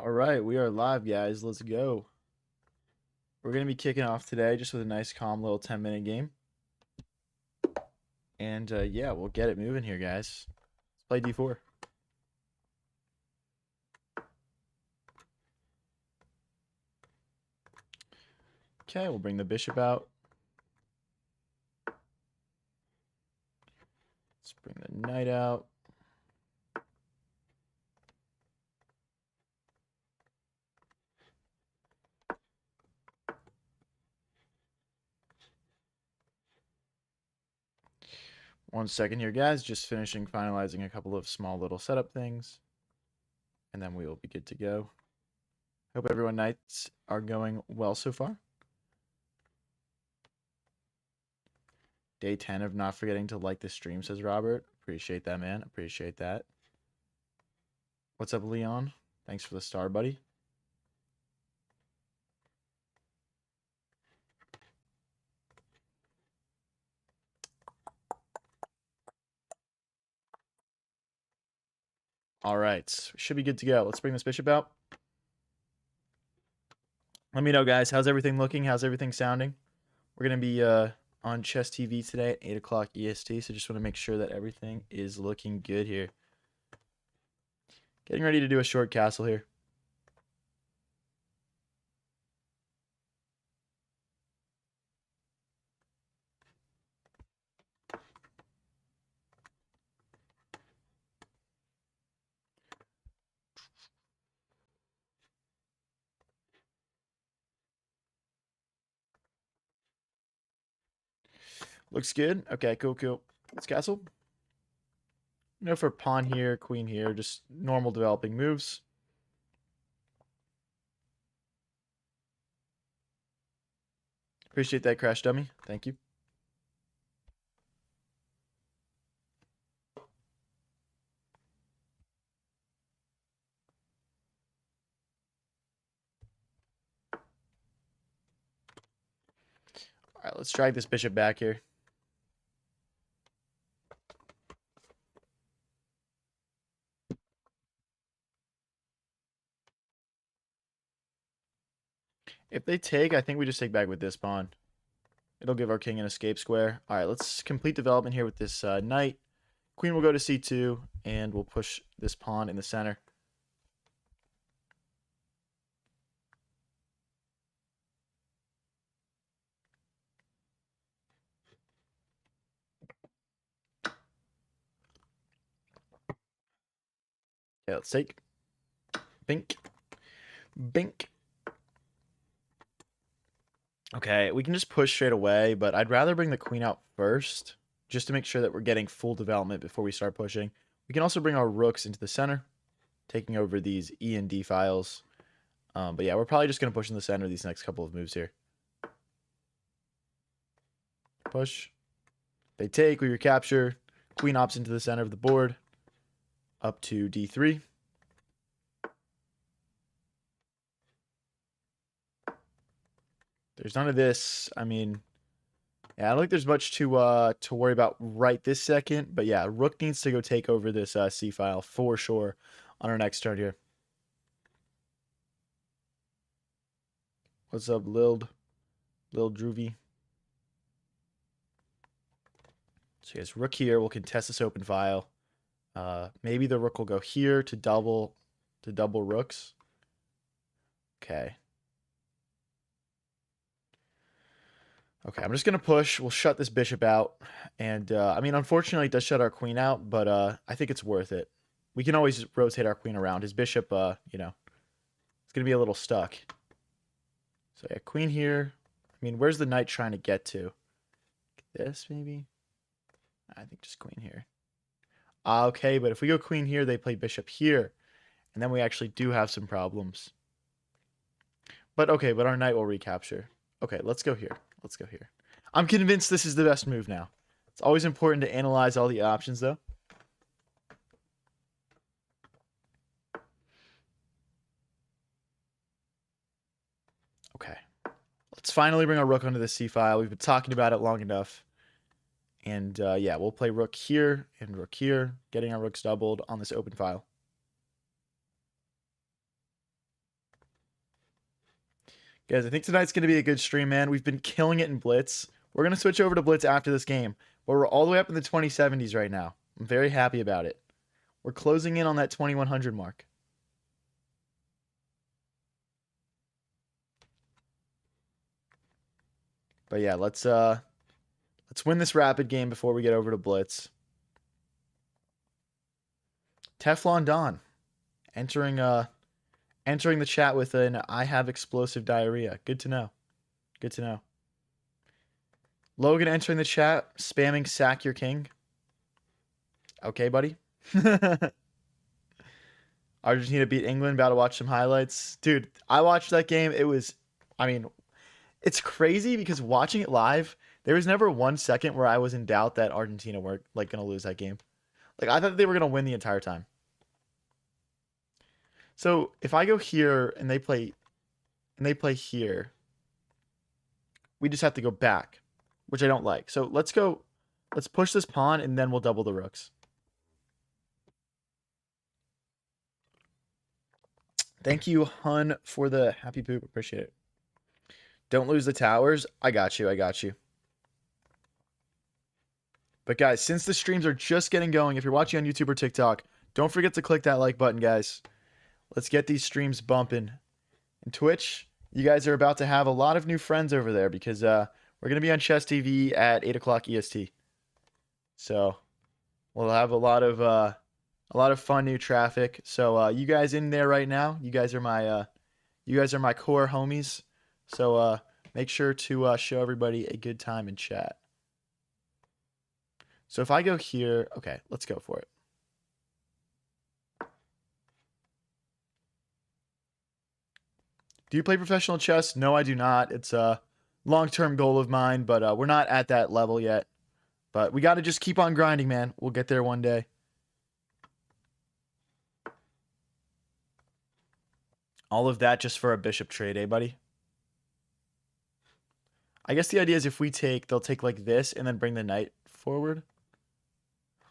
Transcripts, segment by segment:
All right, we are live, guys. Let's go. We're going to be kicking off today just with a nice, calm little 10-minute game. And yeah, we'll get it moving here, guys. Let's play D4. Okay, we'll bring the bishop out. Let's bring the knight out. One second here, guys. Just finalizing a couple of small little setup things. And then we will be good to go. Hope everyone nights are going well so far. Day 10 of not forgetting to like the stream, says Robert. Appreciate that, man. Appreciate that. What's up, Leon? Thanks for the star, buddy. All right, should be good to go. Let's bring this bishop out. Let me know, guys. How's everything looking? How's everything sounding? We're going to be on Chess TV today at 8 o'clock EST, so just want to make sure that everything is looking good here. Getting ready to do a short castle here. Looks good. Okay, cool, cool. Let's castle. No for pawn here, queen here, just normal developing moves. Appreciate that, Crash Dummy. Thank you. All right, let's drag this bishop back here. If they take, I think we just take back with this pawn. It'll give our king an escape square. All right, let's complete development here with this knight. Queen will go to c2, and we'll push this pawn in the center. Yeah, let's take. Bink. Bink. Okay, we can just push straight away, but I'd rather bring the queen out first, just to make sure that we're getting full development before we start pushing. We can also bring our rooks into the center, taking over these E and D files. But yeah, we're probably just going to push in the center these next couple of moves here. Push. They take, we recapture. Queen opts into the center of the board. Up to D3. There's none of this. I mean, yeah, I don't think there's much to worry about right this second. But yeah, rook needs to go take over this C file for sure on our next turn here. What's up, Lil Droovy? So yes, rook here. We'll contest this open file. Maybe the rook will go here to double rooks. Okay. Okay, I'm just going to push. We'll shut this bishop out. And, I mean, unfortunately, it does shut our queen out, but I think it's worth it. We can always rotate our queen around. His bishop, you know, it's going to be a little stuck. So, yeah, queen here. I mean, where's the knight trying to get to? This, maybe? I think just queen here. Okay, but if we go queen here, they play bishop here. And then we actually do have some problems. But, okay, but our knight will recapture. Okay, let's go here. Let's go here. I'm convinced this is the best move now. It's always important to analyze all the options, though. Okay. Let's finally bring our rook onto the c file. We've been talking about it long enough. And, yeah, we'll play rook here and rook here, getting our rooks doubled on this open file. Guys, I think tonight's going to be a good stream, man. We've been killing it in Blitz. We're going to switch over to Blitz after this game, but we're all the way up in the 2070s right now. I'm very happy about it. We're closing in on that 2100 mark. But yeah, let's win this rapid game before we get over to Blitz. Teflon Don entering the chat with an I have explosive diarrhea. Good to know. Good to know. Logan entering the chat, spamming sack your king. Okay, buddy. Argentina beat England. About to watch some highlights. Dude, I watched that game. It's crazy because watching it live, there was never 1 second where I was in doubt that Argentina weren't like gonna lose that game. Like I thought they were gonna win the entire time. So if I go here and they play here, we just have to go back, which I don't like. So let's push this pawn and then we'll double the rooks. Thank you, Hun, for the happy poop. Appreciate it. Don't lose the towers. I got you. I got you. But guys, since the streams are just getting going, if you're watching on YouTube or TikTok, don't forget to click that like button, guys. Let's get these streams bumping. And Twitch, you guys are about to have a lot of new friends over there because we're going to be on Chess TV at 8 o'clock EST. So we'll have a lot of fun new traffic. So you guys in there right now, you guys are my core homies. So make sure to show everybody a good time in chat. So if I go here, okay, let's go for it. Do you play professional chess? No, I do not. It's a long-term goal of mine, but we're not at that level yet. But we got to just keep on grinding, man. We'll get there one day. All of that just for a bishop trade, eh, buddy? I guess the idea is if we take, they'll take like this and then bring the knight forward.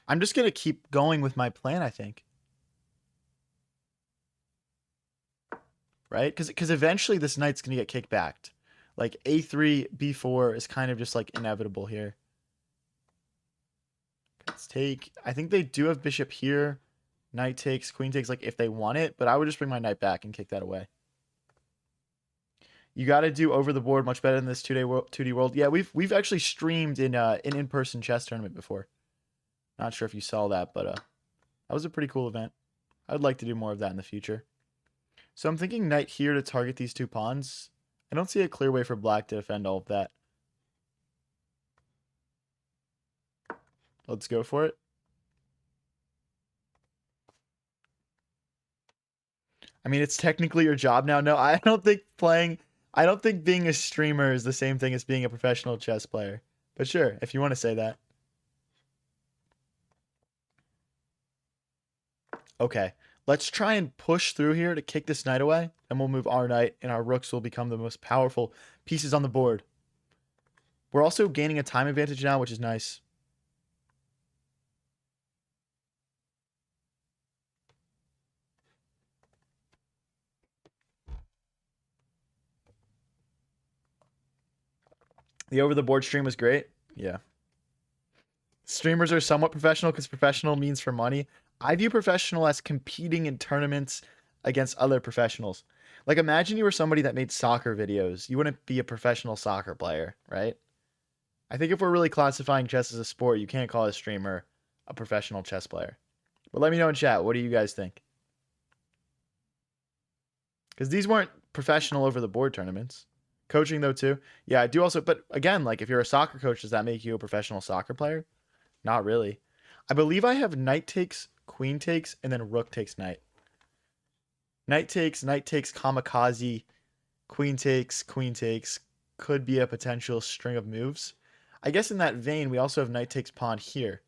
I'm just going to keep going with my plan, I think. Right? Because eventually this knight's going to get kicked back. Like a3, b4 is kind of just like inevitable here. Let's take... I think they do have bishop here. Knight takes, queen takes, like if they want it. But I would just bring my knight back and kick that away. You got to do over the board much better than this 2D world. Yeah, we've actually streamed in an in-person chess tournament before. Not sure if you saw that, but that was a pretty cool event. I would like to do more of that in the future. So I'm thinking knight here to target these two pawns. I don't see a clear way for black to defend all of that. Let's go for it. I mean, it's technically your job now. No, I don't think being a streamer is the same thing as being a professional chess player. But sure, if you want to say that. Okay, let's try and push through here to kick this knight away, and we'll move our knight, and our rooks will become the most powerful pieces on the board. We're also gaining a time advantage now, which is nice. The over-the-board stream was great. Yeah. Streamers are somewhat professional because professional means for money. I view professional as competing in tournaments against other professionals. Like, imagine you were somebody that made soccer videos. You wouldn't be a professional soccer player, right? I think if we're really classifying chess as a sport, you can't call a streamer a professional chess player. But let me know in chat. What do you guys think? Because these weren't professional over-the-board tournaments. Coaching, though, too. Yeah, I do also... But, again, like, if you're a soccer coach, does that make you a professional soccer player? Not really. I believe I have knight takes, queen takes, and then rook takes knight. Knight takes, kamikaze, queen takes, could be a potential string of moves. I guess in that vein, we also have knight takes pawn here.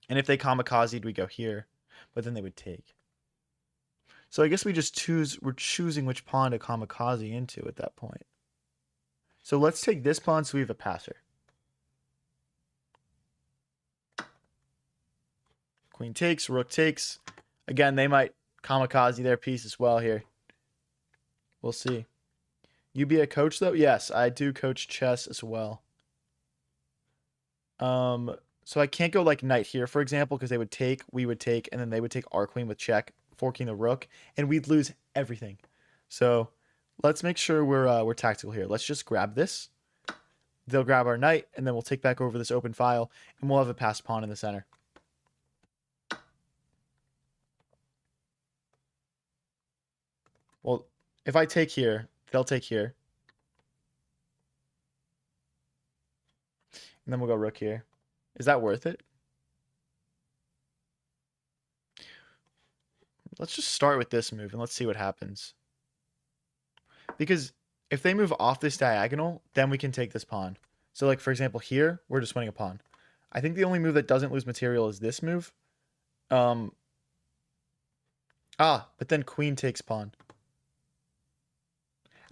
And if they kamikazed, we go here. But then they would take. So I guess we're choosing which pawn to kamikaze into at that point. So let's take this pawn so we have a passer. Queen takes, rook takes. Again, they might kamikaze their piece as well here. We'll see. You be a coach though? Yes, I do coach chess as well. So I can't go like knight here, for example, because they would take, we would take, and then they would take our queen with check, forking the rook, and we'd lose everything. So let's make sure we're tactical here. Let's just grab this. They'll grab our knight, and then we'll take back over this open file, and we'll have a passed pawn in the center. Well, if I take here, they'll take here. And then we'll go rook here. Is that worth it? Let's just start with this move and let's see what happens. Because if they move off this diagonal, then we can take this pawn. So like, for example, here, we're just winning a pawn. I think the only move that doesn't lose material is this move. But then queen takes pawn.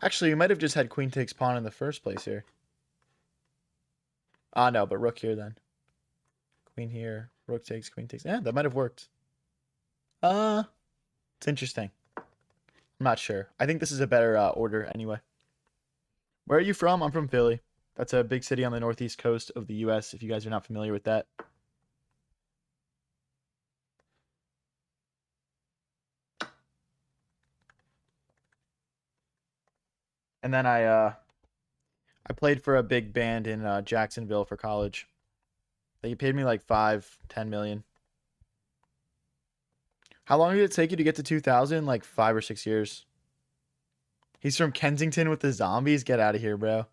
Actually, we might have just had queen takes pawn in the first place here. No, but rook here then. Queen here, rook takes, queen takes. Yeah, that might have worked. It's interesting. I'm not sure. I think this is a better order anyway. Where are you from? I'm from Philly. That's a big city on the northeast coast of the U.S., if you guys are not familiar with that. And then I played for a big band in Jacksonville for college. They paid me like 5-10 million. How long did it take you to get to 2000? Like 5 or 6 years. He's from Kensington with the zombies. Get out of here, bro.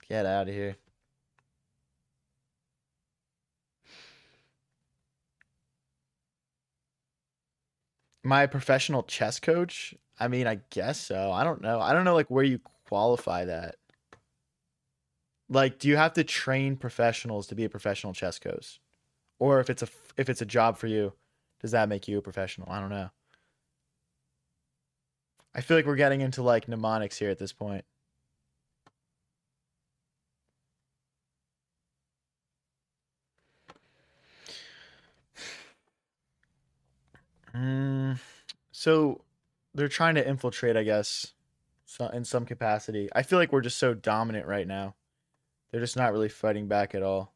Get out of here. My professional chess coach? I mean, I guess so. I don't know. I don't know like where you qualify that. Like, do you have to train professionals to be a professional chess coach? Or if it's a job for you, does that make you a professional? I don't know. I feel like we're getting into like mnemonics here at this point. So they're trying to infiltrate, I guess, so in some capacity. I feel like we're just so dominant right now. They're just not really fighting back at all.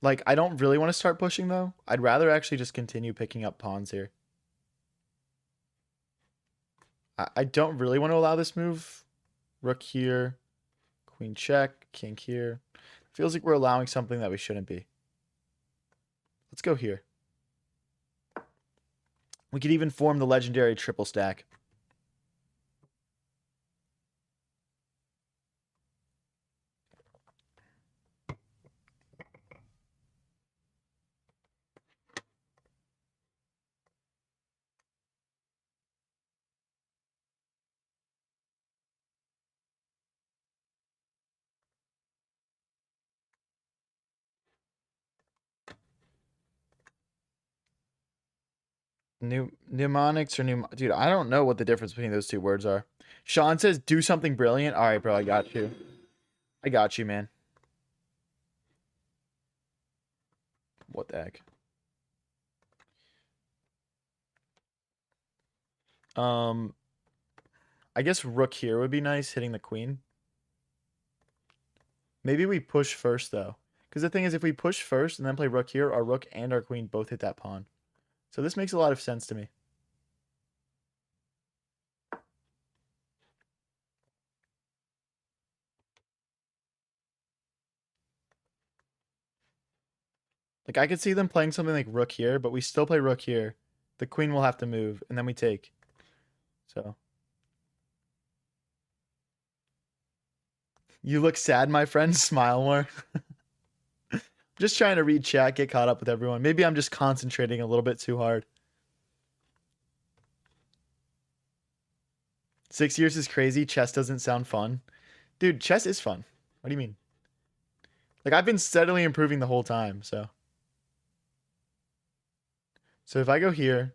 Like, I don't really want to start pushing though. I'd rather actually just continue picking up pawns here. I don't really want to allow this move. Rook here, queen check, king here. Feels like we're allowing something that we shouldn't be. Let's go here. We could even form the legendary triple stack. Mnemonics or dude, I don't know what the difference between those two words are. Sean says do something brilliant. All right, bro, I got you. I got you, man. What the heck? I guess rook here would be nice, hitting the queen. Maybe we push first though. Because the thing is, if we push first and then play rook here, our rook and our queen both hit that pawn. So this makes a lot of sense to me. Like, I could see them playing something like rook here, but we still play rook here. The queen will have to move, and then we take. So. You look sad, my friend. Smile more. Just trying to read chat, get caught up with everyone. Maybe I'm just concentrating a little bit too hard. 6 years is crazy. Chess doesn't sound fun. Dude, chess is fun. What do you mean? Like, I've been steadily improving the whole time, so. So if I go here,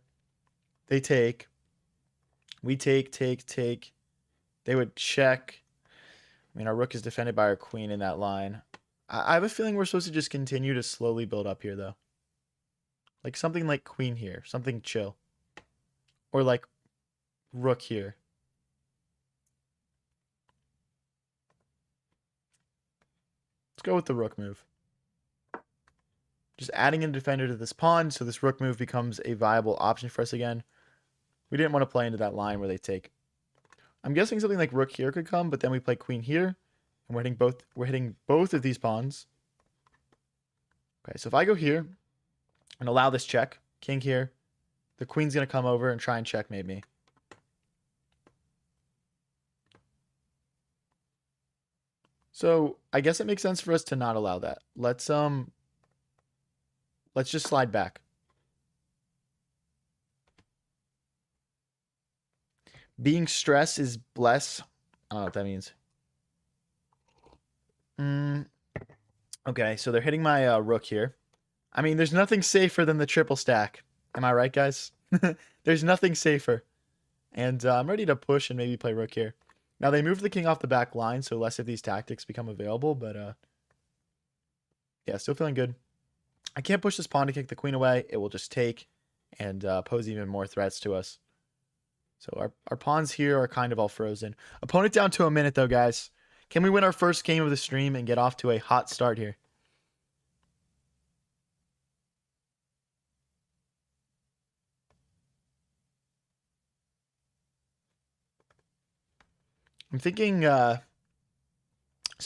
they take. We take. They would check. I mean, our rook is defended by our queen in that line. I have a feeling we're supposed to just continue to slowly build up here, though. Like something like queen here. Something chill. Or like rook here. Let's go with the rook move. Just adding a defender to this pawn so this rook move becomes a viable option for us again. We didn't want to play into that line where they take. I'm guessing something like rook here could come, but then we play queen here. And we're hitting both of these pawns. Okay, so if I go here and allow this check, king here, the queen's going to come over and try and checkmate me. So I guess it makes sense for us to not allow that. Let's just slide back. Being stressed is bless. I don't know what that means. Okay, so they're hitting my rook here. I mean, there's nothing safer than the triple stack. Am I right, guys? There's nothing safer. And I'm ready to push and maybe play rook here. Now, they moved the king off the back line, so less of these tactics become available. But, yeah, still feeling good. I can't push this pawn to kick the queen away. It will just take and pose even more threats to us. So our pawns here are kind of all frozen. Opponent down to a minute, though, guys. Can we win our first game of the stream and get off to a hot start here? I'm thinking, so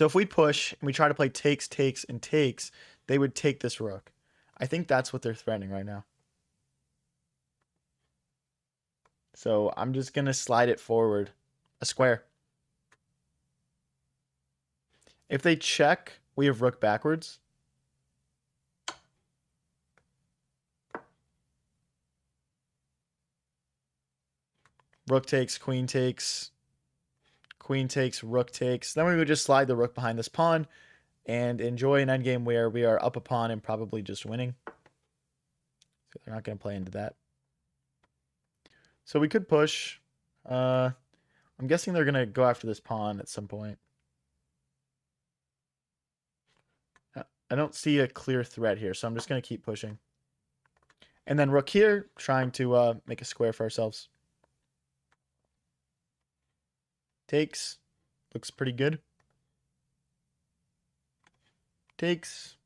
if we push and we try to play takes, takes, and takes, they would take this rook. I think that's what they're threatening right now. So I'm just going to slide it forward. A square. If they check, we have rook backwards. Rook takes, queen takes. Queen takes, rook takes. Then we would just slide the rook behind this pawn and enjoy an endgame where we are up a pawn and probably just winning. So they're not going to play into that. So we could push. I'm guessing they're going to go after this pawn at some point. I don't see a clear threat here, so I'm just going to keep pushing. And then rook here, trying to make a square for ourselves. Takes. Looks pretty good. Takes.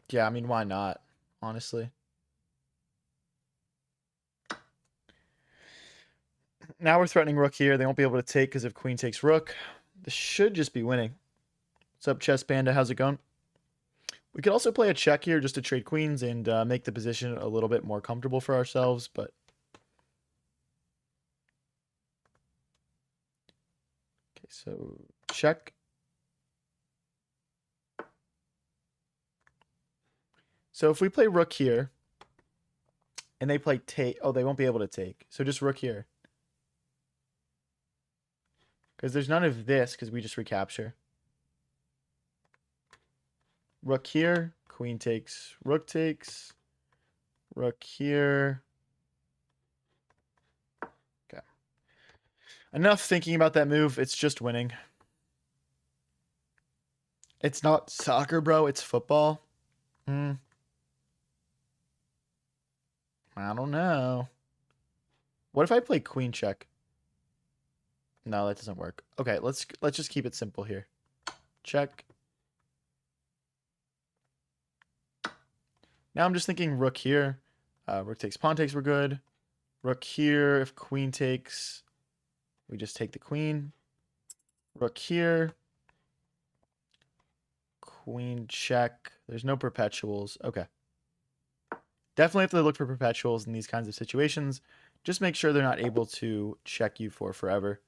Yeah, I mean, why not? Honestly. Now we're threatening rook here. They won't be able to take because if queen takes rook. This should just be winning. What's up, Chess Panda? How's it going? We could also play a check here just to trade queens and make the position a little bit more comfortable for ourselves, but... Okay, so check. So if we play rook here, and they play take... Oh, they won't be able to take. So just rook here. Because there's none of this, because we just recapture. Rook here, queen takes, rook takes, rook here. Okay. Enough thinking about that move. It's just winning. It's not soccer, bro. It's football. I don't know. What if I play queen check? No, that doesn't work. Okay, let's just keep it simple here. Check. Now I'm just thinking rook here. Rook takes, pawn takes, we're good. Rook here, if queen takes, we just take the queen. Rook here. Queen check. There's no perpetuals. Okay. Definitely have to look for perpetuals in these kinds of situations. Just make sure they're not able to check you for forever.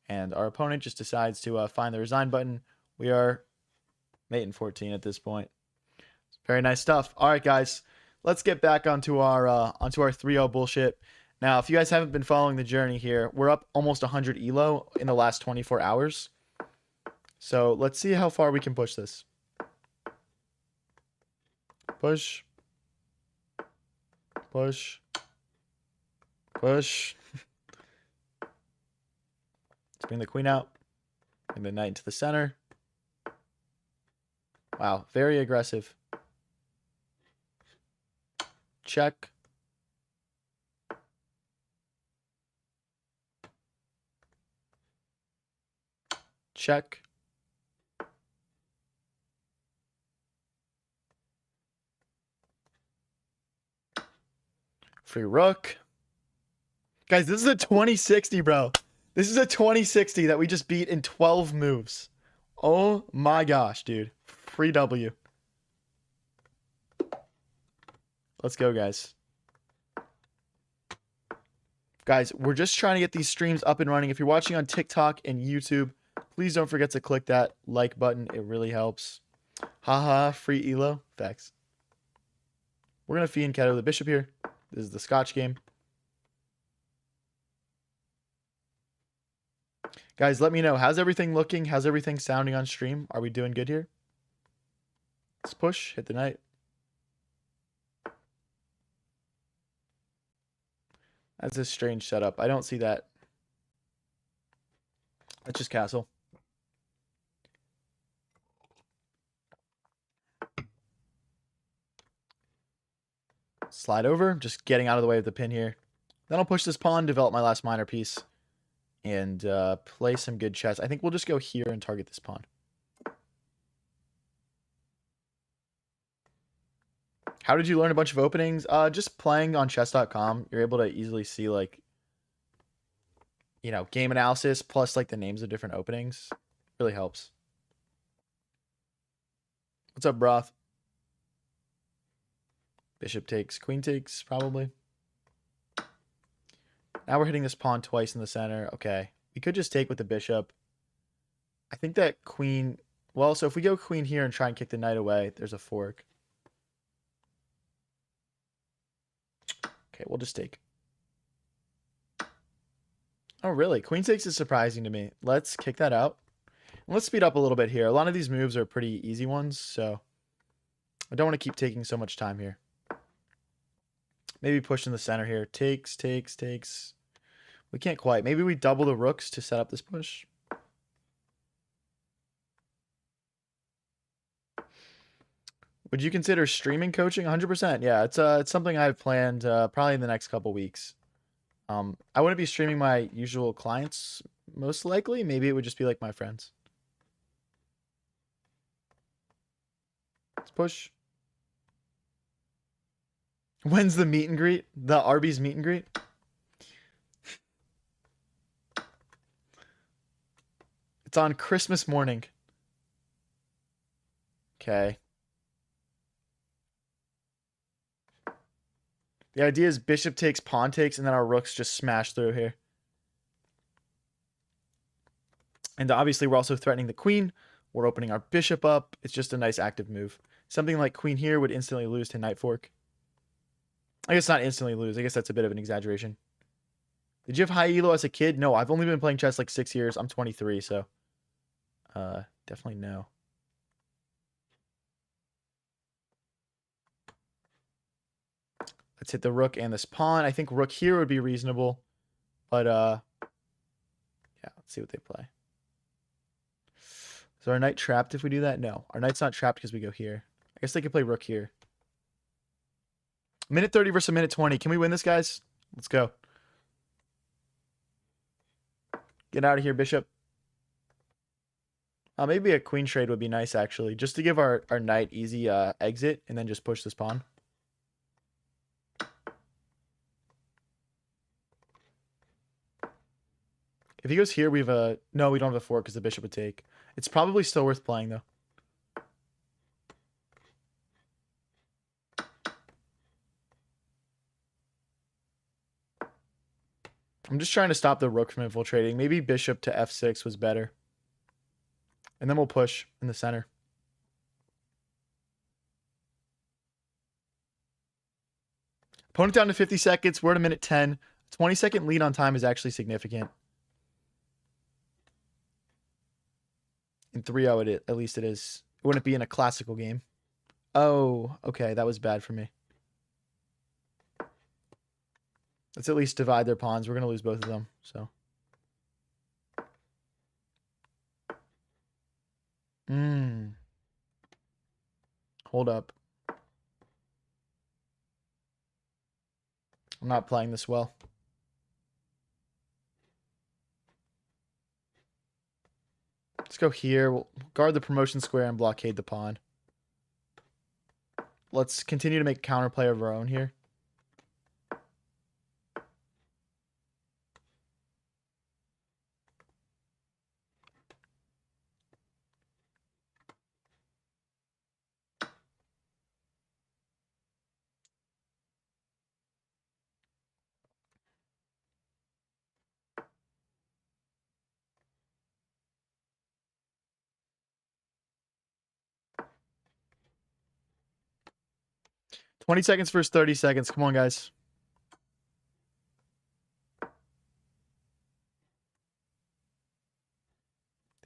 And our opponent just decides to find the resign button. We are mate in 14 at this point. Very nice stuff. All right, guys. Let's get back onto our 3-0 bullshit. Now, if you guys haven't been following the journey here, we're up almost 100 elo in the last 24 hours. So let's see how far we can push this. Push. Push. Push. Let's bring the queen out. Bring the knight into the center. Wow, very aggressive. check. Check. Free rook. Guys, this is a 2060, bro. This is a 2060 that we just beat in 12 moves. Oh my gosh, dude. Free W. Let's go, guys. Guys, we're just trying to get these streams up and running. If you're watching on TikTok and YouTube, please don't forget to click that like button. It really helps. Haha, free elo. Facts. We're going to fee and Keto the bishop here. This is the Scotch game. Guys, let me know. How's everything looking? How's everything sounding on stream? Are we doing good here? Let's push. Hit the knight. That's a strange setup. I don't see that. That's just castle. Slide over. Just getting out of the way of the pin here. Then I'll push this pawn, develop my last minor piece, and play some good chess. I think we'll just go here and target this pawn. How did you learn a bunch of openings? Just playing on chess.com. You're able to easily see, like, you know, game analysis plus, like, the names of different openings. Really helps. What's up, Broth? Bishop takes, queen takes, probably. Now we're hitting this pawn twice in the center. Okay. We could just take with the bishop. I think that queen... Well, so if we go queen here and try and kick the knight away, there's a fork. Okay, we'll just take. Oh, really? Queen takes is surprising to me. Let's kick that out. Let's speed up a little bit here. A lot of these moves are pretty easy ones, so I don't want to keep taking so much time here. Maybe push in the center here. Takes, takes, takes. We can't quite. Maybe we double the rooks to set up this push. Would you consider streaming coaching? 100%. Yeah, it's something I've planned probably in the next couple weeks. I wouldn't be streaming my usual clients, most likely. Maybe it would just be like my friends. Let's push. When's the meet and greet? The Arby's meet and greet? It's on Christmas morning. Okay. The idea is bishop takes, pawn takes, and then our rooks just smash through here. And obviously we're also threatening the queen. We're opening our bishop up. It's just a nice active move. Something like queen here would instantly lose to knight fork. I guess not instantly lose. I guess that's a bit of an exaggeration. Did you have high elo as a kid? No, I've only been playing chess like 6 years. I'm 23, so definitely no. Let's hit the rook and this pawn. I think rook here would be reasonable, but yeah, let's see what they play. Is our knight trapped if we do that? No, our knight's not trapped because we go here. I guess they could play rook here. Minute 30 versus a minute 20. Can we win this, guys? Let's go. Get out of here, bishop. Maybe a queen trade would be nice, actually. Just to give our knight easy exit and then just push this pawn. If he goes here, we have a... No, we don't have a fork because the bishop would take. It's probably still worth playing, though. I'm just trying to stop the rook from infiltrating. Maybe bishop to f6 was better. And then we'll push in the center. Opponent down to 50 seconds. We're at a minute 10. 20-second lead on time is actually significant. In 3-0, at least it is. It wouldn't be in a classical game. Oh, okay. That was bad for me. Let's at least divide their pawns. We're going to lose both of them, so. Hold up. I'm not playing this well. Let's go here. We'll guard the promotion square and blockade the pawn. Let's continue to make counterplay of our own here. $20 seconds versus 30 seconds. Come on, guys.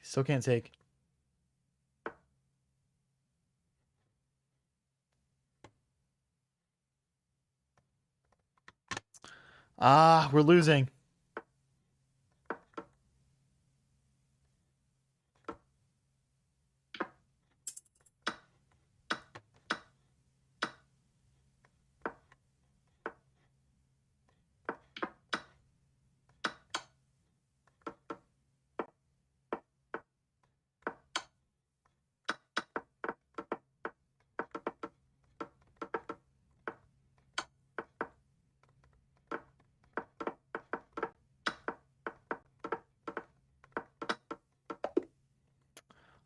Still can't take. Ah, we're losing.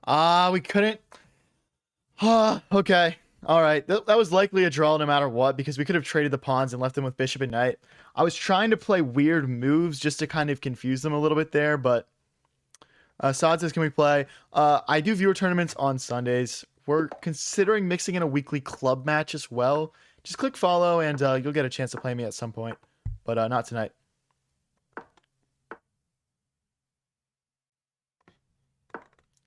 Ah, we couldn't. Ah, okay. All right. That was likely a draw no matter what because we could have traded the pawns and left them with bishop and knight. I was trying to play weird moves just to kind of confuse them a little bit there, but Saad says, can we play? I do viewer tournaments on Sundays. We're considering mixing in a weekly club match as well. Just click follow and you'll get a chance to play me at some point, but not tonight.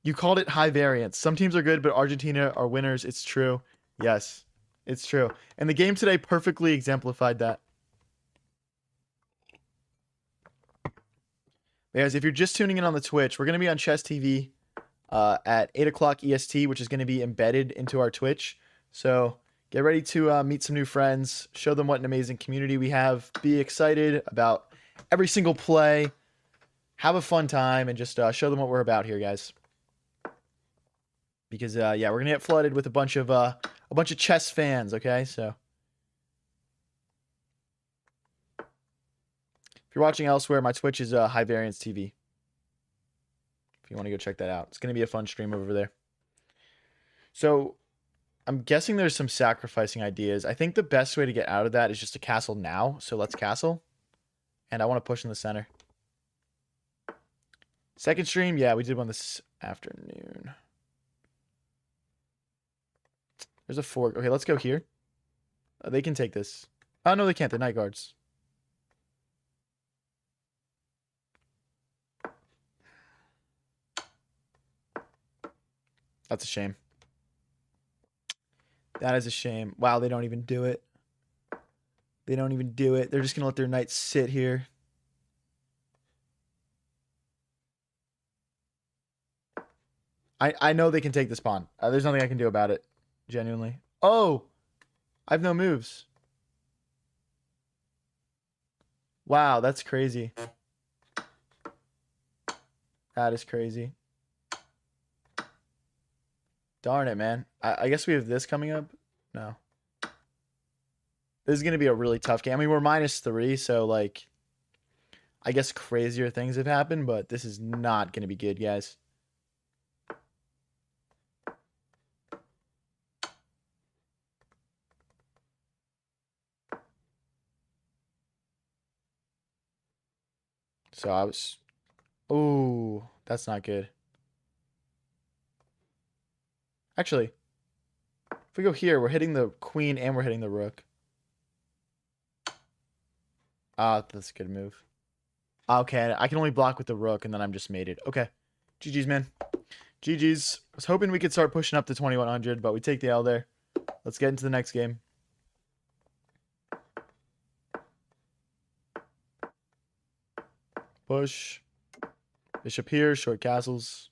You called it high variance. Some teams are good, but Argentina are winners. It's true. Yes, it's true. And the game today perfectly exemplified that. Guys, if you're just tuning in on the Twitch, we're going to be on Chess TV at 8 o'clock EST, which is going to be embedded into our Twitch. So get ready to meet some new friends, show them what an amazing community we have, be excited about every single play, have a fun time, and just show them what we're about here, guys. Because yeah, we're gonna get flooded with a bunch of chess fans. Okay, so if you're watching elsewhere, my Twitch is High Variance TV. If you want to go check that out, it's gonna be a fun stream over there. So I'm guessing there's some sacrificing ideas. I think the best way to get out of that is just to castle now. So let's castle, and I want to push in the center. Second stream, yeah, we did one this afternoon. There's a fork. Okay, let's go here. They can take this. Oh, no, they can't. They're night guards. That's a shame. That is a shame. Wow, they don't even do it. They don't even do it. They're just going to let their knight sit here. I know they can take this pawn. There's nothing I can do about it. Genuinely. Oh! I have no moves. Wow, that's crazy. That is crazy. Darn it, man. I guess we have this coming up. No. This is going to be a really tough game. I mean, we're -3, so, like, I guess crazier things have happened, but this is not going to be good, guys. So I was... Oh, that's not good. Actually, if we go here, we're hitting the queen and we're hitting the rook. Ah, that's a good move. Okay, I can only block with the rook, and then I'm just mated. Okay. GG's, man. GG's. I was hoping we could start pushing up to 2100, but we take the L there. Let's get into the next game. Push. Bishop here, short castles.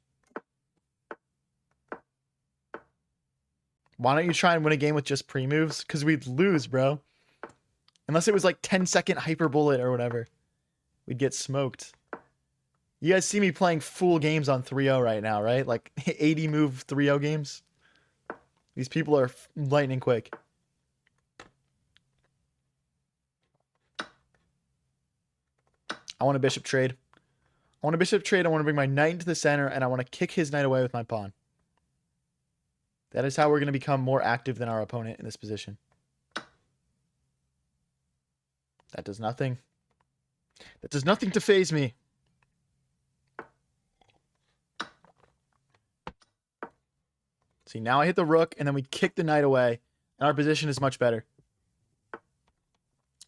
Why don't you try and win a game with just pre-moves? Because we'd lose, bro. Unless it was like 10-second hyper bullet or whatever. We'd get smoked. You guys see me playing full games on 3-0 right now, right? Like 80 move 3-0 games. These people are lightning quick. I want a bishop trade. I want to bring my knight into the center, and I want to kick his knight away with my pawn. That is how we're going to become more active than our opponent in this position. That does nothing. That does nothing to faze me. See, now I hit the rook, and then we kick the knight away, and our position is much better.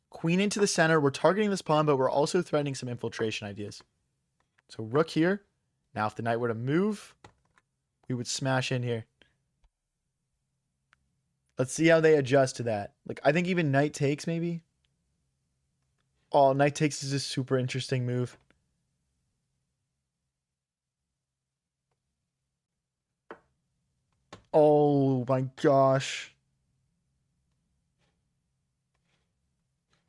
Queen into the center. We're targeting this pawn, but we're also threatening some infiltration ideas. So rook here. Now if the knight were to move, we would smash in here. Let's see how they adjust to that. Like, I think even knight takes, maybe. Oh, knight takes is a super interesting move. Oh my gosh.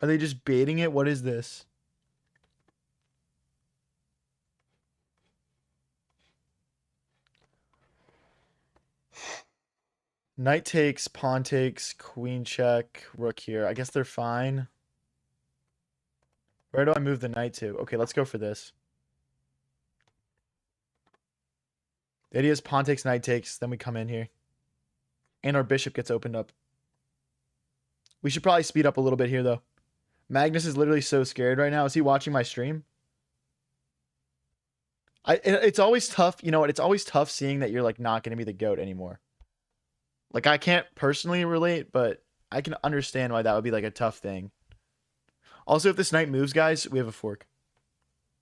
Are they just baiting it? What is this? Knight takes, pawn takes, queen check, rook here. I guess they're fine. Where do I move the knight to? Okay, let's go for this. The idea is pawn takes, knight takes, then we come in here. And our bishop gets opened up. We should probably speed up a little bit here, though. Magnus is literally so scared right now. Is he watching my stream? It's always tough. You know what? It's always tough seeing that you're like not going to be the GOAT anymore. Like, I can't personally relate, but I can understand why that would be like a tough thing. Also, if this knight moves, guys, we have a fork.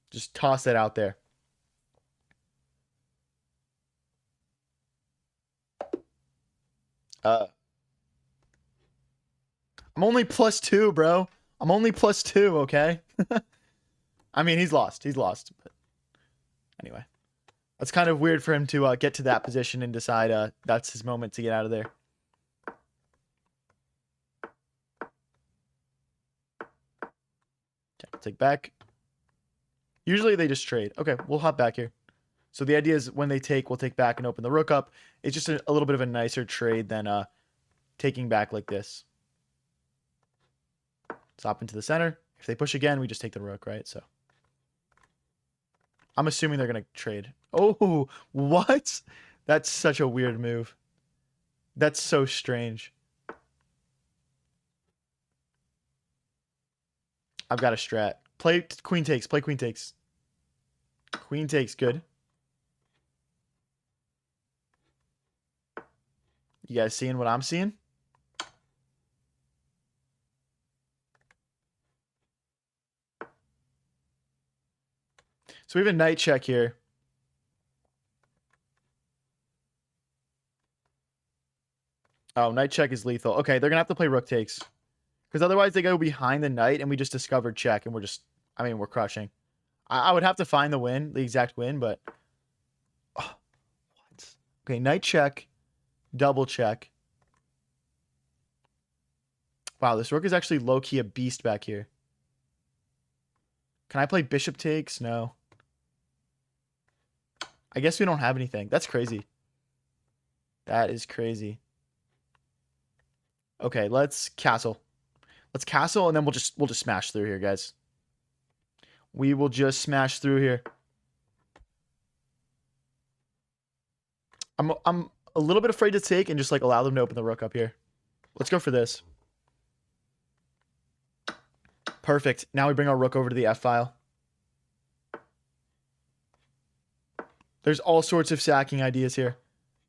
Just toss that out there. I'm only +2, bro. I'm only +2, okay? I mean, he's lost. He's lost. But anyway. That's kind of weird for him to get to that position and decide that's his moment to get out of there. Okay, take back. Usually they just trade. Okay, we'll hop back here. So the idea is when they take, we'll take back and open the rook up. It's just a little bit of a nicer trade than taking back like this. Let's hop into the center. If they push again, we just take the rook, right? So I'm assuming they're going to trade. Oh, what? That's such a weird move. That's so strange. I've got a strat. Play queen takes. Play queen takes. Queen takes. Good. You guys seeing what I'm seeing? So we have a knight check here. Oh, knight check is lethal. Okay, they're going to have to play rook takes. Because otherwise they go behind the knight and we just discovered check and we're just, I mean, we're crushing. I would have to find the win, the exact win, but... Oh, what? Okay, knight check. Double check. Wow, this rook is actually low-key a beast back here. Can I play bishop takes? No. I guess we don't have anything. That's crazy. That is crazy. Okay, let's castle. Let's castle and then we'll just smash through here, guys. We will just smash through here. I'm a little bit afraid to take and just like allow them to open the rook up here. Let's go for this. Perfect. Now we bring our rook over to the F file. There's all sorts of sacking ideas here.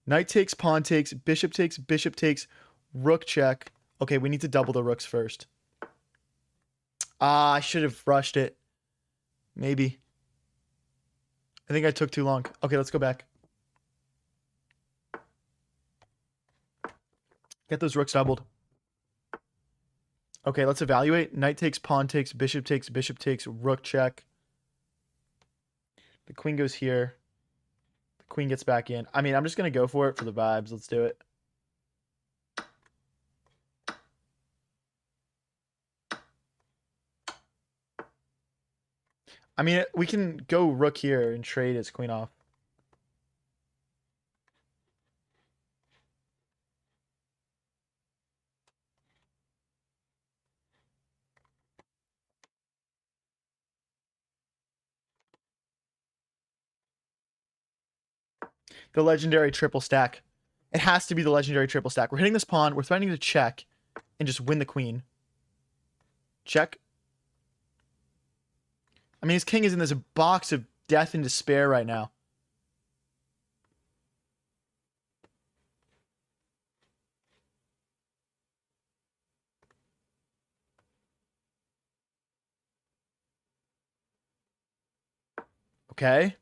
Knight takes, pawn takes, bishop takes, rook check. Okay, we need to double the rooks first. I should have rushed it. Maybe. I think I took too long. Okay, let's go back. Get those rooks doubled. Okay, let's evaluate. Knight takes, pawn takes, bishop takes, rook check. The queen goes here. The queen gets back in. I mean, I'm just going to go for it for the vibes. Let's do it. I mean, we can go rook here and trade its queen off. The legendary triple stack. It has to be the legendary triple stack. We're hitting this pawn. We're threatening to check and just win the queen. Check. I mean, his king is in this box of death and despair right now. Okay.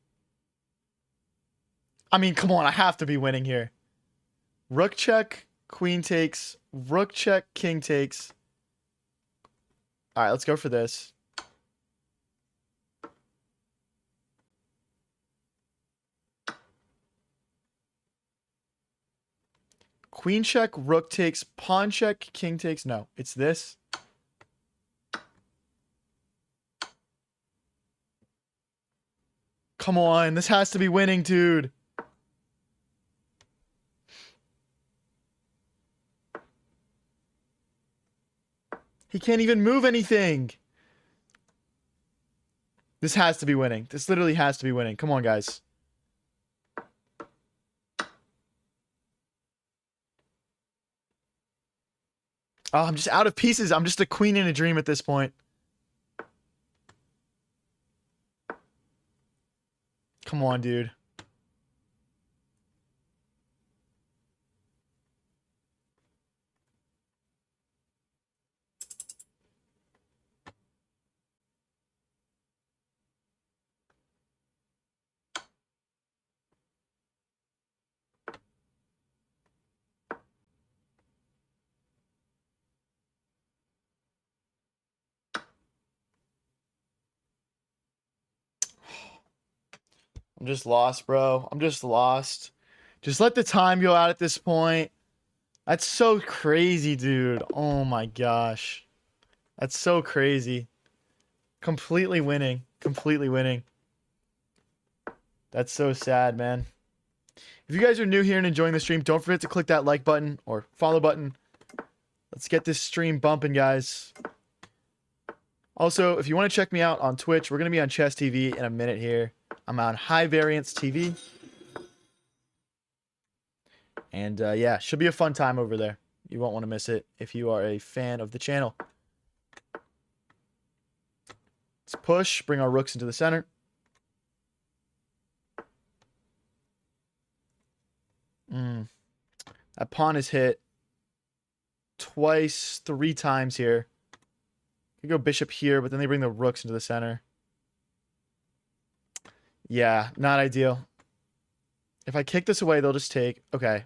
I mean, come on. I have to be winning here. Rook check, queen takes, rook check, king takes. All right, let's go for this. Queen check, rook takes, pawn check, king takes. No, it's this. Come on, this has to be winning, dude. He can't even move anything. This has to be winning. This literally has to be winning. Come on, guys. Oh, I'm just out of pieces. I'm just a queen in a dream at this point. Come on, dude. I'm just lost, bro. I'm just lost. Just let the time go out at this point. That's so crazy, dude. Oh my gosh. That's so crazy. Completely winning. Completely winning. That's so sad, man. If you guys are new here and enjoying the stream, don't forget to click that like button or follow button. Let's get this stream bumping, guys. Also, if you want to check me out on Twitch, we're going to be on Chess TV in a minute here. I'm on High Variance TV. And yeah, should be a fun time over there. You won't want to miss it if you are a fan of the channel. Let's push, bring our rooks into the center. That pawn is hit twice, 3 times here. Could go bishop here, but then they bring the rooks into the center. Yeah, not ideal. If I kick this away, they'll just take. Okay.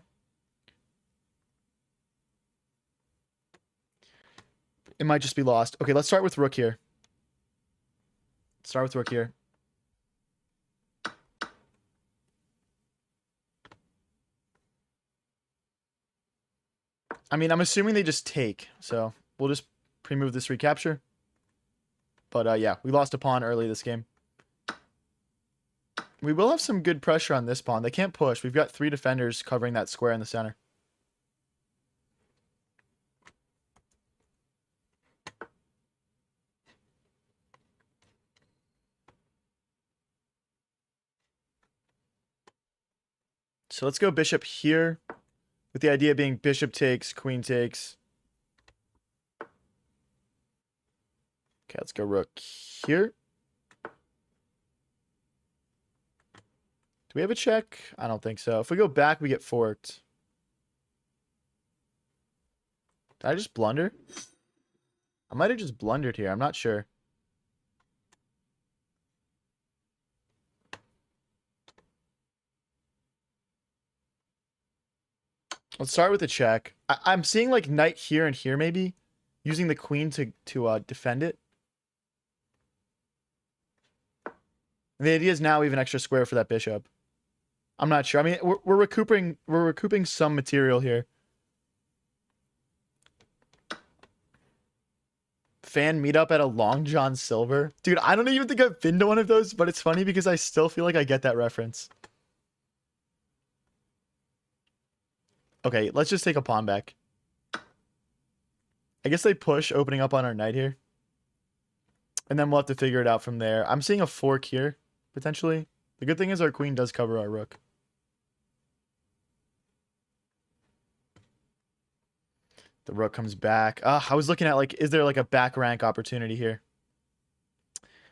It might just be lost. Okay, let's start with rook here. Start with rook here. I mean, I'm assuming they just take. So we'll just pre-move this recapture. But yeah, we lost a pawn early this game. We will have some good pressure on this pawn. They can't push. We've got 3 defenders covering that square in the center. So let's go bishop here, with the idea being bishop takes, queen takes. Okay, let's go rook here. Do we have a check? I don't think so. If we go back, we get forked. Did I just blunder? I might have just blundered here. I'm not sure. Let's start with a check. I'm seeing like knight here and here maybe, using the queen to defend it. And the idea is now we have an extra square for that bishop. I'm not sure. I mean, we're recouping some material here. Fan meetup at a Long John Silver. Dude, I don't even think I've been to one of those, but it's funny because I still feel like I get that reference. Okay, let's just take a pawn back. I guess they push opening up on our knight here. And then we'll have to figure it out from there. I'm seeing a fork here, potentially. The good thing is our queen does cover our rook. The rook comes back. I was looking at, like, is there, like, a back rank opportunity here?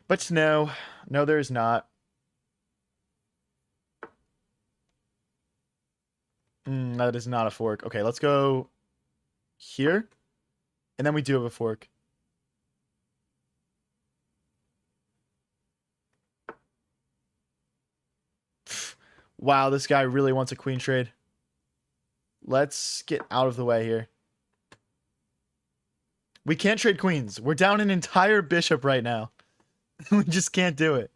But no. No, there is not. That is not a fork. Okay, let's go here. And then we do have a fork. Wow, this guy really wants a queen trade. Let's get out of the way here. We can't trade queens. We're down an entire bishop right now. We just can't do it.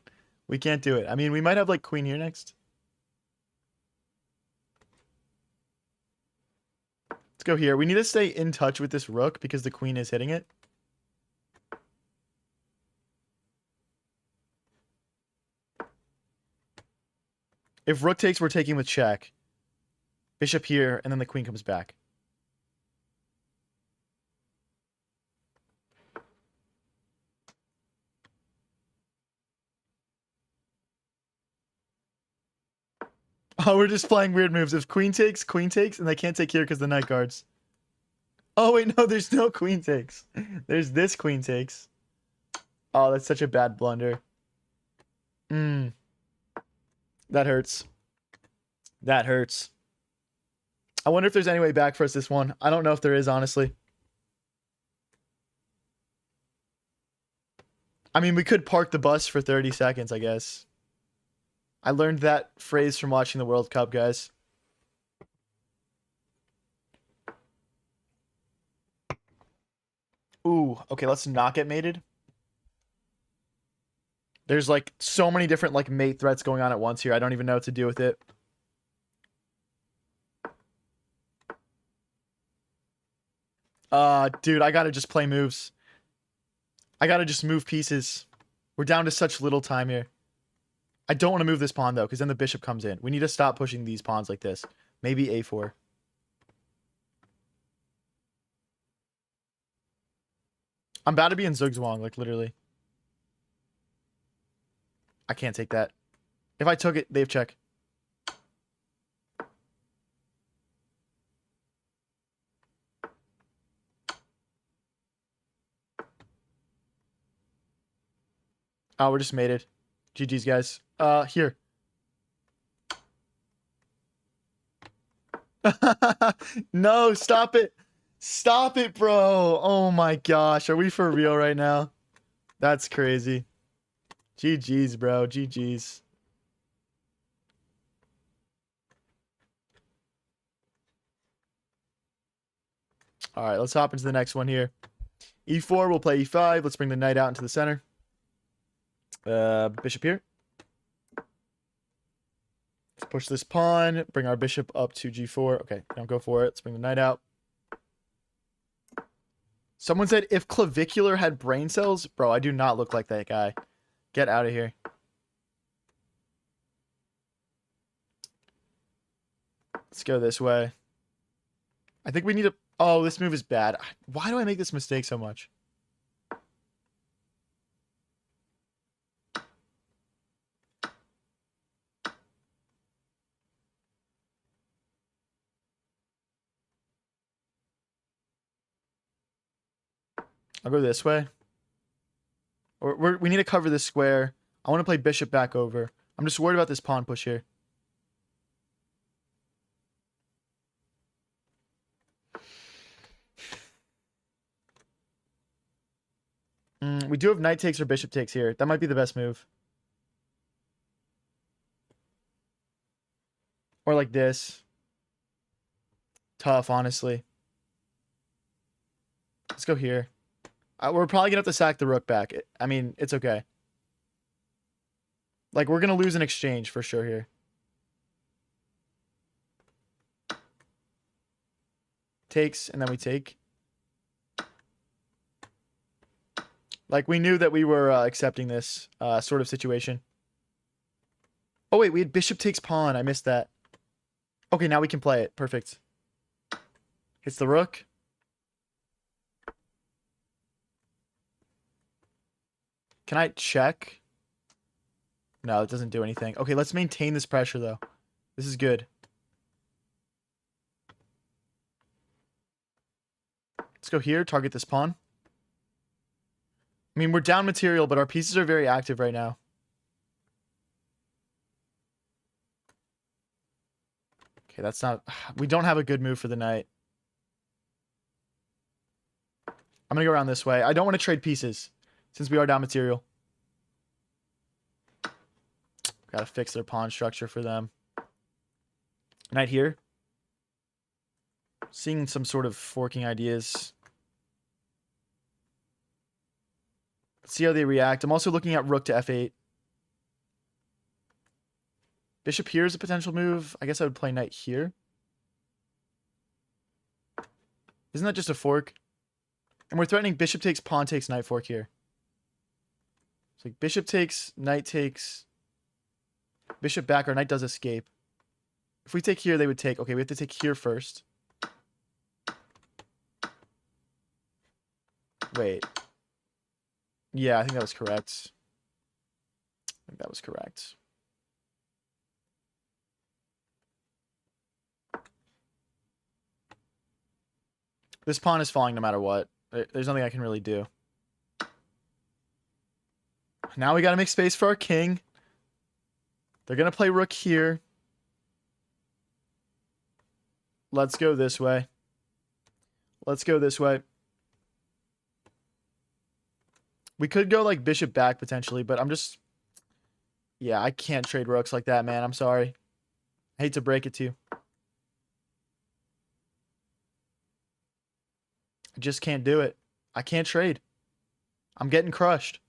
We can't do it. I mean, we might have, like, queen here next. Let's go here. We need to stay in touch with this rook because the queen is hitting it. If rook takes, we're taking with check. Bishop here, and then the queen comes back. Oh, we're just playing weird moves. If queen takes, and they can't take here because the knight guards. Oh, wait, no, there's no queen takes. There's this queen takes. Oh, that's such a bad blunder. That hurts. That hurts. I wonder if there's any way back for us this one. I don't know if there is, honestly. I mean, we could park the bus for 30 seconds, I guess. I learned that phrase from watching the World Cup, guys. Ooh, okay, let's not get mated. There's, like, so many different, like, mate threats going on at once here. I don't even know what to do with it. Dude, I gotta just play moves. I gotta just move pieces. We're down to such little time here. I don't want to move this pawn, though, because then the bishop comes in. We need to stop pushing these pawns like this. Maybe a4. I'm about to be in Zugzwang, like, literally. I can't take that. If I took it, they have check. Oh, we're just mated. GG's, guys. Here. No, stop it. Stop it, bro. Oh my gosh. Are we for real right now? That's crazy. GG's, bro. GG's. All right, let's hop into the next one here. E4, we'll play E5. Let's bring the knight out into the center. Bishop here. Let's push this pawn. Bring our bishop up to G4. Okay, don't go for it. Let's bring the knight out. Someone said, if Clavicular had brain cells? Bro, I do not look like that guy. Get out of here. Let's go this way. I think we need to... Oh, this move is bad. Why do I make this mistake so much? I'll go this way. We need to cover this square. I want to play bishop back over. I'm just worried about this pawn push here. We do have knight takes or bishop takes here. That might be the best move. Or like this. Tough, honestly. Let's go here. We're probably going to have to sack the rook back. I mean, it's okay. Like, we're going to lose an exchange for sure here. Takes, and then we take. Like, we knew that we were accepting this sort of situation. Oh, wait, we had bishop takes pawn. I missed that. Okay, now we can play it. Perfect. Hits the rook. Can I check? No, it doesn't do anything. Okay, let's maintain this pressure, though. This is good. Let's go here, target this pawn. I mean, we're down material, but our pieces are very active right now. Okay, that's not... We don't have a good move for the knight. I'm going to go around this way. I don't want to trade pieces, since we are down material. Gotta fix their pawn structure for them. Knight here. Seeing some sort of forking ideas. Let's see how they react. I'm also looking at rook to f8. Bishop here is a potential move. I guess I would play knight here. Isn't that just a fork? And we're threatening bishop takes, pawn takes, knight fork here. It's like bishop takes, knight takes, bishop back, our knight does escape. If we take here, they would take... Okay, we have to take here first. Wait. Yeah, I think that was correct. This pawn is falling no matter what. There's nothing I can really do. Now we gotta make space for our king. They're gonna play rook here. Let's go this way. We could go like bishop back potentially, but I'm just... Yeah, I can't trade rooks like that, man. I'm sorry. I hate to break it to you. I just can't do it. I can't trade. I'm getting crushed.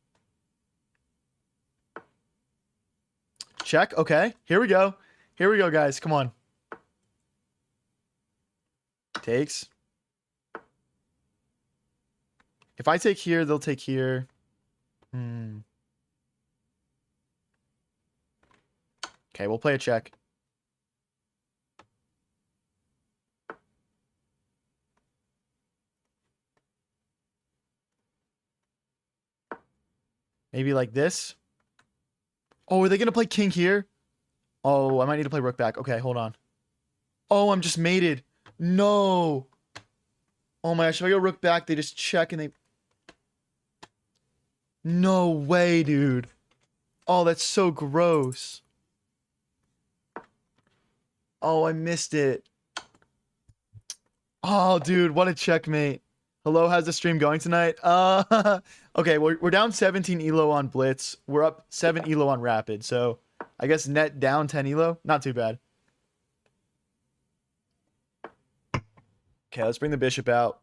Check. Okay. Here we go. Here we go, guys. Come on. Takes. If I take here, they'll take here. Okay, we'll play a check. Maybe like this. Oh, are they going to play king here? Oh, I might need to play rook back. Okay, hold on. Oh, I'm just mated. No. Oh my gosh, if I go rook back, they just check and they... No way, dude. Oh, that's so gross. Oh, I missed it. Oh, dude, what a checkmate. Hello, how's the stream going tonight? Okay, we're down 17 elo on Blitz. We're up 7 elo on Rapid, so I guess net down 10 elo. Not too bad. Okay, let's bring the bishop out.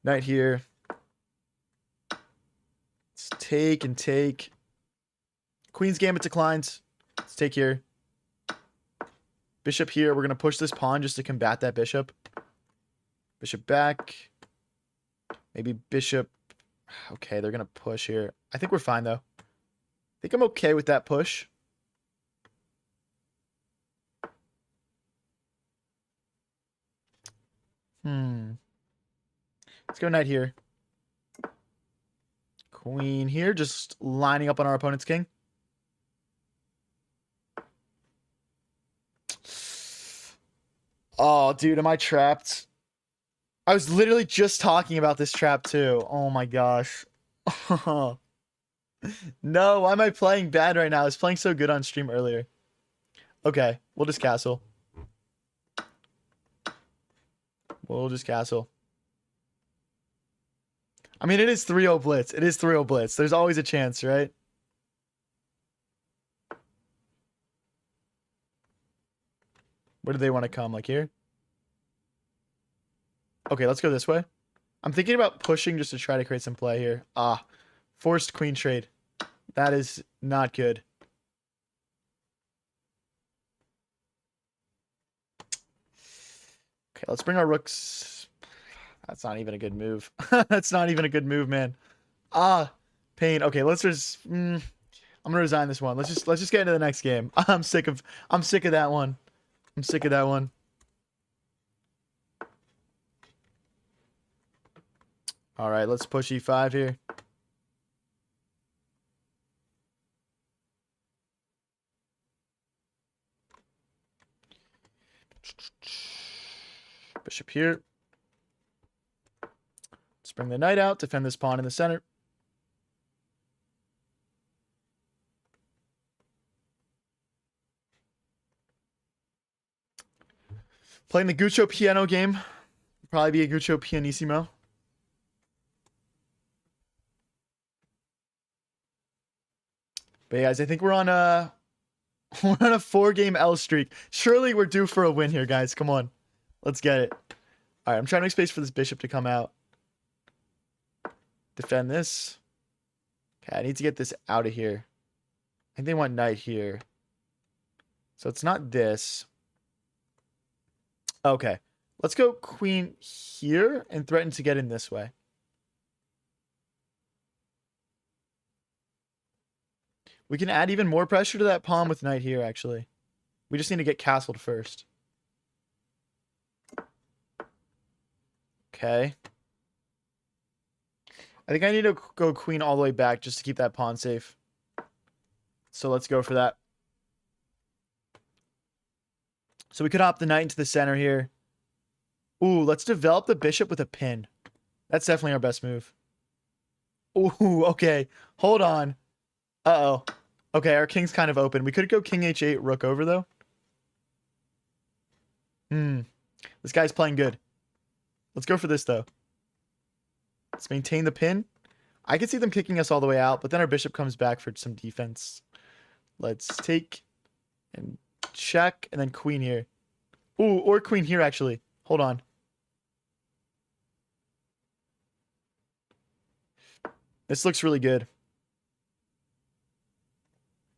Knight here. Let's take and take. Queen's Gambit declines. Let's take here. Bishop here. We're going to push this pawn just to combat that bishop. Bishop back. Maybe bishop. Okay, they're going to push here. I think we're fine, though. I think I'm okay with that push. Let's go knight here. Queen here, just lining up on our opponent's king. Oh, dude, am I trapped? I was literally just talking about this trap, too. Oh, my gosh. No, why am I playing bad right now? I was playing so good on stream earlier. Okay, we'll just castle. I mean, it is 3-0 Blitz. It is 3-0 Blitz. There's always a chance, right? Where do they want to come? Like here? Okay, let's go this way. I'm thinking about pushing just to try to create some play here. Ah, forced queen trade. That is not good. Okay, let's bring our rooks. That's not even a good move. That's not even a good move, man. Ah, pain. Okay, let's just. I'm gonna resign this one. Let's just get into the next game. I'm sick of that one. I'm sick of that one. All right, let's push e5 here. Bishop here. Let's bring the knight out, defend this pawn in the center. Playing the Guccio Piano game. Probably be a Guccio Pianissimo. But yeah, guys, I think we're on a 4-game L streak. Surely we're due for a win here, guys. Come on. Let's get it. All right, I'm trying to make space for this bishop to come out. Defend this. Okay, I need to get this out of here. I think they want knight here. So it's not this. Okay. Let's go queen here and threaten to get in this way. We can add even more pressure to that pawn with knight here, actually. We just need to get castled first. Okay. I think I need to go queen all the way back just to keep that pawn safe. So let's go for that. So we could hop the knight into the center here. Ooh, let's develop the bishop with a pin. That's definitely our best move. Ooh, okay. Hold on. Uh-oh. Okay, our king's kind of open. We could go king h8, rook over, though. This guy's playing good. Let's go for this, though. Let's maintain the pin. I could see them kicking us all the way out, but then our bishop comes back for some defense. Let's take and check, and then queen here. Ooh, or queen here, actually. Hold on. This looks really good.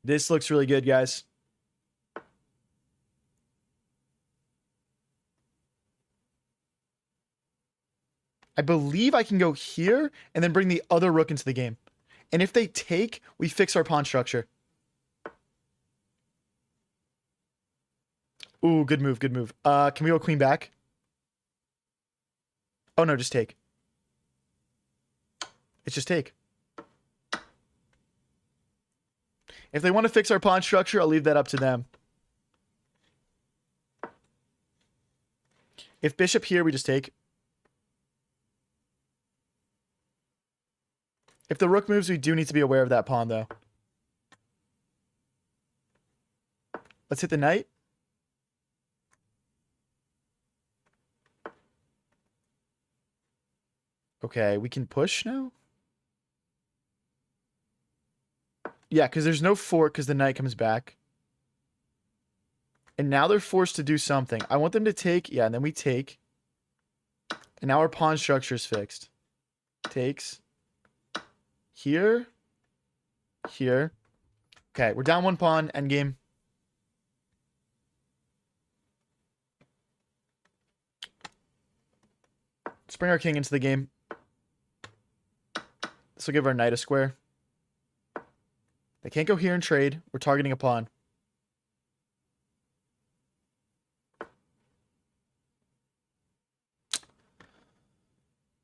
This looks really good, guys. I believe I can go here and then bring the other rook into the game. And if they take, we fix our pawn structure. Ooh, good move, good move. Can we go queen back? Oh, no, just take. It's just take. If they want to fix our pawn structure, I'll leave that up to them. If bishop here, we just take. If the rook moves, we do need to be aware of that pawn, though. Let's hit the knight. Okay, we can push now? Yeah, because there's no fork because the knight comes back. And now they're forced to do something. I want them to take. Yeah, and then we take. And now our pawn structure is fixed. Takes. Here. Here. Okay, we're down one pawn. Endgame. Let's bring our king into the game. This will give our knight a square. They can't go here and trade. We're targeting a pawn.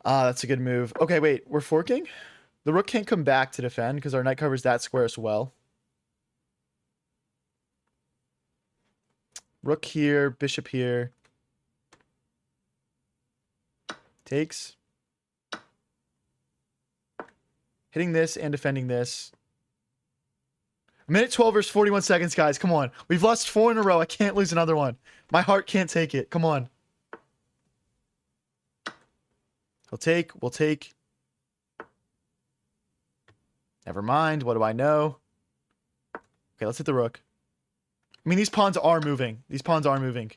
Ah, that's a good move. Okay, wait. We're forking? The rook can't come back to defend because our knight covers that square as well. Rook here, bishop here. Takes. Hitting this and defending this. Minute 12 versus 41 seconds, guys. Come on. We've lost 4 in a row. I can't lose another one. My heart can't take it. Come on. He'll take. We'll take. Never mind. What do I know? Okay, let's hit the rook. I mean, these pawns are moving. These pawns are moving.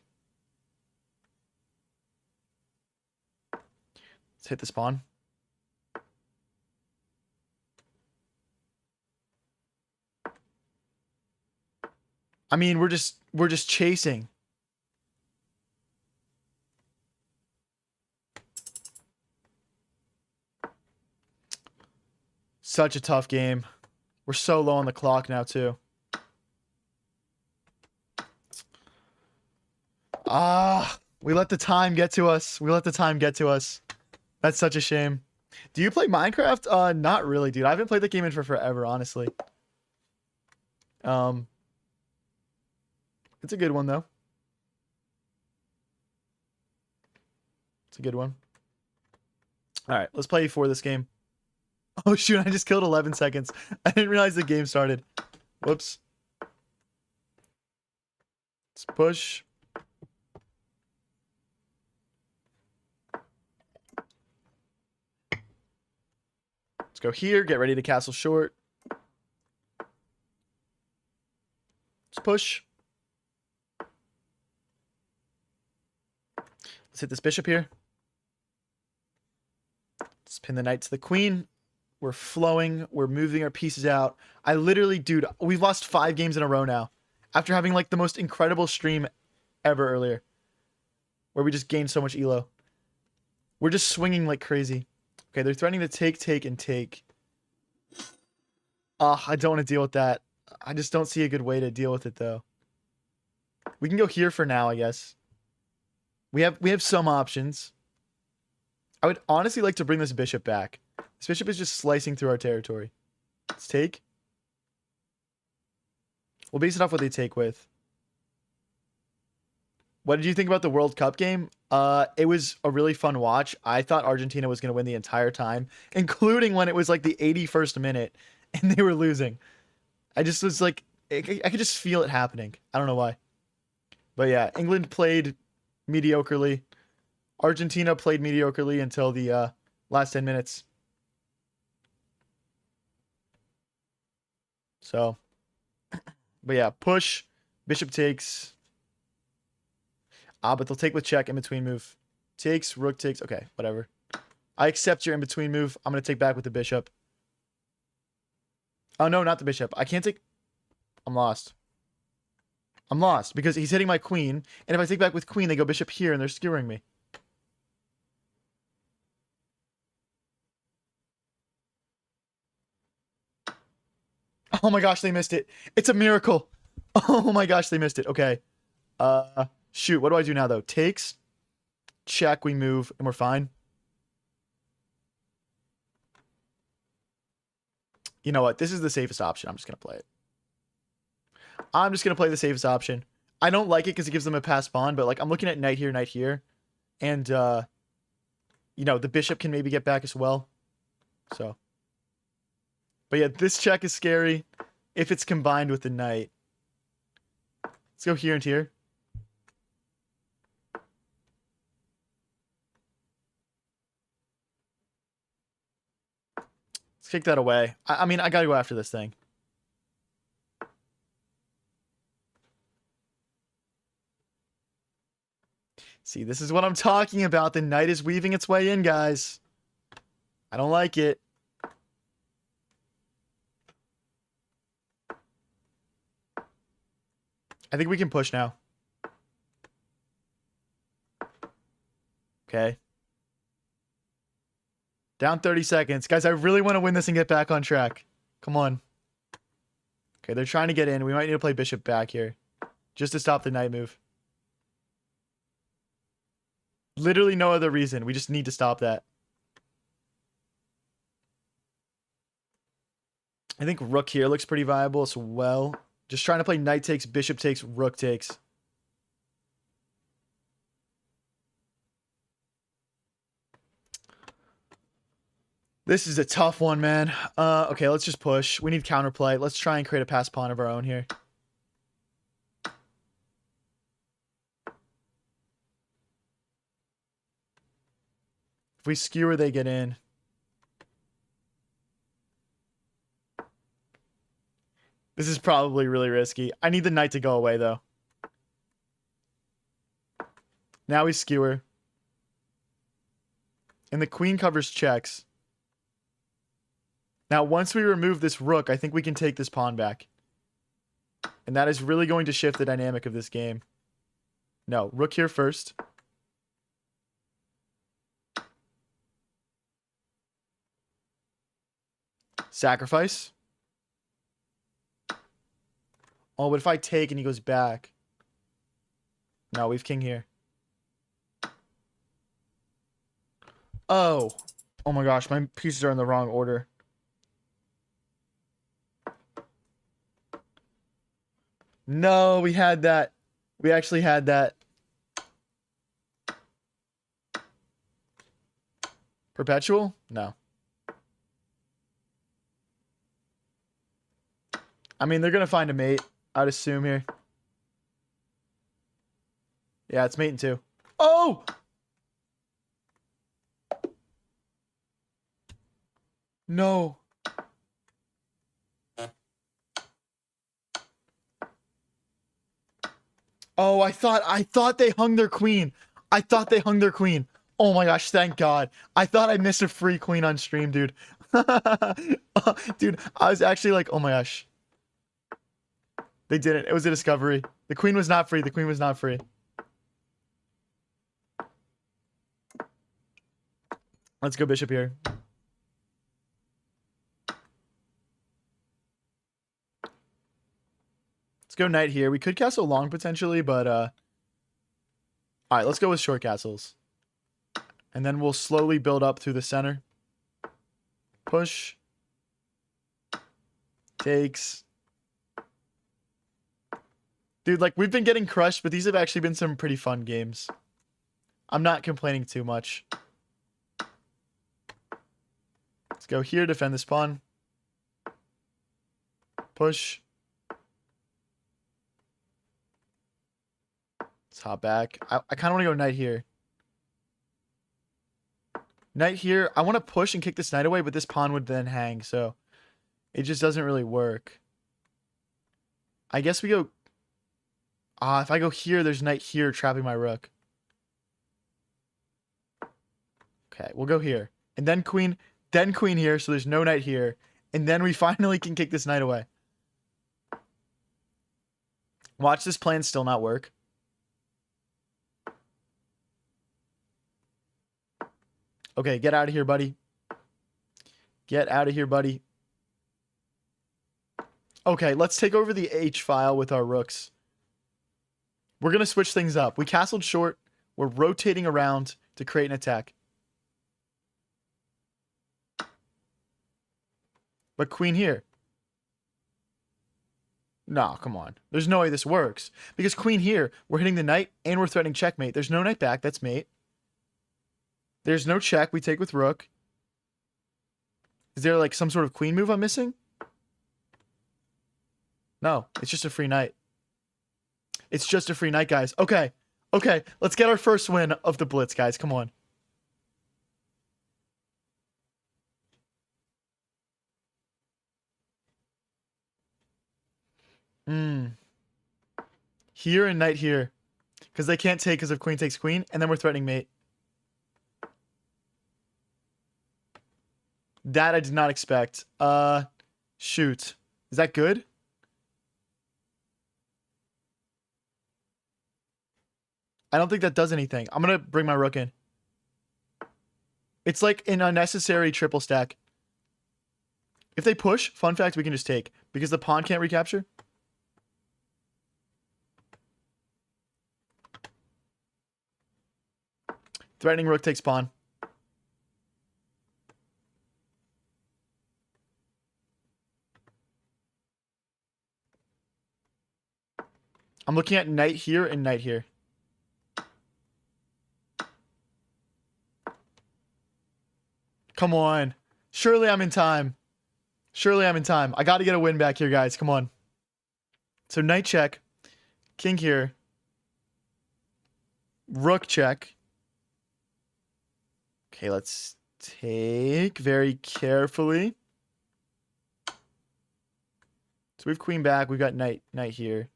Let's hit this pawn. I mean, we're just chasing. Such a tough game. We're so low on the clock now, too. We let the time get to us. We let the time get to us. That's such a shame. Do you play Minecraft? Not really, dude. I haven't played the game in for forever, honestly. It's a good one, though. It's a good one. All right, let's play for this game. Oh, shoot. I just killed 11 seconds. I didn't realize the game started. Whoops. Let's push. Let's go here. Get ready to castle short. Let's push. Let's hit this bishop here. Let's pin the knight to the queen. We're flowing. We're moving our pieces out. I literally, dude, we've lost 5 games in a row now. After having like the most incredible stream ever earlier. Where we just gained so much elo. We're just swinging like crazy. Okay, they're threatening to take, and take. I don't want to deal with that. I just don't see a good way to deal with it, though. We can go here for now, I guess. We have some options. I would honestly like to bring this bishop back. This bishop is just slicing through our territory. Let's take. We'll base it off what they take with. What did you think about the World Cup game? It was a really fun watch. I thought Argentina was going to win the entire time, including when it was like the 81st minute and they were losing. I just was like, I could just feel it happening. I don't know why. But yeah, England played mediocrely. Argentina played mediocrely until the last 10 minutes. So, but yeah, push, bishop takes. But they'll take with check, in between move. Takes, rook takes. Okay, whatever. I accept your in between move. I'm going to take back with the bishop. Oh, no, not the bishop. I can't take... I'm lost. I'm lost because he's hitting my queen. And if I take back with queen, they go bishop here and they're skewering me. Oh my gosh, they missed it. It's a miracle. Oh my gosh, they missed it. Okay. Shoot, what do I do now, though? Takes, check, we move, and we're fine. You know what? This is the safest option. I'm just going to play it. I'm just going to play the safest option. I don't like it because it gives them a passed pawn, but like I'm looking at knight here. And, you know, the bishop can maybe get back as well. So. But yeah, this check is scary if it's combined with the knight. Let's go here and here. Let's kick that away. I mean, I gotta go after this thing. See, this is what I'm talking about. The knight is weaving its way in, guys. I don't like it. I think we can push now. Okay. Down 30 seconds. Guys, I really want to win this and get back on track. Come on. Okay, they're trying to get in. We might need to play bishop back here. Just to stop the knight move. Literally no other reason. We just need to stop that. I think rook here looks pretty viable as well. Just trying to play knight takes, bishop takes, rook takes. This is a tough one, man. Okay, let's just push. We need counterplay. Let's try and create a pass pawn of our own here. If we skewer, they get in. This is probably really risky. I need the knight to go away, though. Now we skewer. And the queen covers checks. Now, once we remove this rook, I think we can take this pawn back. And that is really going to shift the dynamic of this game. No, rook here first. Sacrifice. Oh, but if I take and he goes back. No, we have king here. Oh. Oh my gosh, my pieces are in the wrong order. No, we had that. We actually had that. Perpetual? No. I mean, they're going to find a mate, I'd assume here. Yeah, it's mating too. Oh! No. Oh, I thought they hung their queen. I thought they hung their queen. Oh my gosh, thank God. I thought I missed a free queen on stream, dude. Dude, I was actually like, oh my gosh. They didn't. It was a discovery. The queen was not free. The queen was not free. Let's go bishop here. Let's go knight here. We could castle long potentially, but all right, let's go with short castles. And then we'll slowly build up through the center. Push. Takes. Dude, like, we've been getting crushed, but these have actually been some pretty fun games. I'm not complaining too much. Let's go here, defend this pawn. Push. Let's hop back. I kind of want to go knight here. Knight here. I want to push and kick this knight away, but this pawn would then hang, so it just doesn't really work. I guess we go... if I go here, there's knight here trapping my rook. Okay, we'll go here. And then queen here, so there's no knight here. And then we finally can kick this knight away. Watch this plan still not work. Okay, get out of here, buddy. Get out of here, buddy. Okay, let's take over the H file with our rooks. We're going to switch things up. We castled short. We're rotating around to create an attack. But queen here. Nah, come on. There's no way this works. Because queen here, we're hitting the knight and we're threatening checkmate. There's no knight back. That's mate. There's no check. We take with rook. Is there like some sort of queen move I'm missing? No, it's just a free knight. It's just a free knight, guys. Okay. Okay, let's get our first win of the blitz, guys. Come on. Here and knight here. Because they can't take because if queen takes queen. And then we're threatening mate. That I did not expect. Shoot. Is that good? I don't think that does anything. I'm going to bring my rook in. It's like an unnecessary triple stack. If they push, fun fact, we can just take. Because the pawn can't recapture. Threatening rook takes pawn. I'm looking at knight here and knight here. Come on. Surely I'm in time. Surely I'm in time. I got to get a win back here, guys. Come on. So knight check. King here. Rook check. Okay, let's take very carefully. So we have queen back. We've got knight here.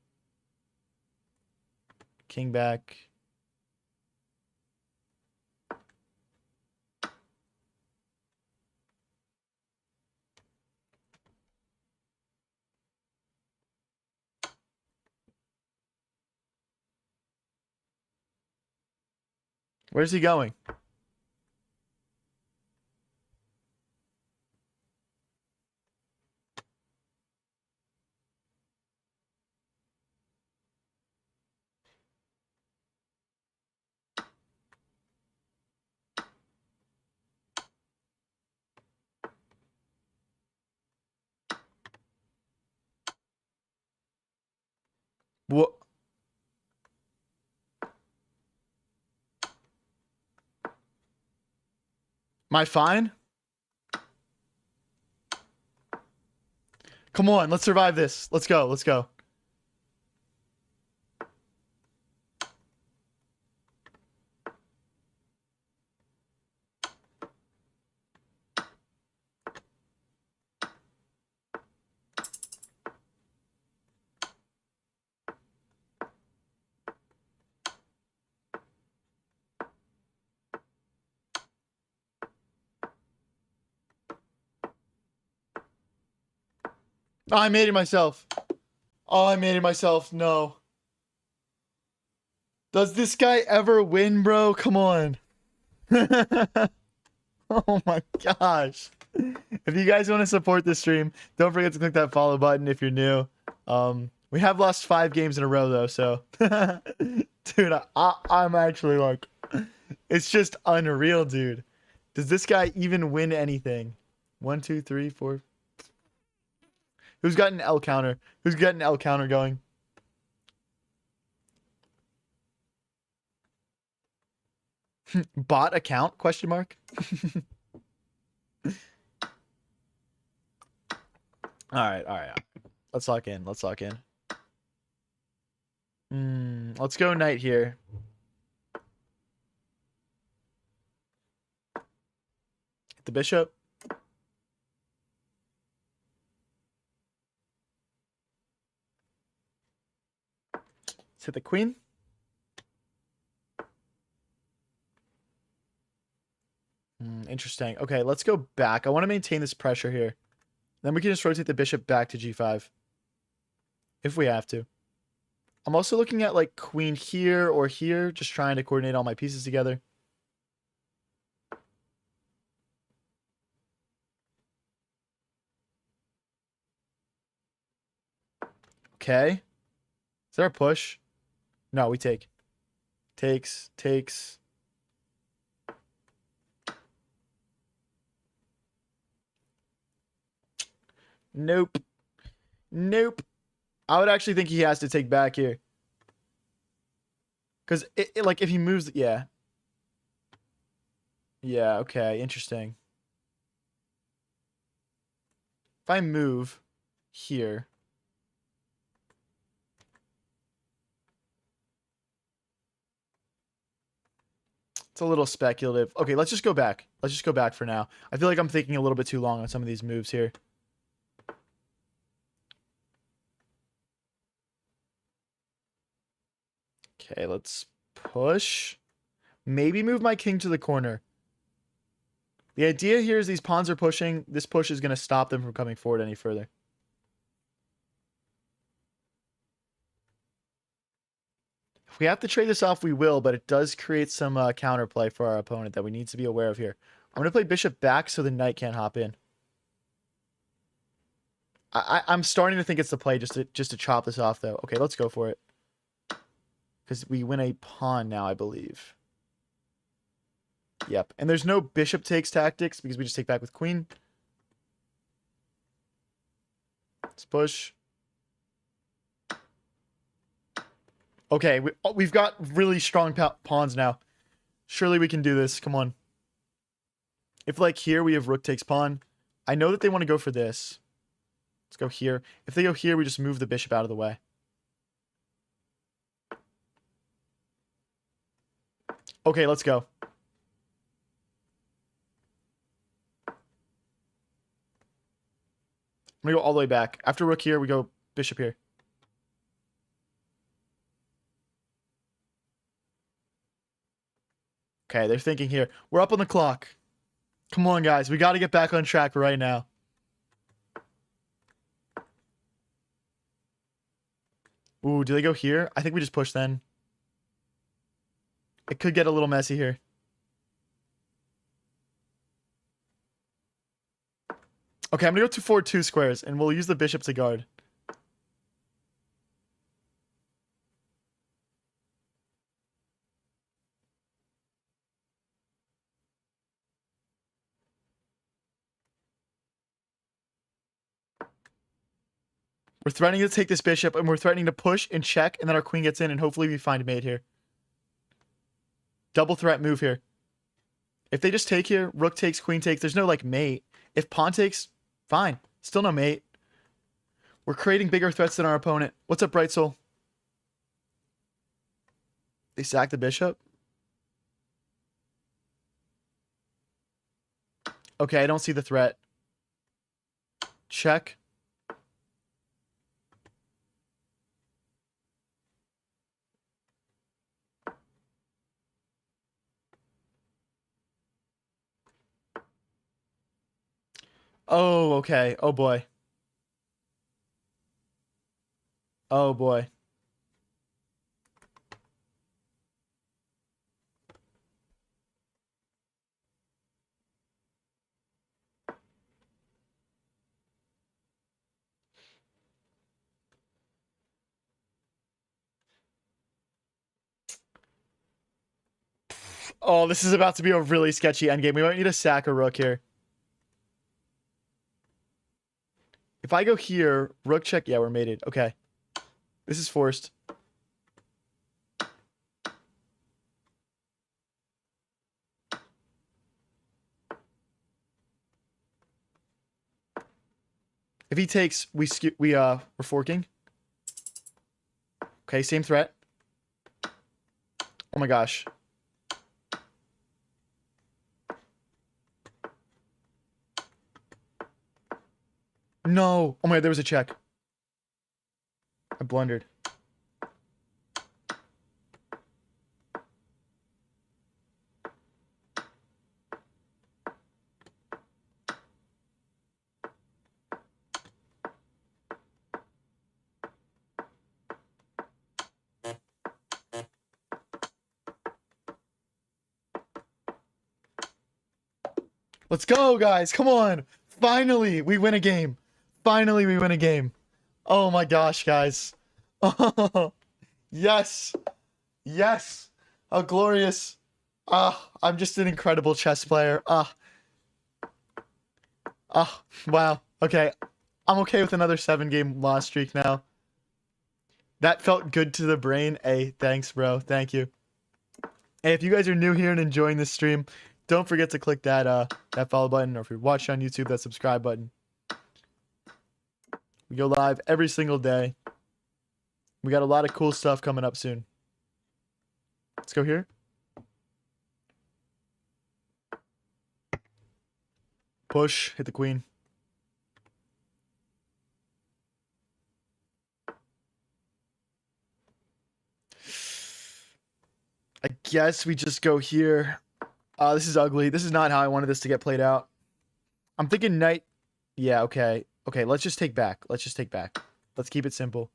King back. Where's he going? What? Am I fine? Come on, let's survive this. Let's go. Let's go. Oh, I made it myself. Oh, I made it myself. No. Does this guy ever win, bro? Come on. Oh my gosh. If you guys want to support this stream, don't forget to click that follow button if you're new. We have lost 5 games in a row though, so dude, I'm actually like, it's just unreal, dude. Does this guy even win anything? 1, 2, 3, 4. Who's got an L counter? Who's got an L counter going? Bot account? Question mark. All right, all right. Let's lock in. Let's lock in. Let's go knight here. The bishop. Let's hit the queen. Interesting. Okay, let's go back. I want to maintain this pressure here. Then we can just rotate the bishop back to g5. If we have to. I'm also looking at like queen here or here, just trying to coordinate all my pieces together. Okay. Is there a push? No, we take. Takes. Nope. Nope. I would actually think he has to take back here. Because, like, if he moves... Yeah. Yeah, okay. Interesting. If I move here... It's a little speculative. Okay, let's just go back. Let's just go back for now. I feel like I'm thinking a little bit too long on some of these moves here. Okay, let's push. Maybe move my king to the corner. The idea here is these pawns are pushing. This push is going to stop them from coming forward any further. If we have to trade this off, we will, but it does create some counterplay for our opponent that we need to be aware of here. I'm going to play bishop back so the knight can't hop in. I'm starting to think it's the play just to chop this off, though. Okay, let's go for it. Because we win a pawn now, I believe. Yep. And there's no bishop takes tactics because we just take back with queen. Let's push. Okay, we've got really strong pawns now. Surely we can do this. Come on. If, like, here we have rook takes pawn, I know that they want to go for this. Let's go here. If they go here, we just move the bishop out of the way. Okay, let's go. I'm going to go all the way back. After rook here, we go bishop here. Okay, they're thinking here. We're up on the clock. Come on, guys. We got to get back on track right now. Ooh, do they go here? I think we just push then. It could get a little messy here. Okay, I'm going to go to forward 2 squares, and we'll use the bishop to guard. We're threatening to take this bishop, and we're threatening to push and check, and then our queen gets in, and hopefully we find mate here. Double threat move here. If they just take here, rook takes, queen takes, there's no, like, mate. If pawn takes, fine. Still no mate. We're creating bigger threats than our opponent. What's up, Bright Soul? They sack the bishop? Okay, I don't see the threat. Check. Oh, okay. Oh, boy. Oh, boy. Oh, this is about to be a really sketchy endgame. We might need to sack a rook here. If I go here, rook check. Yeah, we're mated. Okay. This is forced. If he takes, we're forking. Okay, same threat. Oh my gosh. No. Oh my God, there was a check. I blundered. Let's go, guys. Come on. Finally, we win a game. Finally, we win a game. Oh my gosh, guys. Oh, yes. Yes. How glorious. I'm just an incredible chess player. Wow. Okay. I'm okay with another 7-game loss streak now. That felt good to the brain. Hey, thanks, bro. Thank you. Hey, if you guys are new here and enjoying this stream, don't forget to click that follow button, or if you're watching on YouTube, that subscribe button. We go live every single day. We got a lot of cool stuff coming up soon. Let's go here. Push, hit the queen. I guess we just go here. This is ugly. This is not how I wanted this to get played out. I'm thinking knight. Yeah, okay. Okay, let's just take back. Let's just take back. Let's keep it simple.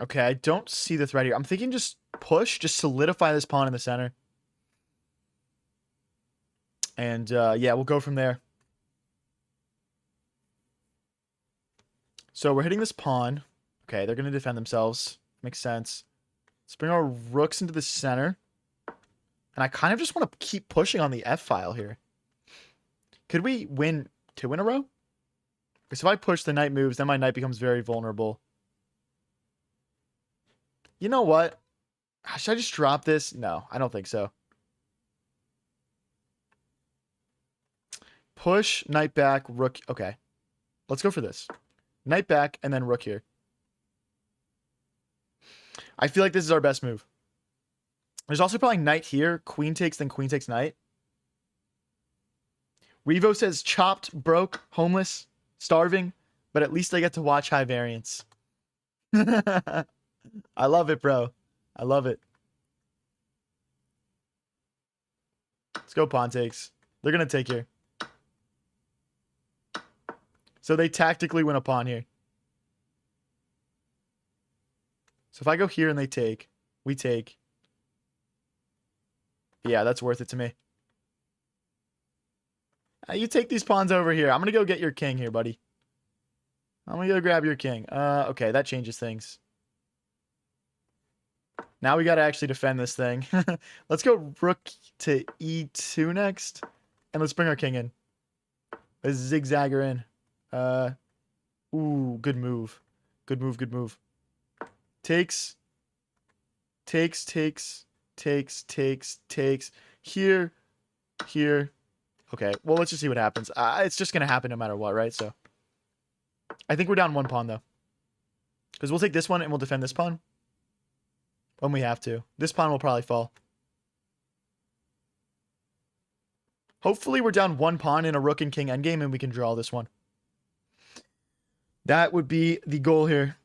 Okay, I don't see the threat here. I'm thinking just push, just solidify this pawn in the center. And yeah, we'll go from there. So we're hitting this pawn. Okay, they're going to defend themselves. Makes sense. Let's bring our rooks into the center. And I kind of just want to keep pushing on the F file here. Could we win 2 in a row? Because if I push, the knight moves, then my knight becomes very vulnerable. You know what? Should I just drop this? No, I don't think so. Push, knight back, rook. Okay. Let's go for this. Knight back, and then rook here. I feel like this is our best move. There's also probably knight here. Queen takes, then queen takes knight. Revo says chopped, broke, homeless, starving, but at least I get to watch high variance. I love it, bro. I love it. Let's go pawn takes. They're going to take here. So they tactically win a pawn here. So if I go here and they take, we take. Yeah, that's worth it to me. You take these pawns over here. I'm going to go get your king here, buddy. I'm going to go grab your king. Okay, that changes things. Now we got to actually defend this thing. Let's go rook to e2 next. And let's bring our king in. Let's zigzag her in. Ooh, good move. Good move, good move. Takes. Takes. Here. Here. Okay, well, let's just see what happens. It's just going to happen no matter what, right? So, I think we're down one pawn, though. Because we'll take this one and we'll defend this pawn. When we have to. This pawn will probably fall. Hopefully we're down one pawn in a rook and king endgame and we can draw this one. That would be the goal here.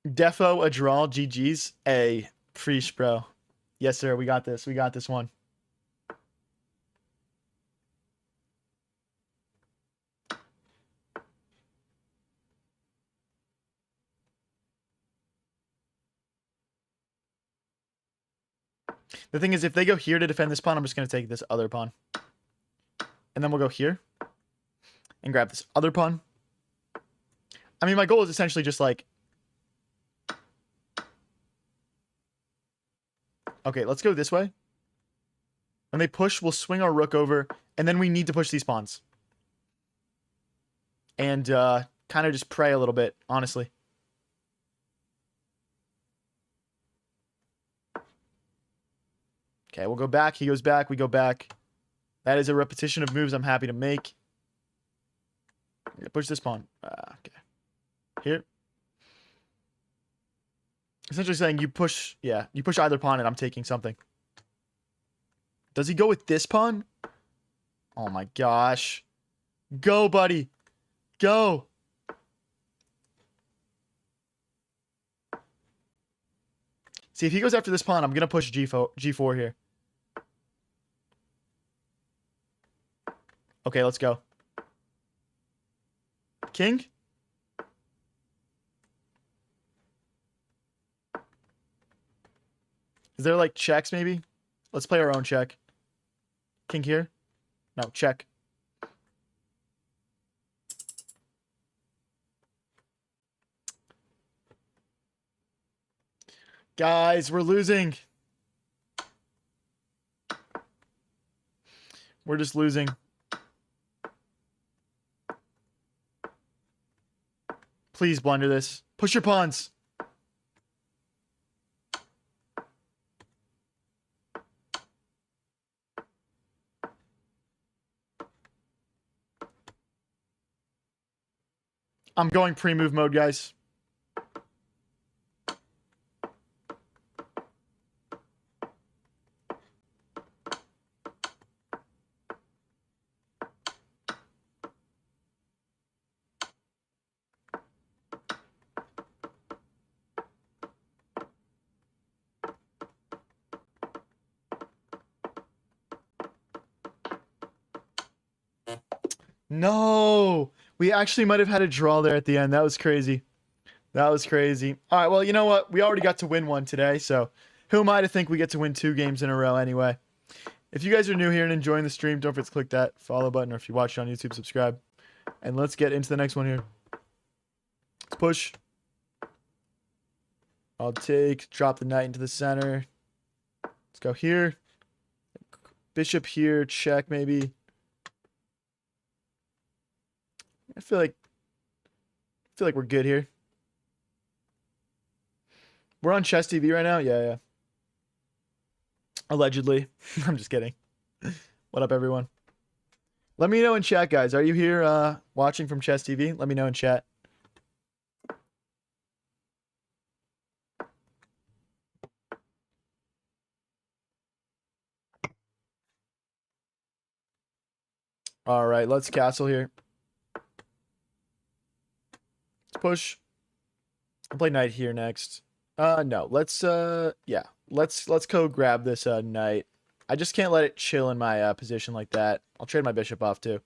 Defo, a draw, GG's. Preach, bro. Yes, sir. We got this. We got this one. The thing is, if they go here to defend this pawn, I'm just going to take this other pawn. And then we'll go here. And grab this other pawn. I mean, my goal is essentially just like... Okay, let's go this way. When they push, we'll swing our rook over. And then we need to push these pawns. And kind of just pray a little bit, honestly. Okay, we'll go back. He goes back. We go back. That is a repetition of moves I'm happy to make. Push this pawn. Okay. Here. Essentially saying you push, yeah, you push either pawn and I'm taking something. Does he go with this pawn? Oh my gosh. Go, buddy. Go. See, if he goes after this pawn, I'm going to push G4 here. Okay, let's go. King? Is there like checks maybe? Let's play our own check. King here? No, check. Guys, we're losing. We're just losing. Please blunder this. Push your pawns. I'm going pre-move mode, guys. No, we actually might have had a draw there at the end. That was crazy. That was crazy. All right, well, you know what? We already got to win one today, so who am I to think we get to win 2 games in a row anyway? If you guys are new here and enjoying the stream, don't forget to click that follow button, or if you watch it on YouTube, subscribe. And let's get into the next one here. Let's push. I'll drop the knight into the center. Let's go here. Bishop here, check maybe. I feel like we're good here. We're on Chess TV right now? Yeah. Allegedly. I'm just kidding. What up, everyone? Let me know in chat, guys. Are you here watching from Chess TV? Let me know in chat. All right, let's castle here. Let's push. I'll play knight here next. No, let's yeah, let's go grab this knight. I just can't let it chill in my position like that. I'll trade my bishop off too.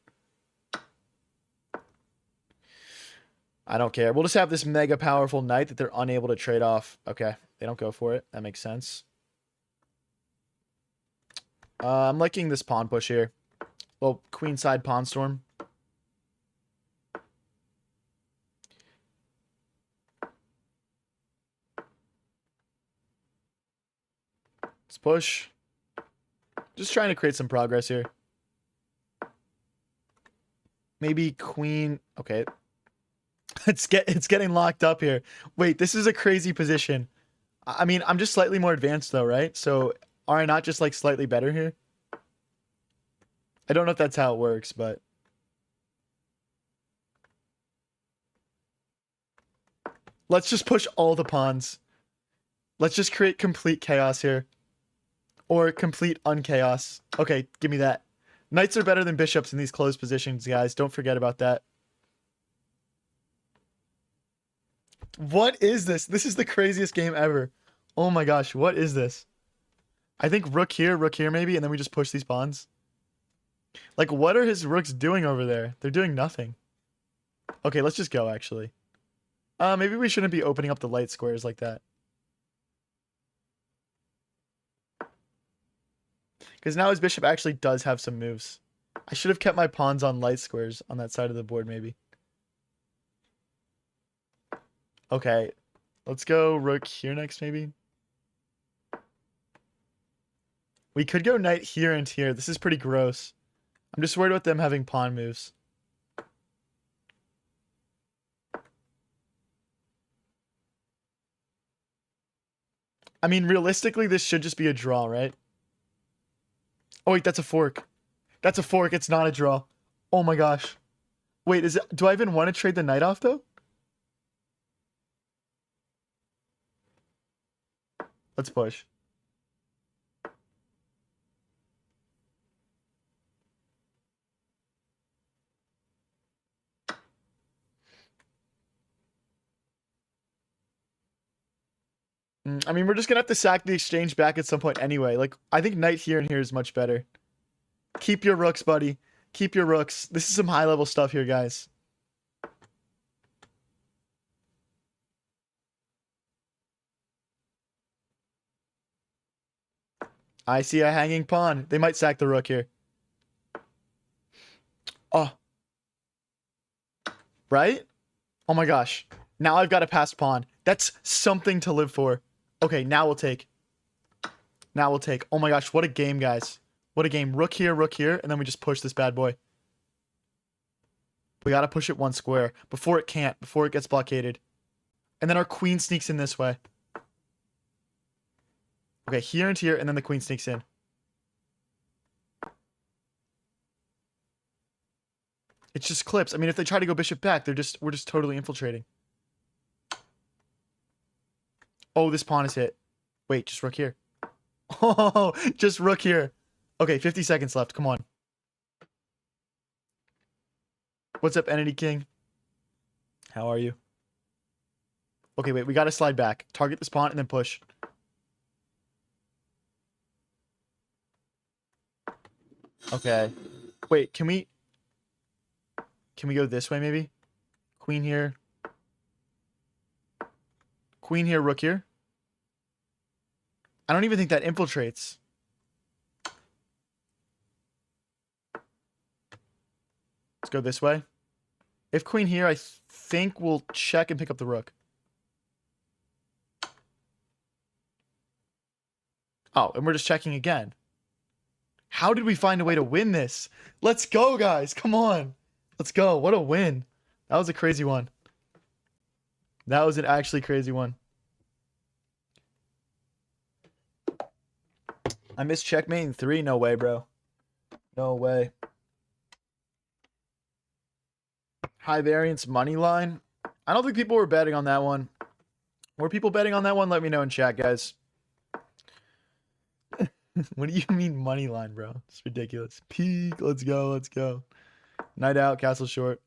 I don't care. We'll just have this mega powerful knight that they're unable to trade off. Okay, they don't go for it. That makes sense. I'm liking this pawn push here. Well, queenside pawn storm. push. Just trying to create some progress here. Maybe queen. Okay. It's getting locked up here. Wait, this is a crazy position. I mean, I'm just slightly more advanced though, right? So are I not just like slightly better here? I don't know if that's how it works, but let's just push all the pawns. Let's just create complete chaos here. Or complete unchaos. Okay, give me that. Knights are better than bishops in these closed positions, guys. Don't forget about that. What is this? This is the craziest game ever. Oh my gosh, what is this? I think rook here maybe, and then we just push these pawns. Like, what are his rooks doing over there? They're doing nothing. Okay, let's just go, actually. Maybe we shouldn't be opening up the light squares like that. Because now his bishop actually does have some moves. I should have kept my pawns on light squares on that side of the board, maybe. Okay, let's go rook here next, maybe. We could go knight here and here. This is pretty gross. I'm just worried about them having pawn moves. I mean, realistically, this should just be a draw, right? Oh, wait, that's a fork. That's a fork. It's not a draw. Oh my gosh. Wait, do I even want to trade the knight off, though? Let's push. I mean, we're just gonna have to sack the exchange back at some point anyway. Like, I think knight here and here is much better. Keep your rooks, buddy. Keep your rooks. This is some high-level stuff here, guys. I see a hanging pawn. They might sack the rook here. Oh. Right? Oh my gosh. Now I've got a passed pawn. That's something to live for. Okay, now we'll take. Now we'll take. Oh my gosh, what a game, guys. What a game. Rook here, and then we just push this bad boy. We gotta push it one square before it can't, before it gets blockaded. And then our queen sneaks in this way. Okay, here and here, and then the queen sneaks in. It's just clips. I mean, if they try to go bishop back, we're just totally infiltrating. Oh, this pawn is hit. Wait, just rook here. Oh, just rook here. Okay, 50 seconds left. Come on. What's up, Entity King? How are you? Okay, wait, we gotta slide back. Target this pawn and then push. Okay. Wait, can we go this way maybe? Queen here. Queen here, rook here. I don't even think that infiltrates. Let's go this way. If queen here, I think we'll check and pick up the rook. Oh, and we're just checking again. How did we find a way to win this? Let's go, guys. Come on. Let's go. What a win. That was a crazy one. That was an actually crazy one. I missed checkmate in 3? No way, bro. No way. High variance money line. I don't think people were betting on that one. Were people betting on that one? Let me know in chat, guys. What do you mean money line, bro? It's ridiculous. Peak. Let's go. Let's go. Night out. Castle short.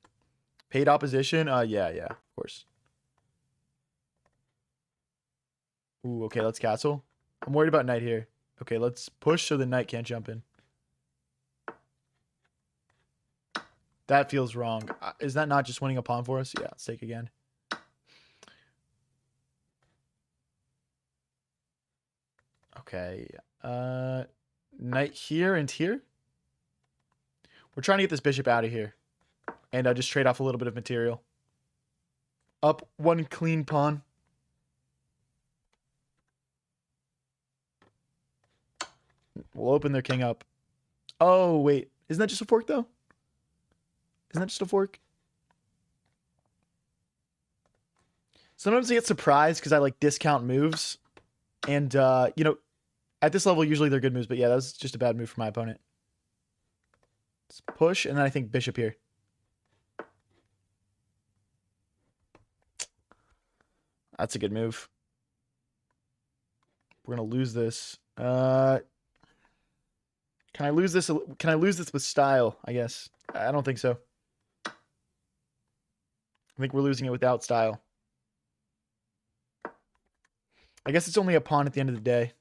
Paid opposition. Yeah, of course. Ooh, okay. Let's castle. I'm worried about knight here. Okay, let's push so the knight can't jump in. That feels wrong. Is that not just winning a pawn for us? Yeah, let's take again. Okay. Knight here and here. We're trying to get this bishop out of here. And just trade off a little bit of material. Up one clean pawn. We'll open their king up. Oh, wait. Isn't that just a fork, though? Isn't that just a fork? Sometimes I get surprised because I, like, discount moves. And, you know, at this level, usually they're good moves. But, yeah, that was just a bad move for my opponent. Let's push, and then I think bishop here. That's a good move. We're going to lose this. Can I lose this? Can I lose this with style, I guess? I don't think so. I think we're losing it without style. I guess it's only a pawn at the end of the day.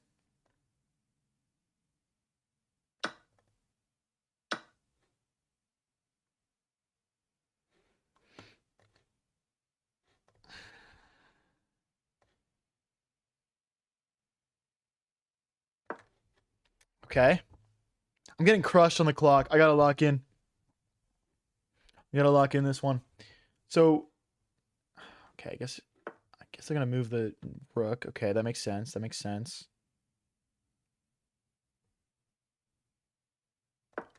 Okay. I'm getting crushed on the clock. I gotta lock in. We gotta lock in this one. So, okay, I guess they're gonna move the rook. Okay, that makes sense. That makes sense.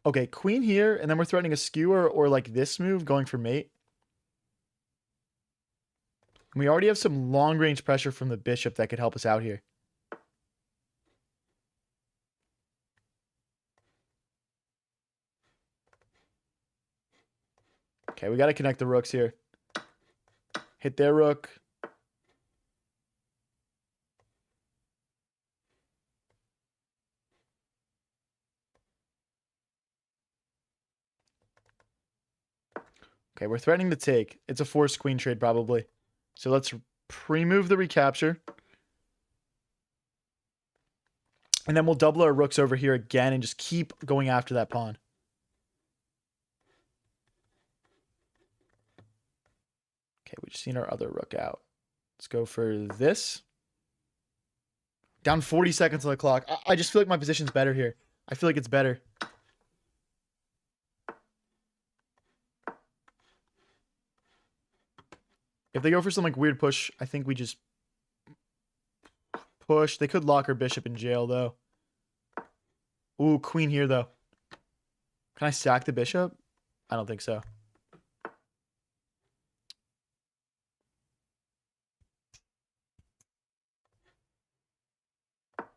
Okay, queen here, and then we're threatening a skewer or like this move, going for mate. And we already have some long range pressure from the bishop that could help us out here. Okay, we got to connect the rooks here. Hit their rook. Okay, we're threatening to take. It's a forced queen trade probably. So let's pre-move the recapture. And then we'll double our rooks over here again and just keep going after that pawn. Okay, we just seen our other rook out. Let's go for this. Down 40 seconds on the clock. I just feel like my position's better here. I feel like it's better. If they go for some like weird push, I think we just push. They could lock our bishop in jail though. Ooh, queen here though. Can I sack the bishop? I don't think so.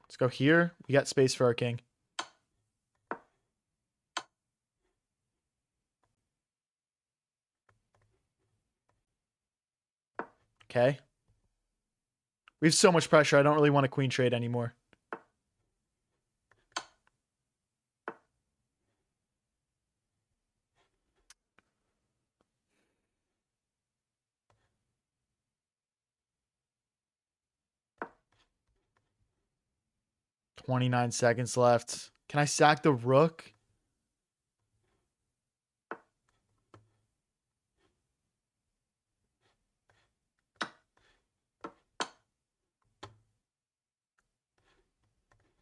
Let's go here. We got space for our king. Okay. We have so much pressure. I don't really want a queen trade anymore. $29 seconds left. Can I sack the rook?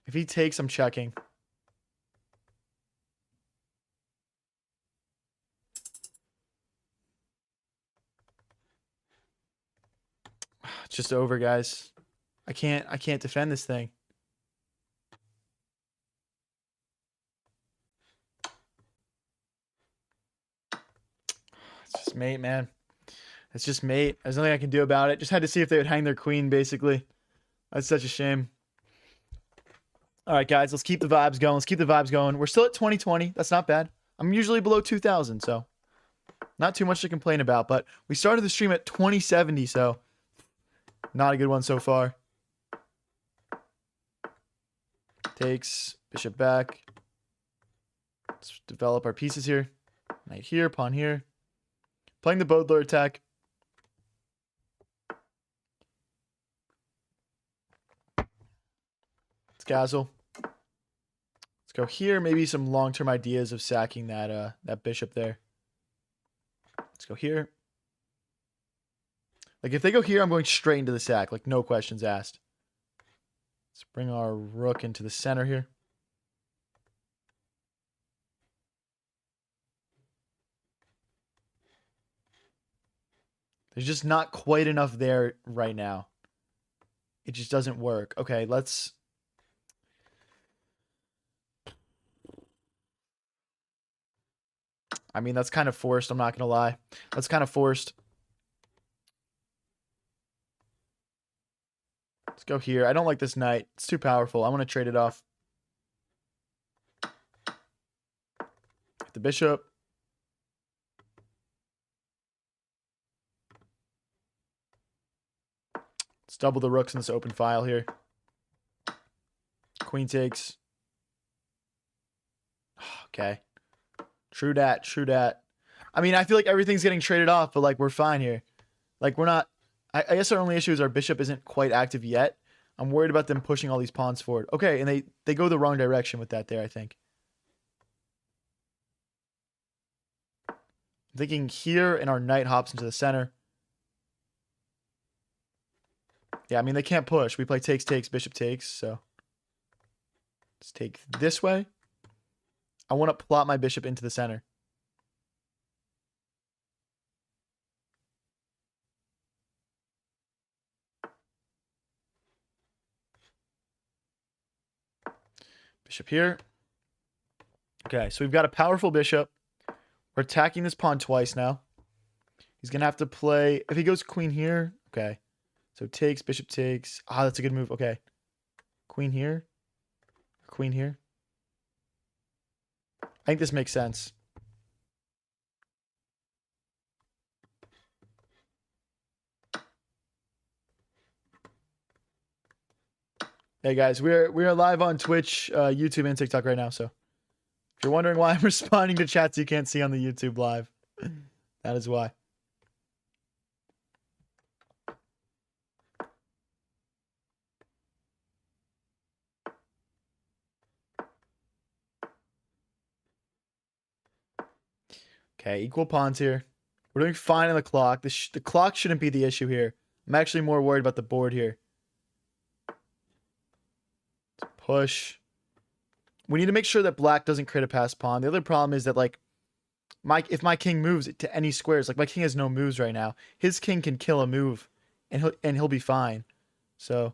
If he takes, I'm checking. It's just over, guys. I can't defend this thing. It's just mate, man. It's just mate. There's nothing I can do about it. Just had to see if they would hang their queen, basically. That's such a shame. All right, guys, let's keep the vibes going. Let's keep the vibes going. We're still at 2020. That's not bad. I'm usually below 2,000, so not too much to complain about. But we started the stream at 2070, so not a good one so far. Takes bishop back. Let's develop our pieces here. Knight here, pawn here. Playing the Bodler attack. Let's castle. Let's go here. Maybe some long-term ideas of sacking that bishop there. Let's go here. Like, if they go here, I'm going straight into the sack. Like, no questions asked. Let's bring our rook into the center here. There's just not quite enough there right now. It just doesn't work. Okay, let's... I mean, that's kind of forced. I'm not going to lie. That's kind of forced. Let's go here. I don't like this knight. It's too powerful. I want to trade it off. The bishop. Let's double the rooks in this open file here. Queen takes. Okay. True dat. True dat. I mean, I feel like everything's getting traded off, but like we're fine here. Like we're not. I guess our only issue is our bishop isn't quite active yet. I'm worried about them pushing all these pawns forward. Okay, and they go the wrong direction with that there, I think. I'm thinking here, and our knight hops into the center. Yeah, I mean, they can't push. We play takes, takes, bishop takes, so. Let's take this way. I want to plot my bishop into the center. Bishop here. Okay, so we've got a powerful bishop. We're attacking this pawn twice now. He's going to have to play... If he goes queen here... Okay. So takes, bishop takes. Ah, that's a good move. Okay. Queen here. Queen here. I think this makes sense. Hey guys, we are live on Twitch, YouTube, and TikTok right now. So if you're wondering why I'm responding to chats you can't see on the YouTube live, that is why. Okay, equal pawns here. We're doing fine on the clock. The clock shouldn't be the issue here. I'm actually more worried about the board here. Let's push. We need to make sure that black doesn't create a passed pawn. The other problem is that, like, if my king moves to any squares, like my king has no moves right now. His king can kill a move, and he'll be fine. So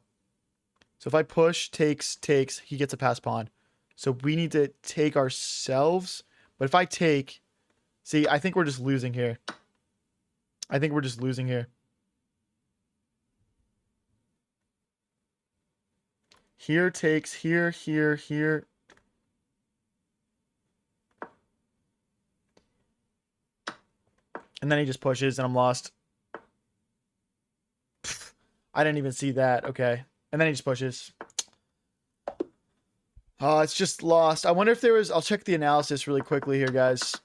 if I push, takes, he gets a passed pawn. So we need to take ourselves. But if I take, see, I think we're just losing here. I think we're just losing here. Here takes, here, here, here. And then he just pushes and I'm lost. Pfft, I didn't even see that. Okay. And then he just pushes. Oh, it's just lost. I wonder if there was... I'll check the analysis really quickly here, guys.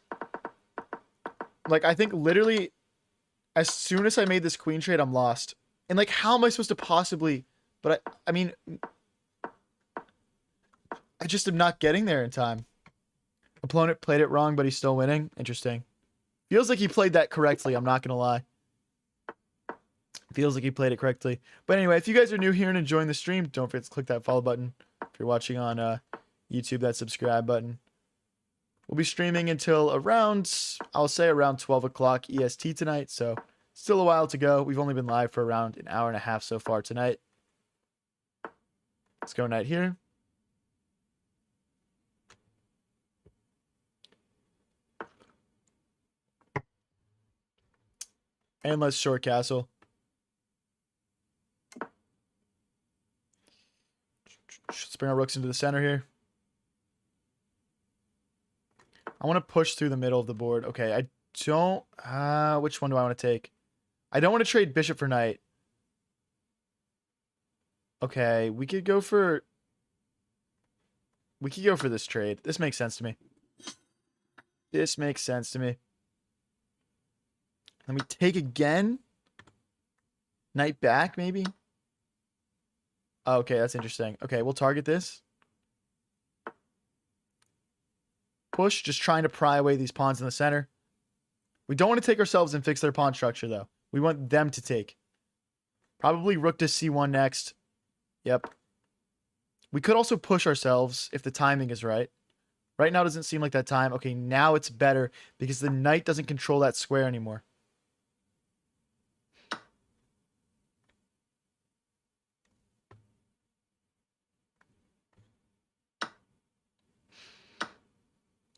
Like, I think literally as soon as I made this queen trade, I'm lost. And like, how am I supposed to possibly... But I mean... I just am not getting there in time. Opponent played it wrong, but he's still winning. Interesting. Feels like he played that correctly. I'm not going to lie. Feels like he played it correctly. But anyway, if you guys are new here and enjoying the stream, don't forget to click that follow button. If you're watching on YouTube, that subscribe button. We'll be streaming until around, I'll say around 12 o'clock EST tonight. So still a while to go. We've only been live for around an hour and a half so far tonight. Let's go knight here. And let's short castle. Let's bring our rooks into the center here. I want to push through the middle of the board. Okay, I don't... which one do I want to take? I don't want to trade bishop for knight. Okay, we could go for... We could go for this trade. This makes sense to me. This makes sense to me. Let me take again. Knight back, maybe? Okay, that's interesting. Okay, we'll target this. Push, just trying to pry away these pawns in the center. We don't want to take ourselves and fix their pawn structure, though. We want them to take. Probably rook to c1 next. Yep. We could also push ourselves if the timing is right. Right now doesn't seem like that time. Okay, now it's better because the knight doesn't control that square anymore.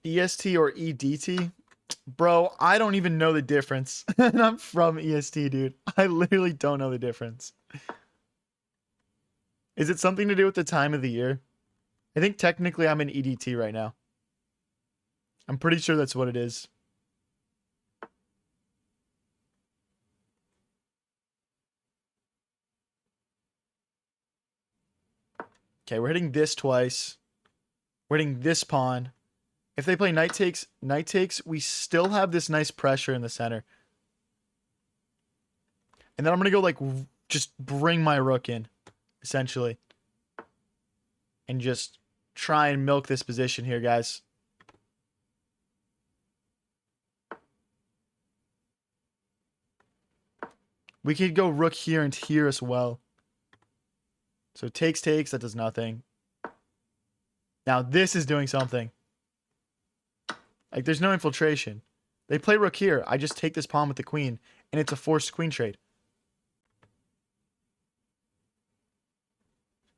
EST or EDT? Bro, I don't even know the difference. And I'm from EST, dude. I literally don't know the difference. Is it something to do with the time of the year? I think technically I'm in EDT right now. I'm pretty sure that's what it is. Okay, we're hitting this twice. We're hitting this pawn. If they play knight takes, we still have this nice pressure in the center. And then I'm going to go like just bring my rook in, essentially. And just try and milk this position here, guys. We could go rook here and here as well. So takes, that does nothing. Now this is doing something. Like, there's no infiltration. They play rook here. I just take this pawn with the queen, and it's a forced queen trade.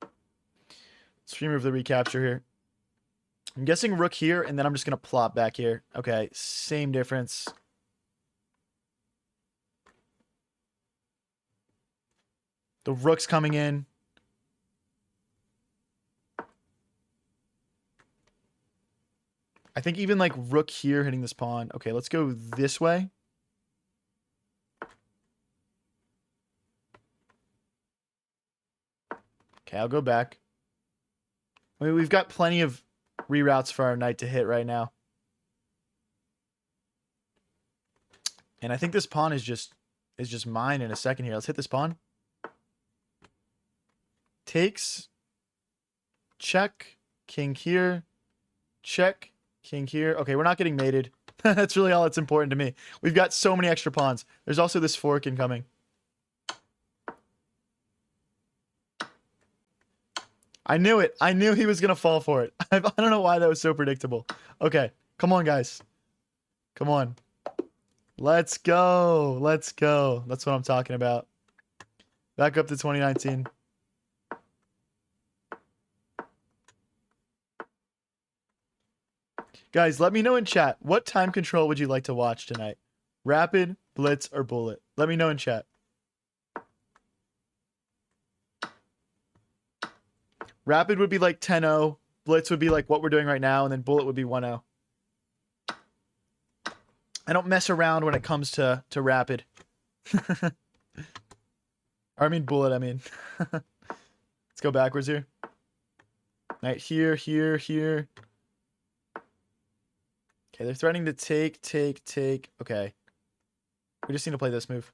Let's remove the recapture here. I'm guessing rook here, and then I'm just going to plop back here. Okay, same difference. The rook's coming in. I think even like rook here hitting this pawn. Okay, let's go this way. Okay, I'll go back. I mean, we've got plenty of reroutes for our knight to hit right now. And I think this pawn is just mine in a second here. Let's hit this pawn. Takes. Check. King here. Check. King here. Okay, we're not getting mated. That's really all that's important to me. We've got so many extra pawns. There's also this fork incoming. I knew it. I knew he was going to fall for it. I don't know why that was so predictable. Okay, come on, guys. Come on. Let's go. Let's go. That's what I'm talking about. Back up to 2019. Guys, let me know in chat. What time control would you like to watch tonight? Rapid, Blitz, or Bullet? Let me know in chat. Rapid would be like 10-0. Blitz would be like what we're doing right now. And then Bullet would be 1-0. I don't mess around when it comes to Rapid. Or I mean Bullet, I mean. Let's go backwards here. Knight here, here, here. Okay, they're threatening to take. Okay. We just need to play this move.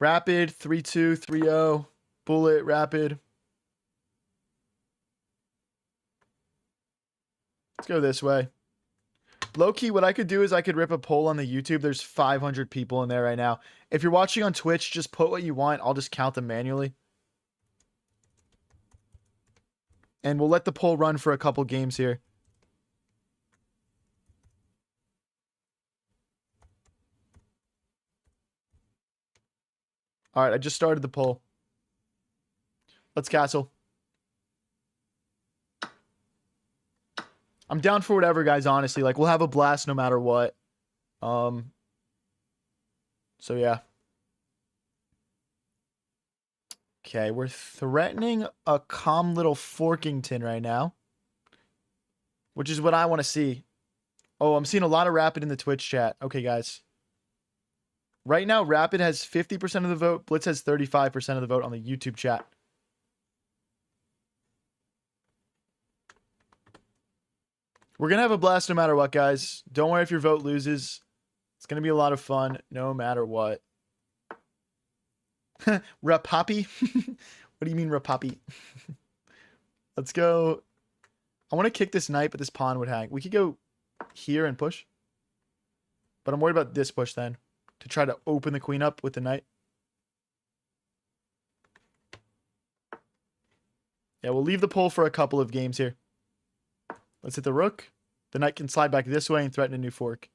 Rapid, 3-2, 3-0. Bullet, rapid. Let's go this way. Low-key, what I could do is I could rip a poll on the YouTube. There's 500 people in there right now. If you're watching on Twitch, just put what you want. I'll just count them manually. And we'll let the poll run for a couple games here. All right, I just started the poll. Let's castle. I'm down for whatever, guys, honestly. Like, we'll have a blast no matter what. So, yeah. Okay, we're threatening a calm little Forkington right now. Which is what I want to see. Oh, I'm seeing a lot of Rapid in the Twitch chat. Okay, guys. Right now, Rapid has 50% of the vote. Blitz has 35% of the vote on the YouTube chat. We're going to have a blast no matter what, guys. Don't worry if your vote loses. It's going to be a lot of fun no matter what. Rapapi? What do you mean, Rapapi? Let's go. I want to kick this knight, but this pawn would hang. We could go here and push. But I'm worried about this push then. To try to open the queen up with the knight. Yeah, we'll leave the pole for a couple of games here. Let's hit the rook. The knight can slide back this way and threaten a new fork.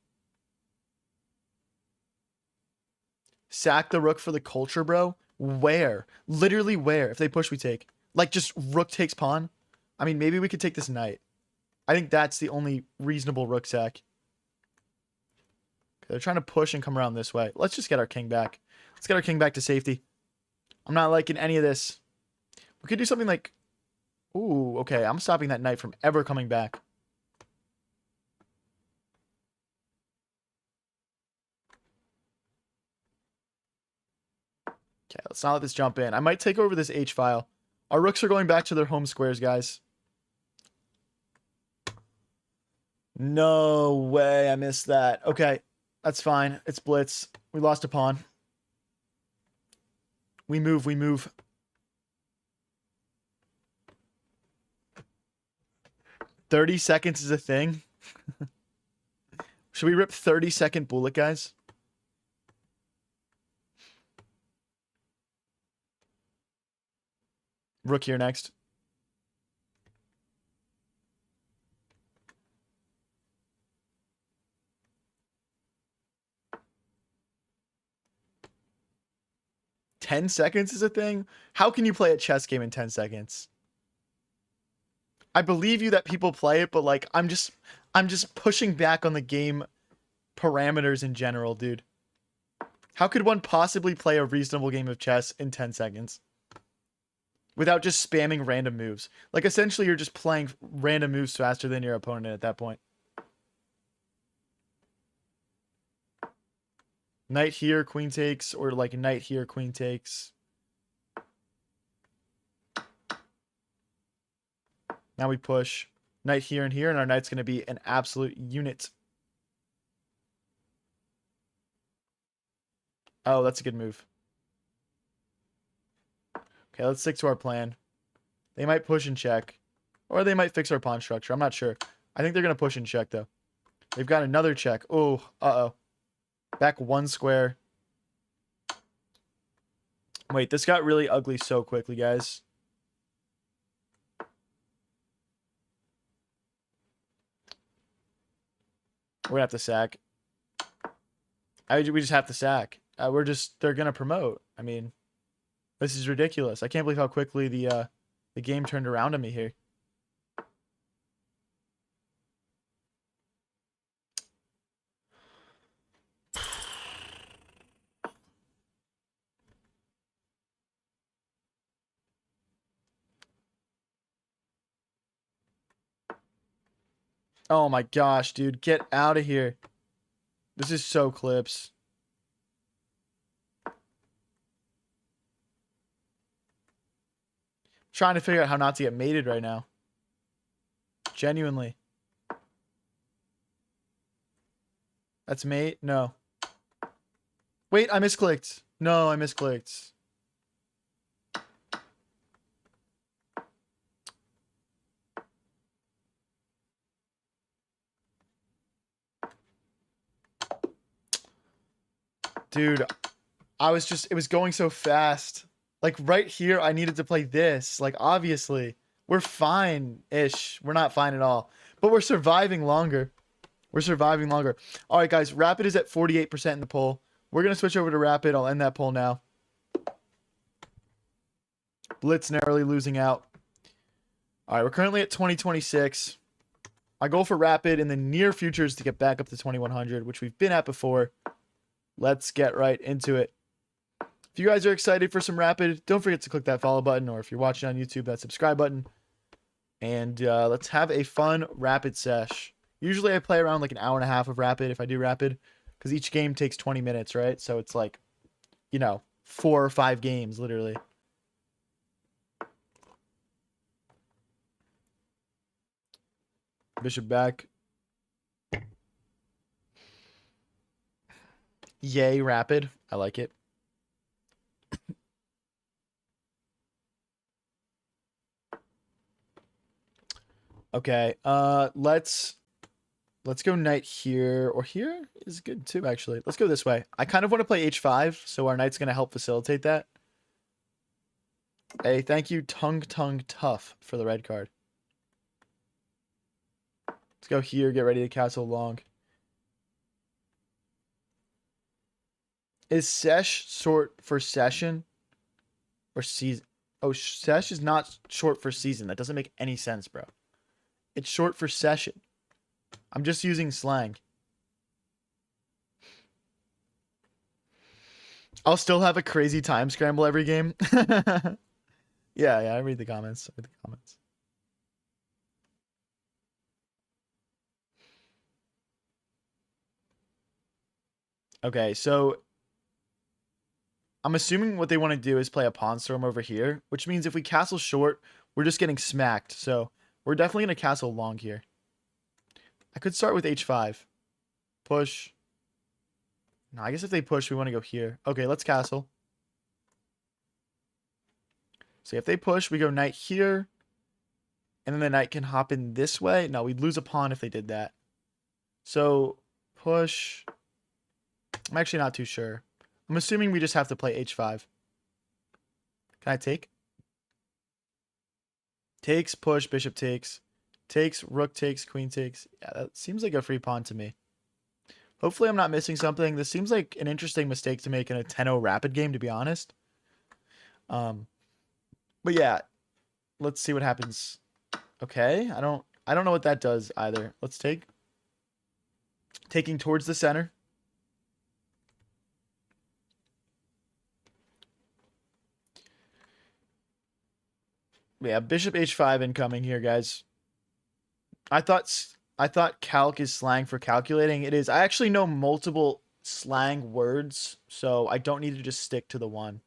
Sack the rook for the culture, bro? Where? Literally where? If they push, we take. Like, just rook takes pawn? I mean, maybe we could take this knight. I think that's the only reasonable rook sack. Okay, they're trying to push and come around this way. Let's just get our king back. Let's get our king back to safety. I'm not liking any of this. We could do something like... Ooh, okay. I'm stopping that knight from ever coming back. Okay, let's not let this jump in. I might take over this H-file. Our rooks are going back to their home squares, guys. No way, I missed that. Okay, that's fine. It's blitz. We lost a pawn. We move, we move. "30 seconds is a thing." Should we rip 30-second bullet, guys? Rook here next. "10 seconds is a thing? How can you play a chess game in 10 seconds? I believe you that people play it, but like I'm just pushing back on the game parameters in general, dude. How could one possibly play a reasonable game of chess in 10 seconds? Without just spamming random moves. Like, essentially, you're just playing random moves faster than your opponent at that point. Knight here, queen takes, or like knight here, queen takes. Now we push. Knight here and here, and our knight's going to be an absolute unit. Oh, that's a good move. Okay, let's stick to our plan. They might push and check. Or they might fix our pawn structure. I'm not sure. I think they're going to push and check, though. They've got another check. Oh, uh-oh. Back one square. Wait, this got really ugly so quickly, guys. We're going to have to sack. We just have to sack. They're going to promote. I mean, this is ridiculous. I can't believe how quickly the game turned around on me here. Oh my gosh, dude. Get out of here. This is so clips. Trying to figure out how not to get mated right now. Genuinely. That's mate? No. Wait, I misclicked. No, I misclicked. Dude, it was going so fast. Like, right here, I needed to play this. Like, obviously. We're fine-ish. We're not fine at all. But we're surviving longer. We're surviving longer. All right, guys. Rapid is at 48% in the poll. We're going to switch over to Rapid. I'll end that poll now. Blitz narrowly losing out. All right, we're currently at 2026. My goal for Rapid in the near future is to get back up to 2100, which we've been at before. Let's get right into it. If you guys are excited for some Rapid, don't forget to click that follow button, or if you're watching on YouTube, that subscribe button. And let's have a fun Rapid sesh. Usually I play around like an hour and a half of Rapid if I do Rapid, because each game takes 20 minutes, right? So it's like, you know, 4 or 5 games, literally. Bishop back. Yay, Rapid. I like it. Okay, let's go knight here, or here is good too, actually. Let's go this way. I kind of want to play h5, so our knight's going to help facilitate that. Hey, thank you, Tung Tough, for the red card. Let's go here, get ready to castle long. Is sesh short for session or season? Oh, sesh is not short for season. That doesn't make any sense, bro. It's short for session. I'm just using slang. I'll still have a crazy time scramble every game. Yeah, I read the comments. I read the comments. Okay, so I'm assuming what they want to do is play a pawn storm over here, which means if we castle short, we're just getting smacked. So we're definitely going to castle long here. I could start with h5. Push. No, I guess if they push, we want to go here. Okay, let's castle. So if they push, we go knight here. And then the knight can hop in this way. No, we'd lose a pawn if they did that. So push. I'm actually not too sure. I'm assuming we just have to play h5. Can I take? Takes, push, bishop takes. Takes, rook takes, queen takes. Yeah, that seems like a free pawn to me. Hopefully I'm not missing something. This seems like an interesting mistake to make in a 10-0 rapid game, to be honest. But yeah, let's see what happens. Okay, I don't know what that does either. Let's take. Taking towards the center. Yeah, bishop h5 incoming here, guys. I thought calc is slang for calculating. It is. I actually know multiple slang words, so I don't need to just stick to the one.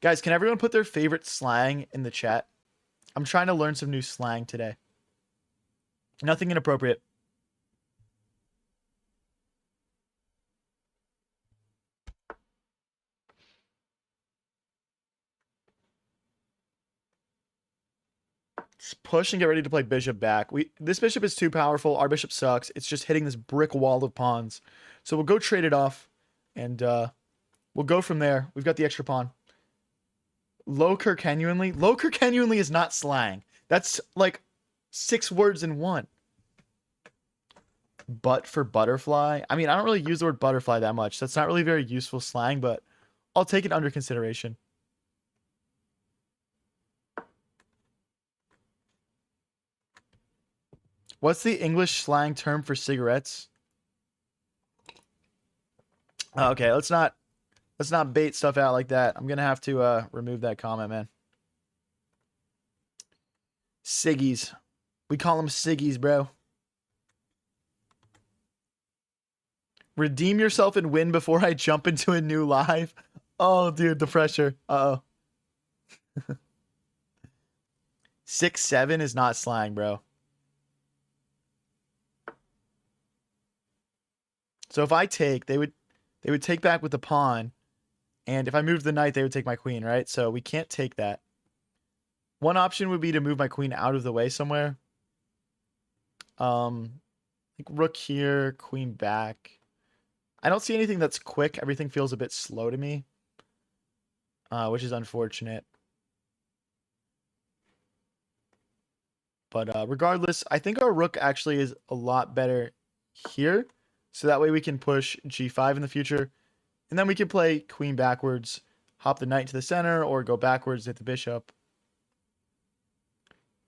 Guys, can everyone put their favorite slang in the chat? I'm trying to learn some new slang today. Nothing inappropriate. Just push and get ready to play bishop back. This bishop is too powerful. Our bishop sucks. It's just hitting this brick wall of pawns. So we'll go trade it off, and we'll go from there. We've got the extra pawn. Low Kirkenuenly. Low Kirkenuenly is not slang. That's like 6 words in one. But for butterfly. I mean, I don't really use the word butterfly that much. That's not really very useful slang, but I'll take it under consideration. What's the English slang term for cigarettes? Okay, let's not bait stuff out like that. I'm gonna have to remove that comment, man. Siggies. We call them Siggies, bro. Redeem yourself and win before I jump into a new live. Oh, dude, the pressure. Uh-oh. 6-7 is not slang, bro. So if I take, they would take back with the pawn. And if I moved the knight, they would take my queen, right? So we can't take that. One option would be to move my queen out of the way somewhere. Like rook here, queen back. I don't see anything that's quick. Everything feels a bit slow to me, which is unfortunate. But regardless, I think our rook actually is a lot better here. So that way we can push g5 in the future. And then we can play queen backwards, hop the knight to the center, or go backwards at the bishop.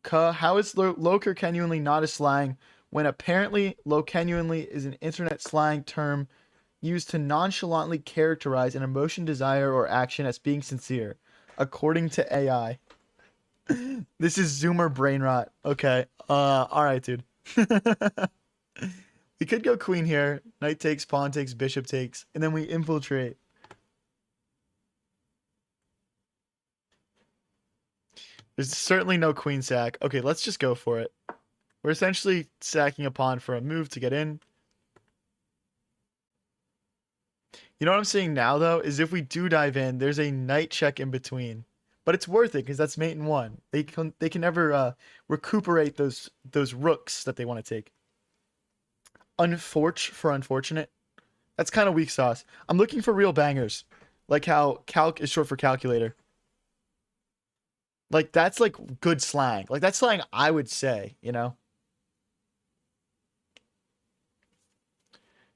How is low Kirkenuenly not a slang when apparently low Kirkenuenly is an internet slang term used to nonchalantly characterize an emotion, desire, or action as being sincere, according to AI. This is Zoomer brain rot. Okay. All right, dude. We could go queen here. Knight takes, pawn takes, bishop takes, and then we infiltrate. There's certainly no queen sack. Okay, let's just go for it. We're essentially sacking a pawn for a move to get in. You know what I'm seeing now, though, is if we do dive in, there's a knight check in between. But it's worth it because that's mate in one. They can never recuperate those rooks that they want to take. Unfortunate. That's kind of weak sauce. I'm looking for real bangers. Like how calc is short for calculator. Like that's like good slang. Like that's slang I would say, you know?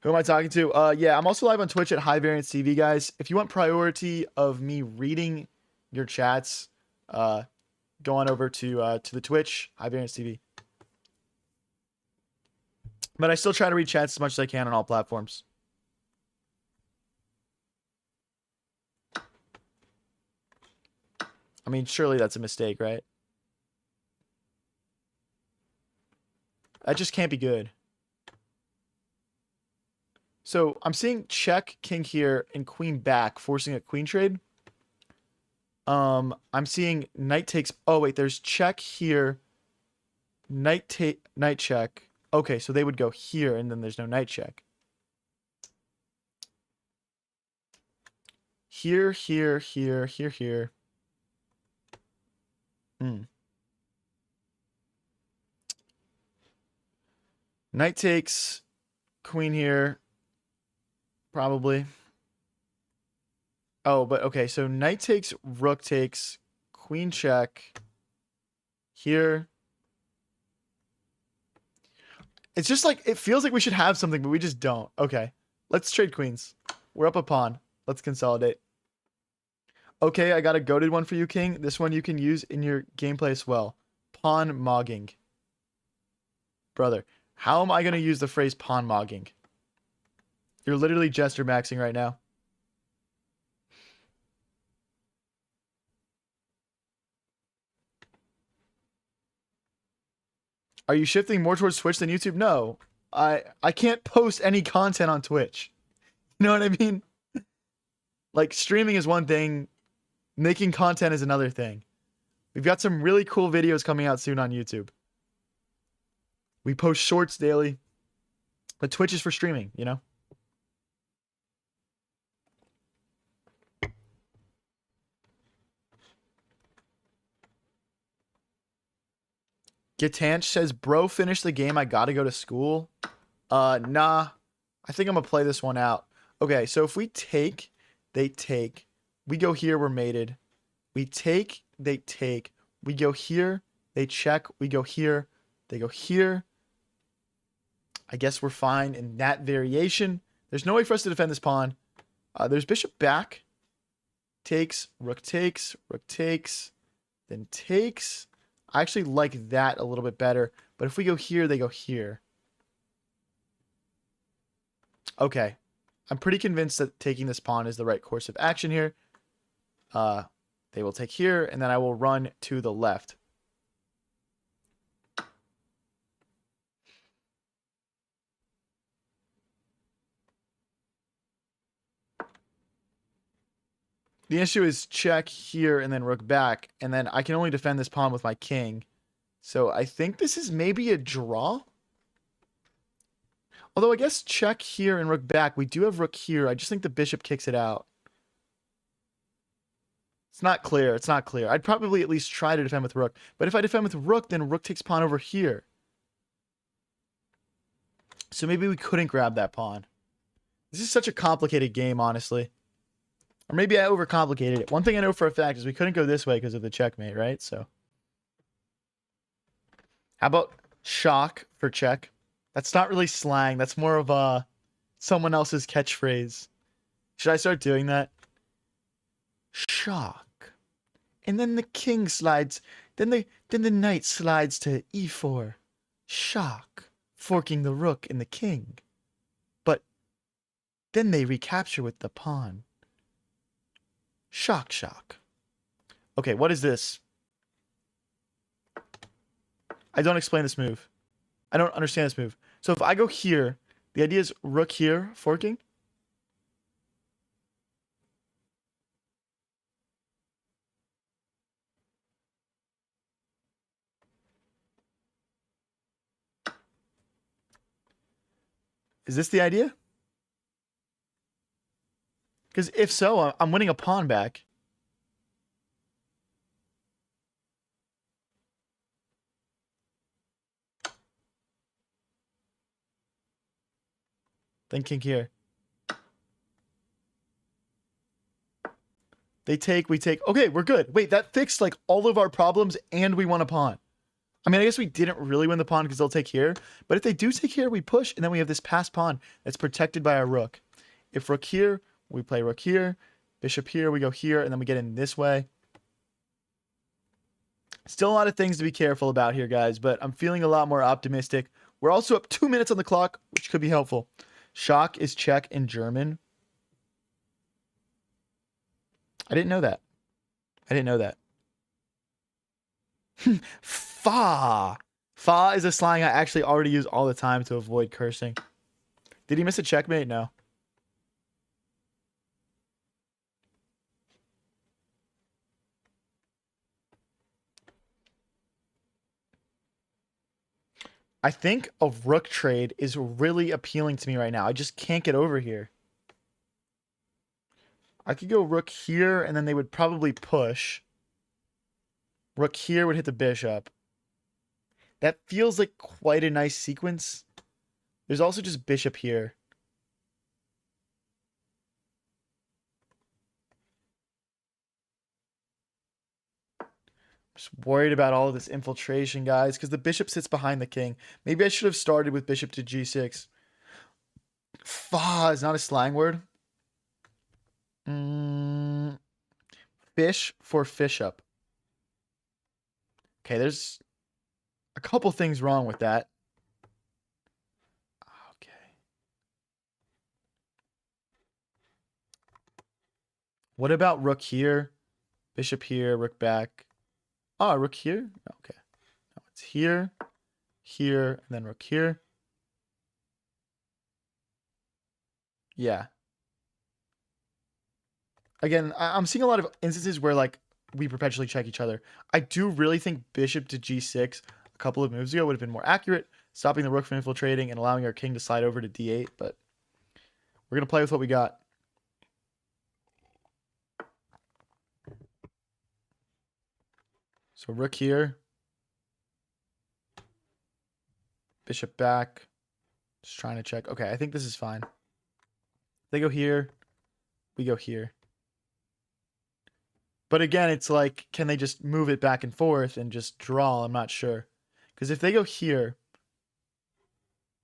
Who am I talking to? Yeah, I'm also live on Twitch at High Variance TV, guys. If you want priority of me reading your chats, go on over to the Twitch, High Variance TV. But I still try to read chats as much as I can on all platforms. I mean, surely that's a mistake, right? That just can't be good. So I'm seeing check, king here, and queen back, forcing a queen trade. I'm seeing knight takes. Oh wait, there's check here. Knight check. Okay, so they would go here, and then there's no knight check. Here, here, here, here, here. Knight takes, queen here, probably. Oh, but okay, so knight takes, rook takes, queen check, here. It's just like, it feels like we should have something, but we just don't. Okay, let's trade queens. We're up a pawn. Let's consolidate. Okay, I got a goated one for you, king. This one you can use in your gameplay as well. Pawn mogging. Brother, how am I going to use the phrase pawn mogging? You're literally jester maxing right now. Are you shifting more towards Twitch than YouTube? No. I can't post any content on Twitch. You know what I mean? Like, streaming is one thing. Making content is another thing. We've got some really cool videos coming out soon on YouTube. We post shorts daily. But Twitch is for streaming, you know? Gitanch says, bro, finish the game. I gotta go to school. Nah. I think I'm gonna play this one out. Okay, so if we take, they take. We go here, we're mated. We take, they take. We go here, they check. We go here, they go here. I guess we're fine in that variation. There's no way for us to defend this pawn. There's bishop back. Takes, rook takes, then takes. I actually like that a little bit better. But if we go here, they go here. Okay. I'm pretty convinced that taking this pawn is the right course of action here. They will take here, and then I will run to the left. The issue is check here and then rook back, and then I can only defend this pawn with my king. So I think this is maybe a draw. Although I guess check here and rook back. We do have rook here. I just think the bishop kicks it out. It's not clear. It's not clear. I'd probably at least try to defend with rook. But if I defend with rook, then rook takes pawn over here. So maybe we couldn't grab that pawn. This is such a complicated game, honestly. Or maybe I overcomplicated it. One thing I know for a fact is we couldn't go this way because of the checkmate, right? So, how about shock for check? That's not really slang. That's more of someone else's catchphrase. Should I start doing that? Shock. And then the king slides. Then the knight slides to e4. Shock. Forking the rook and the king. But then they recapture with the pawn. Shock, shock. Okay, what is this? I don't explain this move. I don't understand this move. So if I go here, the idea is rook here, forking. Is this the idea? Because if so, I'm winning a pawn back. Then king here. They take, we take. Okay, we're good. Wait, that fixed like all of our problems and we won a pawn. I mean, I guess we didn't really win the pawn because they'll take here. But if they do take here, we push, and then we have this passed pawn that's protected by our rook. If rook here, we play rook here. Bishop here, we go here, and then we get in this way. Still a lot of things to be careful about here, guys, but I'm feeling a lot more optimistic We're also up 2 minutes on the clock, which could be helpful. Shock is Czech in German. I didn't know that. I didn't know that. Fa. Fa is a slang I actually already use all the time to avoid cursing. Did he miss a checkmate? No. I think a rook trade is really appealing to me right now. I just can't get over here. I could go rook here, and then they would probably push. Rook here would hit the bishop. That feels like quite a nice sequence. There's also just bishop here. Just worried about all of this infiltration, guys, because the bishop sits behind the king. Maybe I should have started with bishop to g6. Fa is not a slang word. Fish for fish up. Okay, there's a couple things wrong with that. Okay. What about rook here? Bishop here, rook back. Oh, rook here? Okay. No, it's here, here, and then rook here. Yeah. Again, I'm seeing a lot of instances where, like, we perpetually check each other. I do really think bishop to g6 a couple of moves ago would have been more accurate, stopping the rook from infiltrating and allowing our king to slide over to d8, but we're going to play with what we got. So rook here. Bishop back. Just trying to check. Okay, I think this is fine. They go here. We go here. But again, it's like, can they just move it back and forth and just draw? I'm not sure. Because if they go here...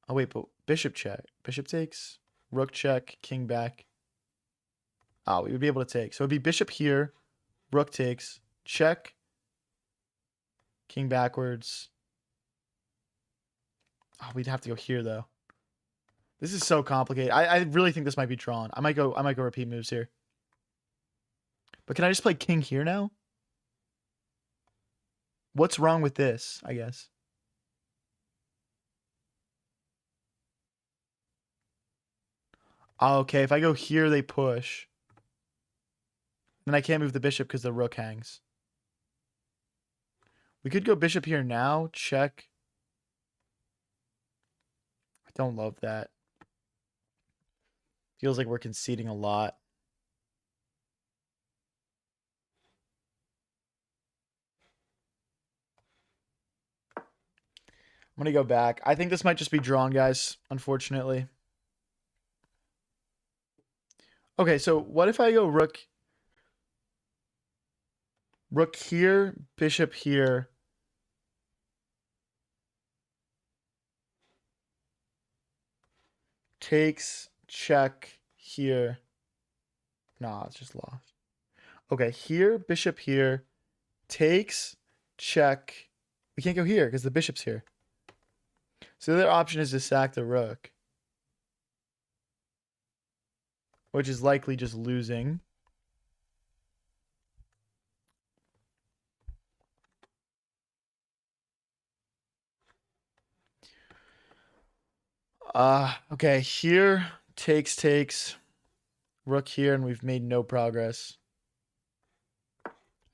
Oh, wait, but bishop check. Bishop takes. Rook check. King back. Oh, we would be able to take. So it would be bishop here. Rook takes. Check. King backwards. Oh, we'd have to go here, though. This is so complicated. I really think this might be drawn. I might go repeat moves here. But can I just play king here now? What's wrong with this, I guess? Oh, okay, if I go here, they push. Then I can't move the bishop because the rook hangs. We could go bishop here now. Check. I don't love that. Feels like we're conceding a lot. I'm going to go back. I think this might just be drawn, guys, unfortunately. Okay, so what if I go rook here, bishop here? Takes, check, here. Nah, it's just lost. Okay, here, bishop here. Takes, check. We can't go here because the bishop's here. So the other option is to sack the rook, which is likely just losing. Okay, here, takes. Rook here, and we've made no progress.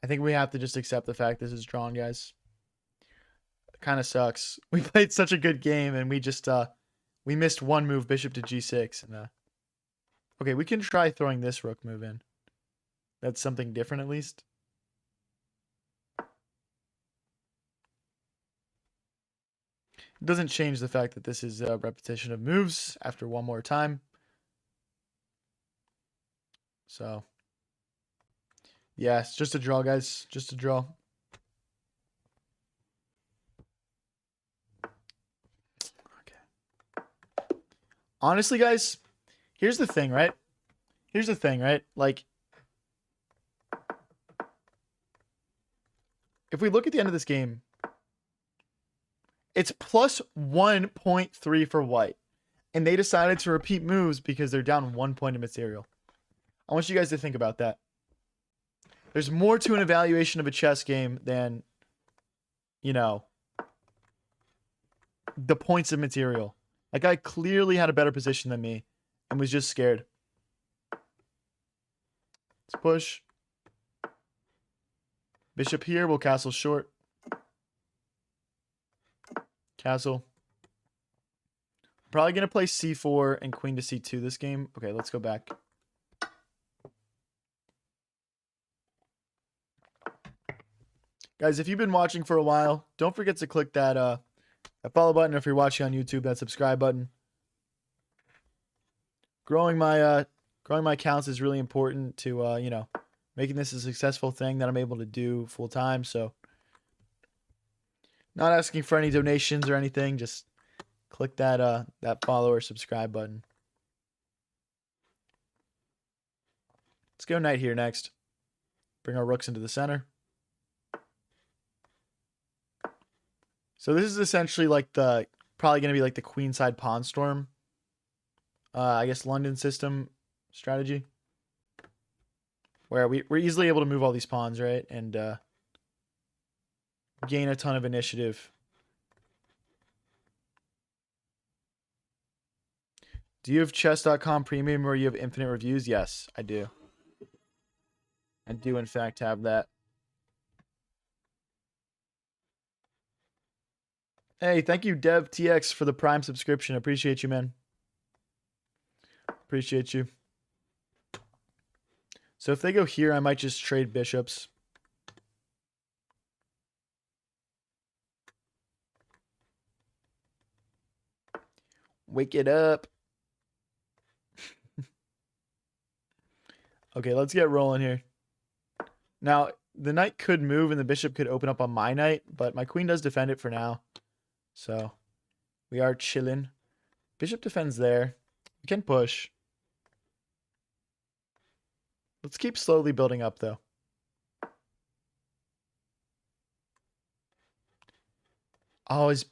I think we have to just accept the fact this is drawn, guys. It kind of sucks. We played such a good game, and we just, we missed one move, bishop to g6. And, okay, we can try throwing this rook move in. That's something different, at least. It doesn't change the fact that this is a repetition of moves after one more time. So, yeah, it's just a draw, guys. Just a draw. Okay. Honestly, guys, here's the thing, right? Here's the thing, right? Like, if we look at the end of this game, It's plus 1.3 for white. And they decided to repeat moves because they're down 1 point of material. I want you guys to think about that. There's more to an evaluation of a chess game than, you know, the points of material. That guy clearly had a better position than me and was just scared. Let's push. Bishop here. We'll castle short. Castle. Probably going to play c4 and queen to c2 this game. Okay, let's go back. Guys, if you've been watching for a while, don't forget to click that follow button. If you're watching on YouTube, that subscribe button. Growing my accounts is really important to you know, making this a successful thing that I'm able to do full time. So, not asking for any donations or anything. Just click that follow or subscribe button. Let's go knight here next. Bring our rooks into the center. So this is essentially like probably going to be like the queenside pawn storm. I guess London system strategy. Where we're easily able to move all these pawns, right? And gain a ton of initiative. Do you have chess.com premium where you have infinite reviews? Yes, I do. I do in fact have that. Hey, thank you, DevTX, for the Prime subscription. Appreciate you, man. Appreciate you. So if they go here, I might just trade bishops. Wake it up. Okay, let's get rolling here. Now, the knight could move and the bishop could open up on my knight, but my queen does defend it for now. So we are chilling. Bishop defends there. We can push. Let's keep slowly building up, though. Oh, is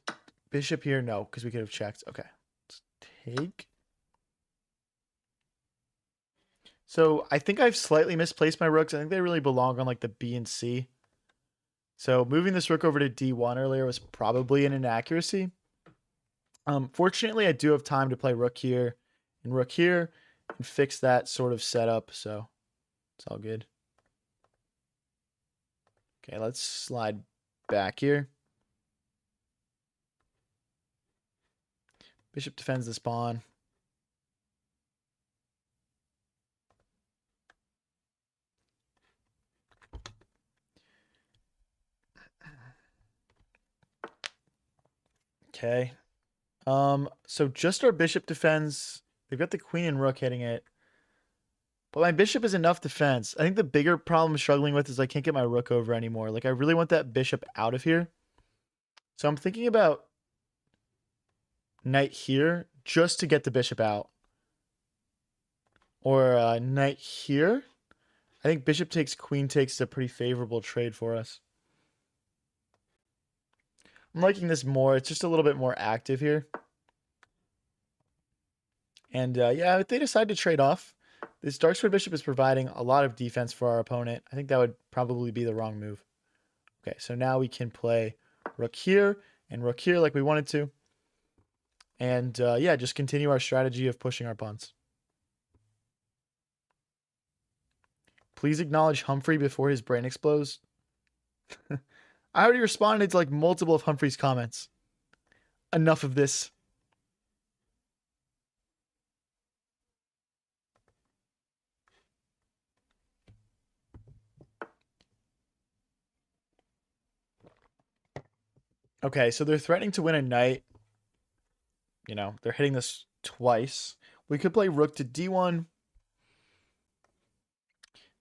bishop here? No, because we could have checked. Okay. Let's take. So I think I've slightly misplaced my rooks. I think they really belong on like the B and C. So moving this rook over to D1 earlier was probably an inaccuracy. Fortunately, I do have time to play rook here and fix that sort of setup. So it's all good. Okay, let's slide back here. Bishop defends this pawn. Okay. So just our bishop defends. They've got the queen and rook hitting it. But my bishop is enough defense. I think the bigger problem I'm struggling with is I can't get my rook over anymore. Like, I really want that bishop out of here. So I'm thinking about knight here just to get the bishop out. Or knight here. I think bishop takes, queen takes is a pretty favorable trade for us. I'm liking this more. It's just a little bit more active here. And yeah, if they decide to trade off, this dark square bishop is providing a lot of defense for our opponent. I think that would probably be the wrong move. Okay, so now we can play rook here and rook here like we wanted to. And yeah, just continue our strategy of pushing our pawns. Please acknowledge Humphrey before his brain explodes. I already responded to like multiple of Humphrey's comments. Enough of this. Okay, so they're threatening to win a knight. You know, they're hitting this twice. We could play rook to d1.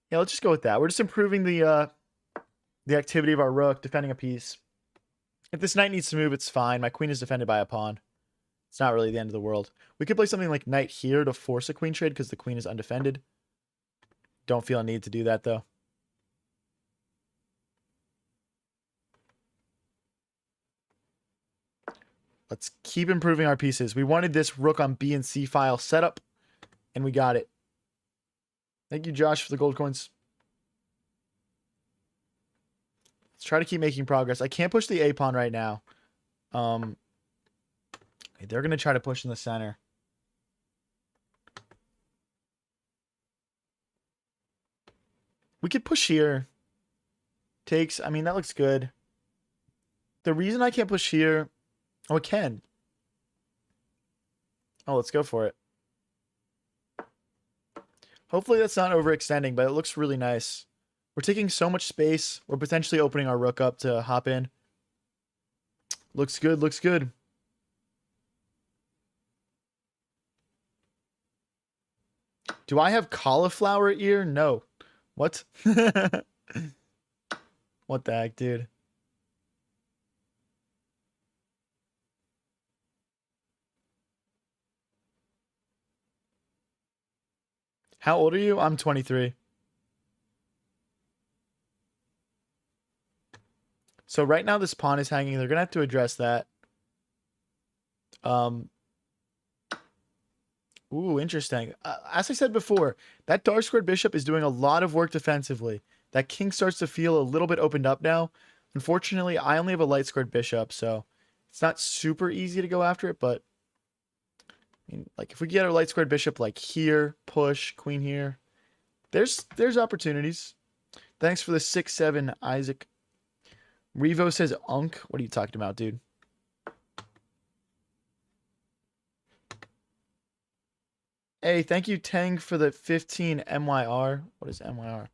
Yeah, let's just go with that. We're just improving the activity of our rook, defending a piece. If this knight needs to move, it's fine. My queen is defended by a pawn. It's not really the end of the world. We could play something like knight here to force a queen trade because the queen is undefended. Don't feel a need to do that, though. Let's keep improving our pieces. We wanted this rook on B and C file setup, and we got it. Thank you, Josh, for the gold coins. Let's try to keep making progress. I can't push the A pawn right now. Okay, they're going to try to push in the center. We could push here. Takes. I mean, that looks good. The reason I can't push here... Oh, it can. Oh, let's go for it. Hopefully that's not overextending, but it looks really nice. We're taking so much space. We're potentially opening our rook up to hop in. Looks good, looks good. Do I have cauliflower ear? No. What? What the heck, dude? How old are you? I'm 23. So right now this pawn is hanging. They're going to have to address that. Ooh, interesting. As I said before, that dark squared bishop is doing a lot of work defensively. That king starts to feel a little bit opened up now. Unfortunately, I only have a light squared bishop, so it's not super easy to go after it, but I mean, like if we get our light squared bishop like here, push, queen here, there's opportunities. Thanks for the 6-7, Isaac. Revo says Unk. What are you talking about, dude? Hey, thank you, Tang, for the 15 MYR. What is MYR?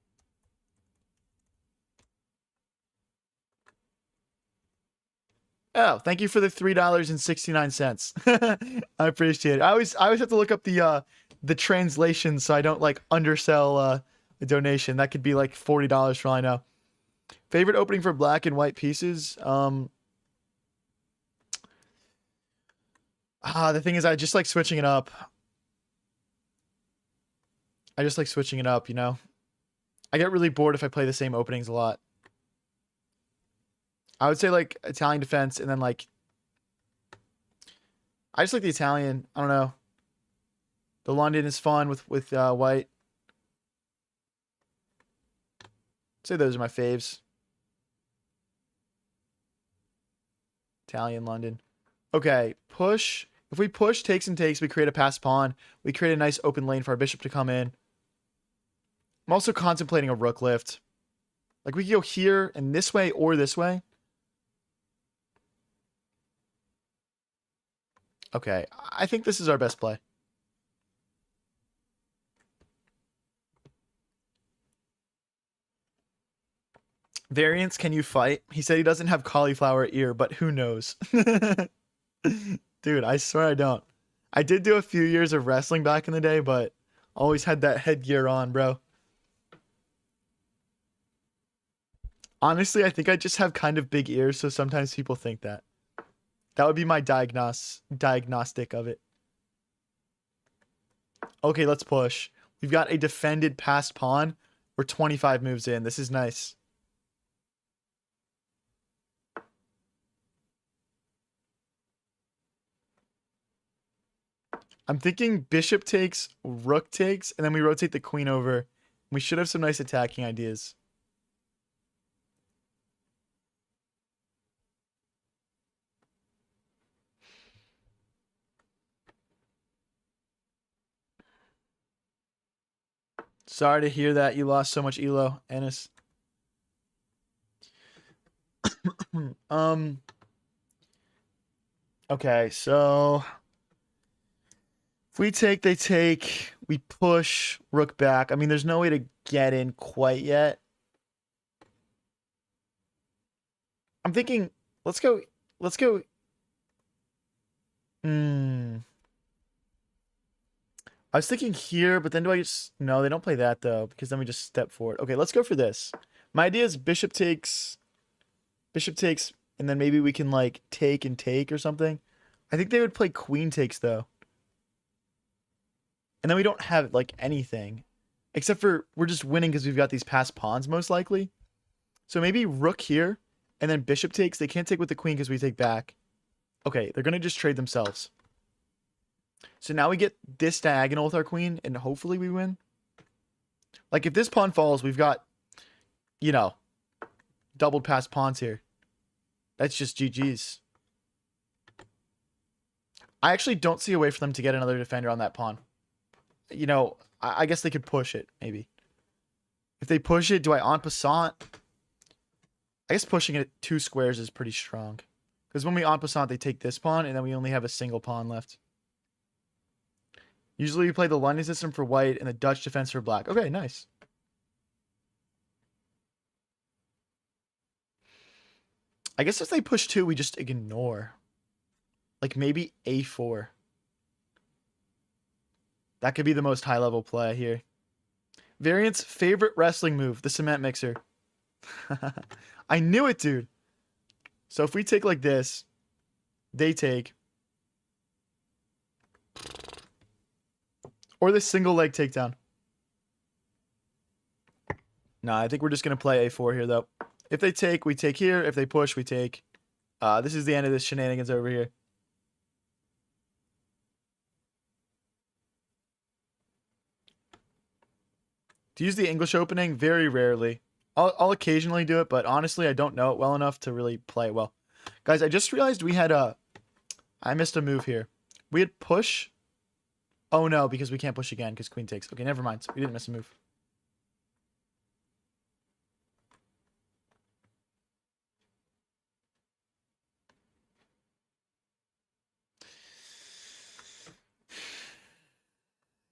Oh, thank you for the $3.69. I appreciate it. I always have to look up the translation so I don't like undersell a donation. That could be like $40 for all I know. Favorite opening for black and white pieces? The thing is I just like switching it up. I just like switching it up, you know? I get really bored if I play the same openings a lot. I would say like Italian defense and then like I just like the Italian. I don't know. The London is fun with white. I'd say those are my faves. Italian, London. Okay, push. If we push takes and takes, we create a passed pawn. We create a nice open lane for our bishop to come in. I'm also contemplating a rook lift. Like we could go here and this way or this way. Okay, I think this is our best play. Variants, can you fight? He said he doesn't have cauliflower ear, but who knows? Dude, I swear I don't. I did do a few years of wrestling back in the day, but always had that headgear on, bro. Honestly, I think I just have kind of big ears, so sometimes people think that. That would be my diagnostic of it. Okay, let's push. We've got a defended passed pawn. We're 25 moves in. This is nice. I'm thinking bishop takes, rook takes, and then we rotate the queen over. We should have some nice attacking ideas. Sorry to hear that you lost so much elo, Ennis. Okay, so if we take, they take, we push, rook back. I mean, there's no way to get in quite yet. I'm thinking, let's go. I was thinking here, but then do I just... No, they don't play that, though, because then we just step forward. Okay, let's go for this. My idea is bishop takes, and then maybe we can, like, take and take or something. I think they would play queen takes, though. And then we don't have, like, anything. Except for we're just winning because we've got these passed pawns, most likely. So maybe rook here, and then bishop takes. They can't take with the queen because we take back. Okay, they're going to just trade themselves. So now we get this diagonal with our queen, and hopefully we win. Like, if this pawn falls, we've got, you know, doubled past pawns here. That's just GG's. I actually don't see a way for them to get another defender on that pawn. You know, I guess they could push it, maybe. If they push it, do I en passant? I guess pushing it 2 squares is pretty strong. Because when we en passant, they take this pawn, and then we only have a single pawn left. Usually we play the London system for white and the Dutch defense for black. Okay, nice. I guess if they push 2, we just ignore. Like maybe a4. That could be the most high-level play here. Variant's favorite wrestling move, the cement mixer. I knew it, dude. So if we take like this, they take. Or this single leg takedown. Nah, I think we're just going to play a4 here, though. If they take, we take here. If they push, we take. This is the end of this shenanigans over here. To use the English opening, very rarely. I'll occasionally do it, but honestly, I don't know it well enough to really play it well. Guys, I just realized we had a... I missed a move here. We had push. Oh, no, because we can't push again because queen takes. Okay, never mind. So we didn't miss a move.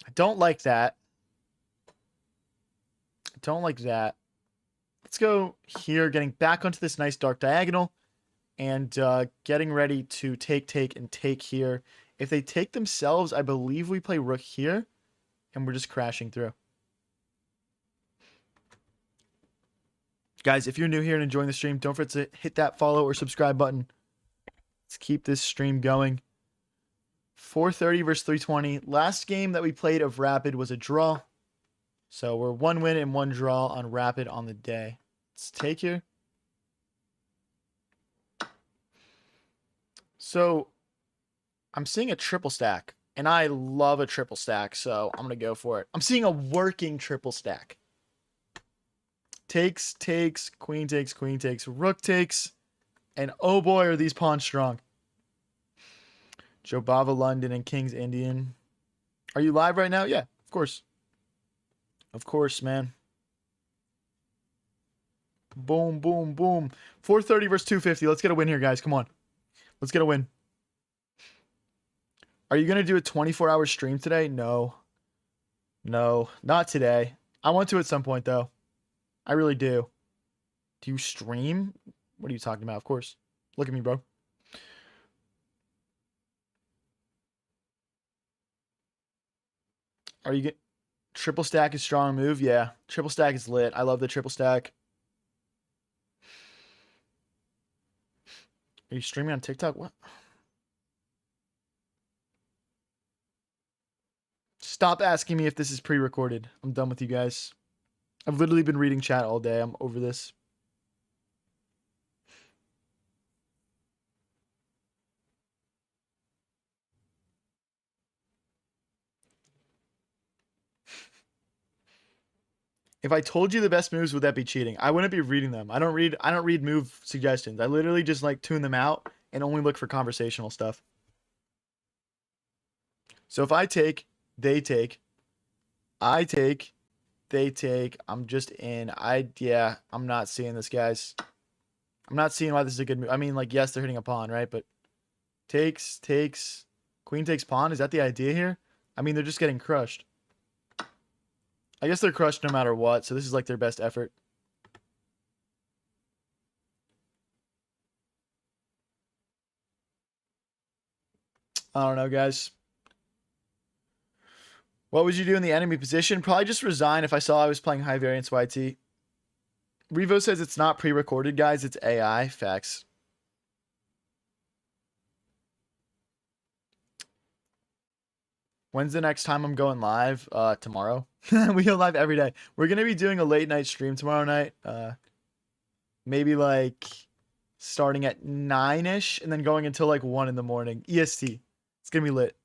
I don't like that. I don't like that. Let's go here, getting back onto this nice dark diagonal. And getting ready to take, and take here. If they take themselves, I believe we play rook here. And we're just crashing through. Guys, if you're new here and enjoying the stream, don't forget to hit that follow or subscribe button. Let's keep this stream going. 430 versus 320. Last game that we played of Rapid was a draw. So we're 1 win and 1 draw on Rapid on the day. Let's take here. So I'm seeing a triple stack. And I love a triple stack, so I'm going to go for it. I'm seeing a working triple stack. Takes, queen takes, rook takes. And oh boy, are these pawns strong. Jobava London and King's Indian. Are you live right now? Yeah, of course. Of course, man. Boom, boom, boom. 430 versus 250. Let's get a win here, guys. Come on. Let's get a win. Are you going to do a 24-hour stream today? No. No, not today. I want to at some point, though. I really do. Do you stream? What are you talking about? Of course. Look at me, bro. Are you get triple stack is strong move? Yeah. Triple stack is lit. I love the triple stack. Are you streaming on TikTok? What? Stop asking me if this is pre-recorded. I'm done with you guys. I've literally been reading chat all day. I'm over this. If I told you the best moves, would that be cheating? I wouldn't be reading them. I don't read move suggestions. I literally just like tune them out and only look for conversational stuff. So if I take, they take, I take, they take, I'm just in. Yeah, I'm not seeing this, guys. I'm not seeing why this is a good move. I mean, like, yes, they're hitting a pawn, right? But takes, queen takes pawn. Is that the idea here? I mean, they're just getting crushed. I guess they're crushed no matter what, so this is like their best effort. I don't know, guys. What would you do in the enemy position? Probably just resign if I saw I was playing high variance YT. Revo says it's not pre-recorded, guys. It's AI. Facts. When's the next time I'm going live? Tomorrow. We go live every day. We're going to be doing a late night stream tomorrow night. Maybe like starting at 9-ish and then going until like 1 in the morning. EST. It's going to be lit.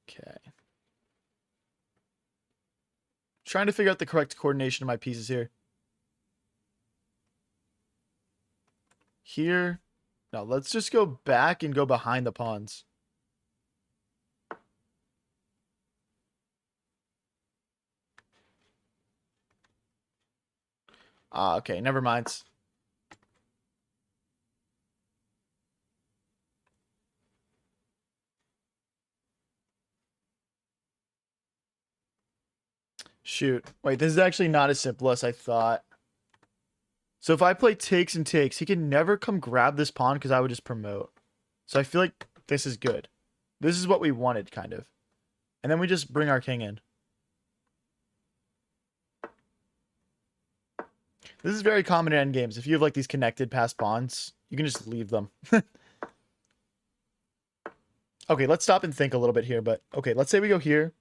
Okay. Trying to figure out the correct coordination of my pieces here. Here. No, let's just go back and go behind the pawns. Ah, okay. Never mind. Shoot. Wait, this is actually not as simple as I thought. So if I play takes and takes, he can never come grab this pawn because I would just promote. So I feel like this is good. This is what we wanted, kind of. And then we just bring our king in. This is very common in endgames. If you have like these connected passed pawns, you can just leave them. Okay, let's stop and think a little bit here. But okay, let's say we go here.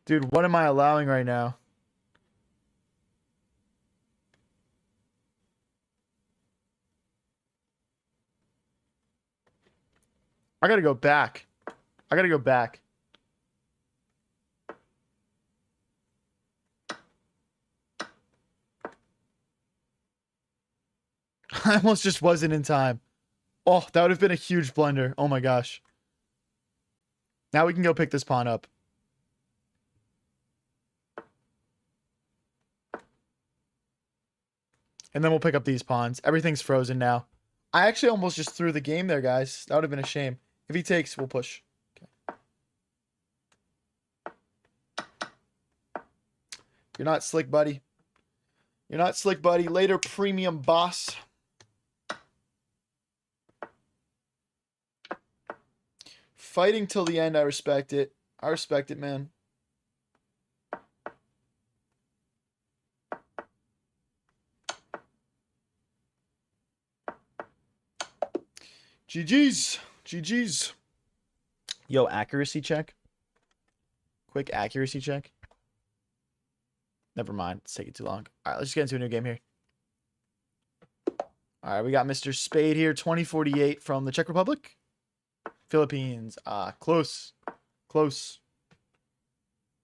Dude, what am I allowing right now? I gotta go back. I gotta go back. I almost just wasn't in time. Oh, that would have been a huge blunder. Oh my gosh. Now we can go pick this pawn up. And then we'll pick up these pawns. Everything's frozen now. I actually almost just threw the game there, guys. That would have been a shame. If he takes, we'll push. Okay. You're not slick, buddy. You're not slick, buddy. Later, premium boss. Fighting till the end, I respect it. I respect it, man. GG's. GG's. Yo, accuracy check. Quick accuracy check. Never mind. It's taking too long. All right, let's just get into a new game here. All right, we got Mr. Spade here, 2048 from the Czech Republic. Philippines. Close. Close.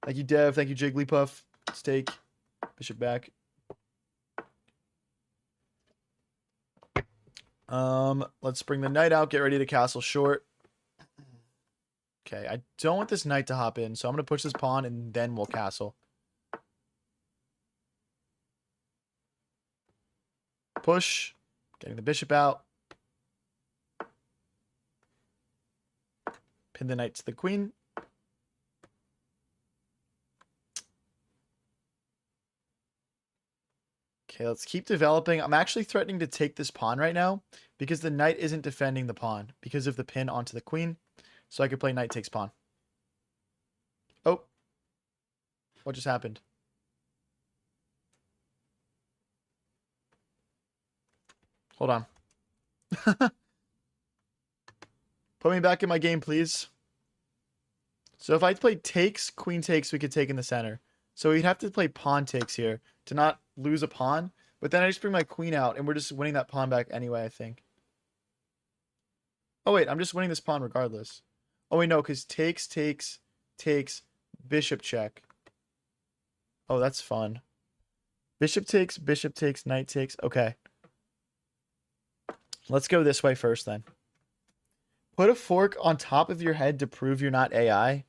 Thank you, Dev. Thank you, Jigglypuff. Let's take bishop back. Let's bring the knight out. Get ready to castle short. Okay, I don't want this knight to hop in, so I'm going to push this pawn, and then we'll castle. Push. Getting the bishop out. Pin the knight to the queen. Okay, let's keep developing. I'm actually threatening to take this pawn right now because the knight isn't defending the pawn because of the pin onto the queen. So I could play knight takes pawn. Oh. What just happened? Hold on. Put me back in my game, please. So if I play takes, queen takes, we could take in the center. So we'd have to play pawn takes here to not lose a pawn. But then I just bring my queen out, and we're just winning that pawn back anyway, I think. Oh, wait, I'm just winning this pawn regardless. Oh, wait, no, because takes, takes, takes, bishop check. Oh, that's fun. Bishop takes, knight takes. Okay. Let's go this way first, then. Put a fork on top of your head to prove you're not AI.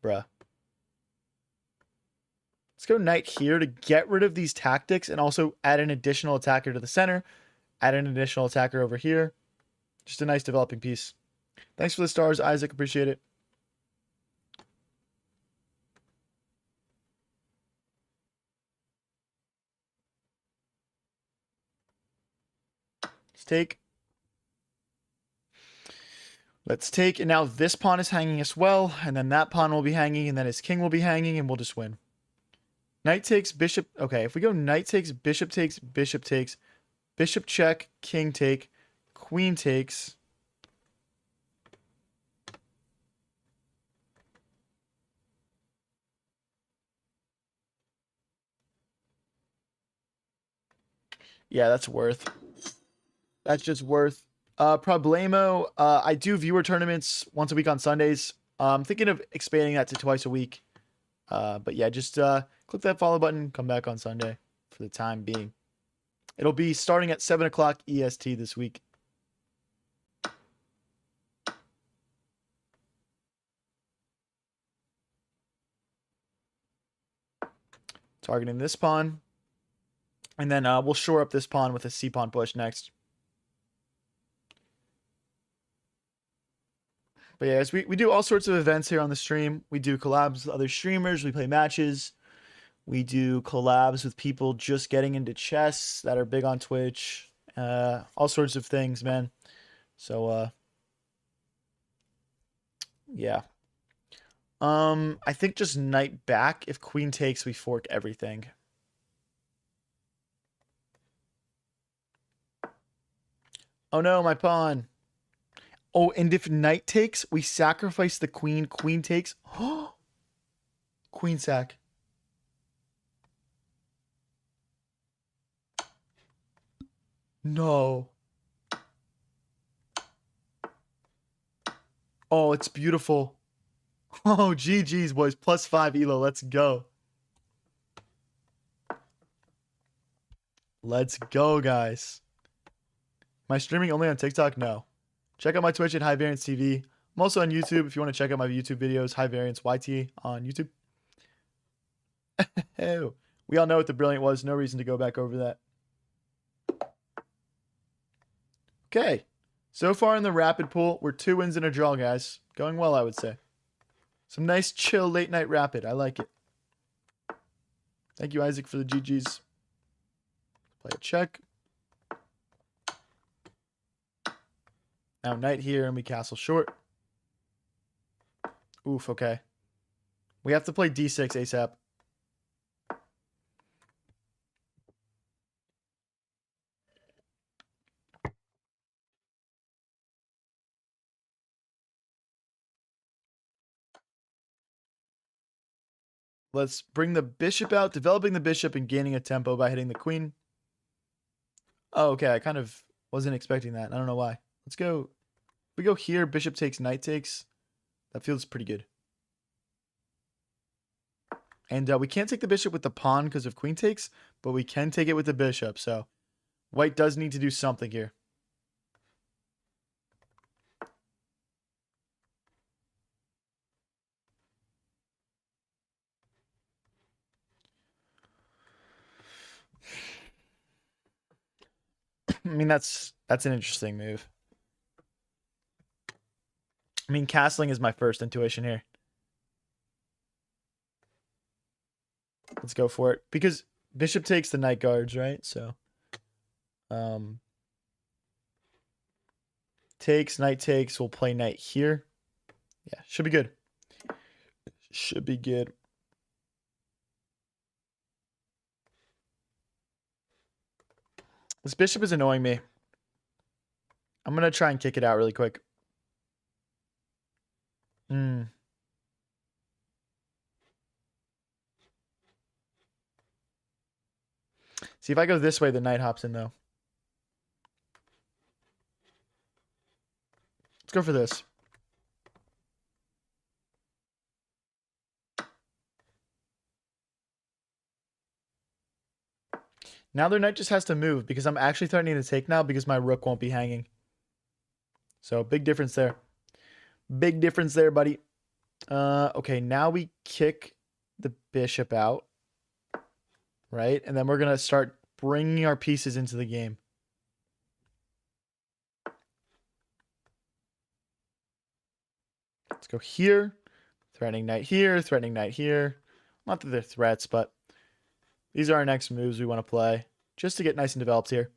Bruh. Let's go knight here to get rid of these tactics and also add an additional attacker to the center. Add an additional attacker over here. Just a nice developing piece. Thanks for the stars, Isaac. Appreciate it. take. Let's take, and now this pawn is hanging as well, and then that pawn will be hanging, and then his king will be hanging, and we'll just win. Knight takes, bishop. Okay, if we go knight takes, bishop takes, bishop check, king take, queen takes. Yeah, that's worth. That's just worth. Problemo. I do viewer tournaments once a week on Sundays. I'm thinking of expanding that to twice a week. But yeah, just click that follow button. Come back on Sunday for the time being. It'll be starting at 7 o'clock EST this week. Targeting this pawn. And then we'll shore up this pawn with a C pawn push next. But yeah, as we do all sorts of events here on the stream. We do collabs with other streamers. We play matches. We do collabs with people just getting into chess that are big on Twitch. All sorts of things, man. So, yeah. I think just knight back. If queen takes, we fork everything. Oh no, my pawn. Oh, and if knight takes, we sacrifice the queen. Queen takes. Queen sack. No. Oh, it's beautiful. Oh, GG's, boys. +5 elo. Let's go. Let's go, guys. Am I streaming only on TikTok? No. Check out my Twitch at High Variance TV. I'm also on YouTube if you want to check out my YouTube videos. High Variance YT on YouTube. Oh, we all know what the brilliant was. No reason to go back over that. Okay. So far in the rapid pool, we're 2 wins and a draw, guys. Going well, I would say. Some nice, chill, late-night rapid. I like it. Thank you, Isaac, for the GGs. Play a check. Now knight here, and we castle short. Oof, okay. We have to play d6 ASAP. Let's bring the bishop out, developing the bishop and gaining a tempo by hitting the queen. Oh, okay. I kind of wasn't expecting that. I don't know why. Let's go. If we go here, bishop takes, knight takes. That feels pretty good. And we can't take the bishop with the pawn because of queen takes, but we can take it with the bishop. So white does need to do something here. I mean, that's an interesting move. I mean, castling is my first intuition here. Let's go for it. Because bishop takes the knight guards, right? So, takes, knight takes. We'll play knight here. Yeah, should be good. Should be good. This bishop is annoying me. I'm going to try and kick it out really quick. See, if I go this way, the knight hops in, though. Let's go for this. Now their knight just has to move because I'm actually threatening to take now because my rook won't be hanging. So, big difference there. Big difference there, buddy. Okay, now we kick the bishop out. Right? And then we're going to start bringing our pieces into the game. Let's go here. Threatening knight here. Threatening knight here. Not that they're threats, but these are our next moves we want to play. Just to get nice and developed here.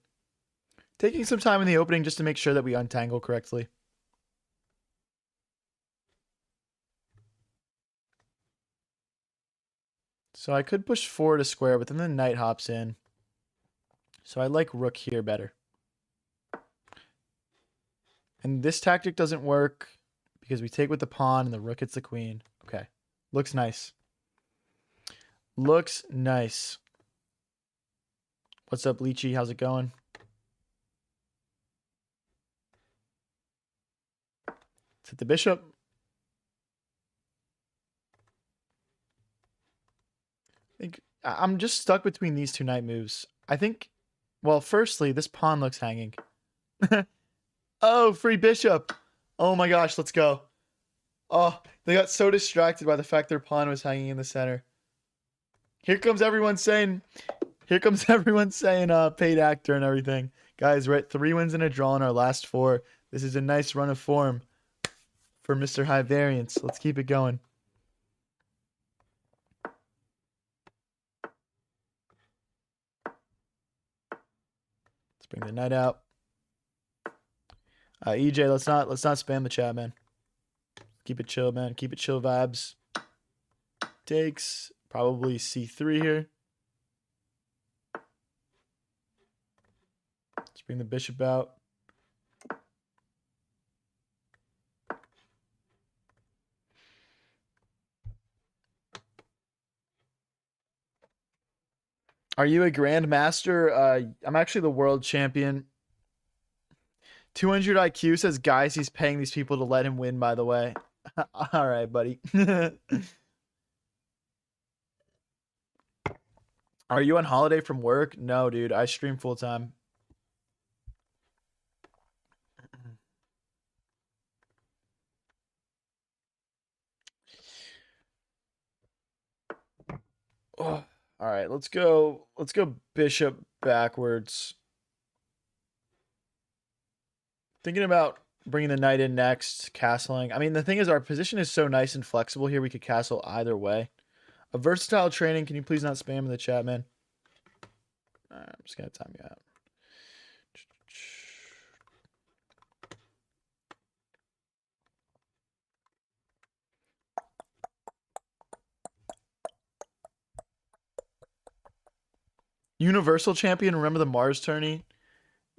Taking some time in the opening just to make sure that we untangle correctly. So I could push forward a square, but then the knight hops in. So I like rook here better. And this tactic doesn't work because we take with the pawn and the rook hits the queen. Okay. Looks nice. Looks nice. What's up, Leechy? How's it going? Let's hit the bishop. I'm just stuck between these two knight moves. I think, well, firstly, this pawn looks hanging. Oh, free bishop. Oh my gosh, let's go. Oh, they got so distracted by the fact their pawn was hanging in the center. Here comes everyone saying paid actor and everything. Guys, we're at 3 wins and a draw in our last 4. This is a nice run of form for Mr. High Variance. Let's keep it going. Let's bring the knight out. EJ, let's not spam the chat, man. Keep it chill, man. Keep it chill vibes. Takes probably c3 here. Let's bring the bishop out. Are you a grandmaster? I'm actually the world champion. 200 IQ says, guys, he's paying these people to let him win, by the way. All right, buddy. Are you on holiday from work? No, dude. I stream full time. Oh, all right, let's go bishop backwards. Thinking about bringing the knight in next, castling. I mean, the thing is, our position is so nice and flexible here. We could castle either way. A versatile training. Can you please not spam in the chat, man? All right, I'm just going to time you out. Universal champion. Remember the Mars tourney?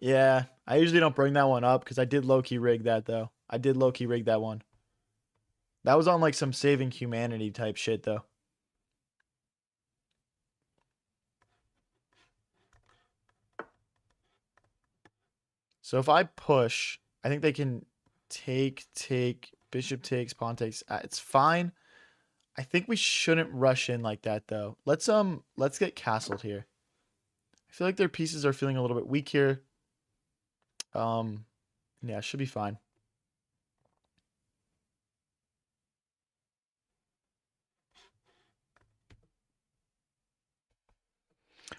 Yeah, I usually don't bring that one up because I did low-key rig that, though. I did low-key rig that one. That was on, like, some saving humanity type shit, though. So if I push, I think they can take, bishop takes, pawn takes. It's fine. I think we shouldn't rush in like that, though. Let's get castled here. I feel like their pieces are feeling a little bit weak here. Yeah, it should be fine.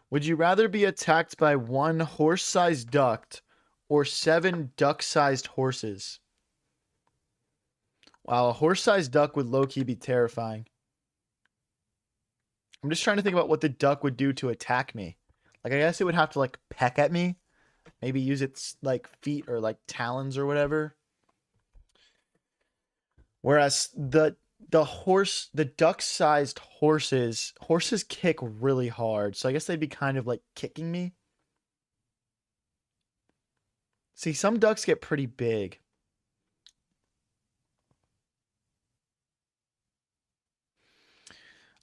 Would you rather be attacked by 1 horse-sized duck or 7 duck-sized horses? Wow, a horse-sized duck would low-key be terrifying. I'm just trying to think about what the duck would do to attack me. Like, I guess it would have to, like, peck at me. Maybe use its, like, feet or, like, talons or whatever. Whereas the duck-sized horses kick really hard. So I guess they'd be kind of, like, kicking me. See, some ducks get pretty big.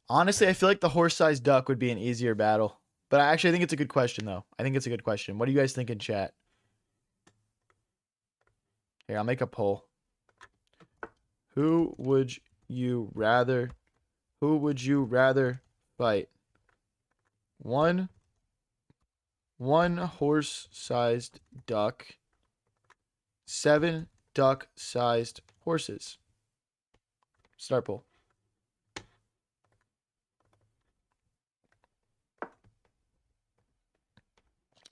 Honestly, I feel like the horse-sized duck would be an easier battle. But I actually think it's a good question, though. I think it's a good question. What do you guys think in chat? Here, I'll make a poll. Who would you rather fight? One horse-sized duck, 7 duck-sized horses. Start poll.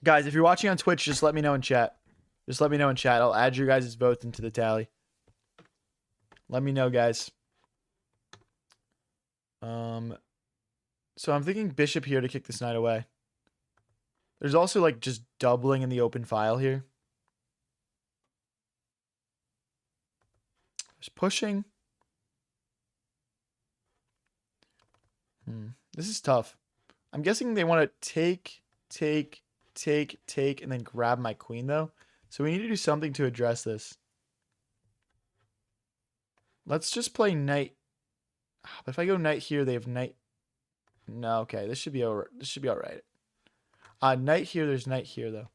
Guys, if you're watching on Twitch, just let me know in chat. Just let me know in chat. I'll add your guys' votes into the tally. Let me know, guys. So I'm thinking bishop here to kick this knight away. There's also like just doubling in the open file here. There's pushing. This is tough. I'm guessing they want to take, and then grab my queen, though. So we need to do something to address this. Let's just play knight. But if I go knight here, they have knight. No, okay. This should be all right. Knight here, there's knight here, though.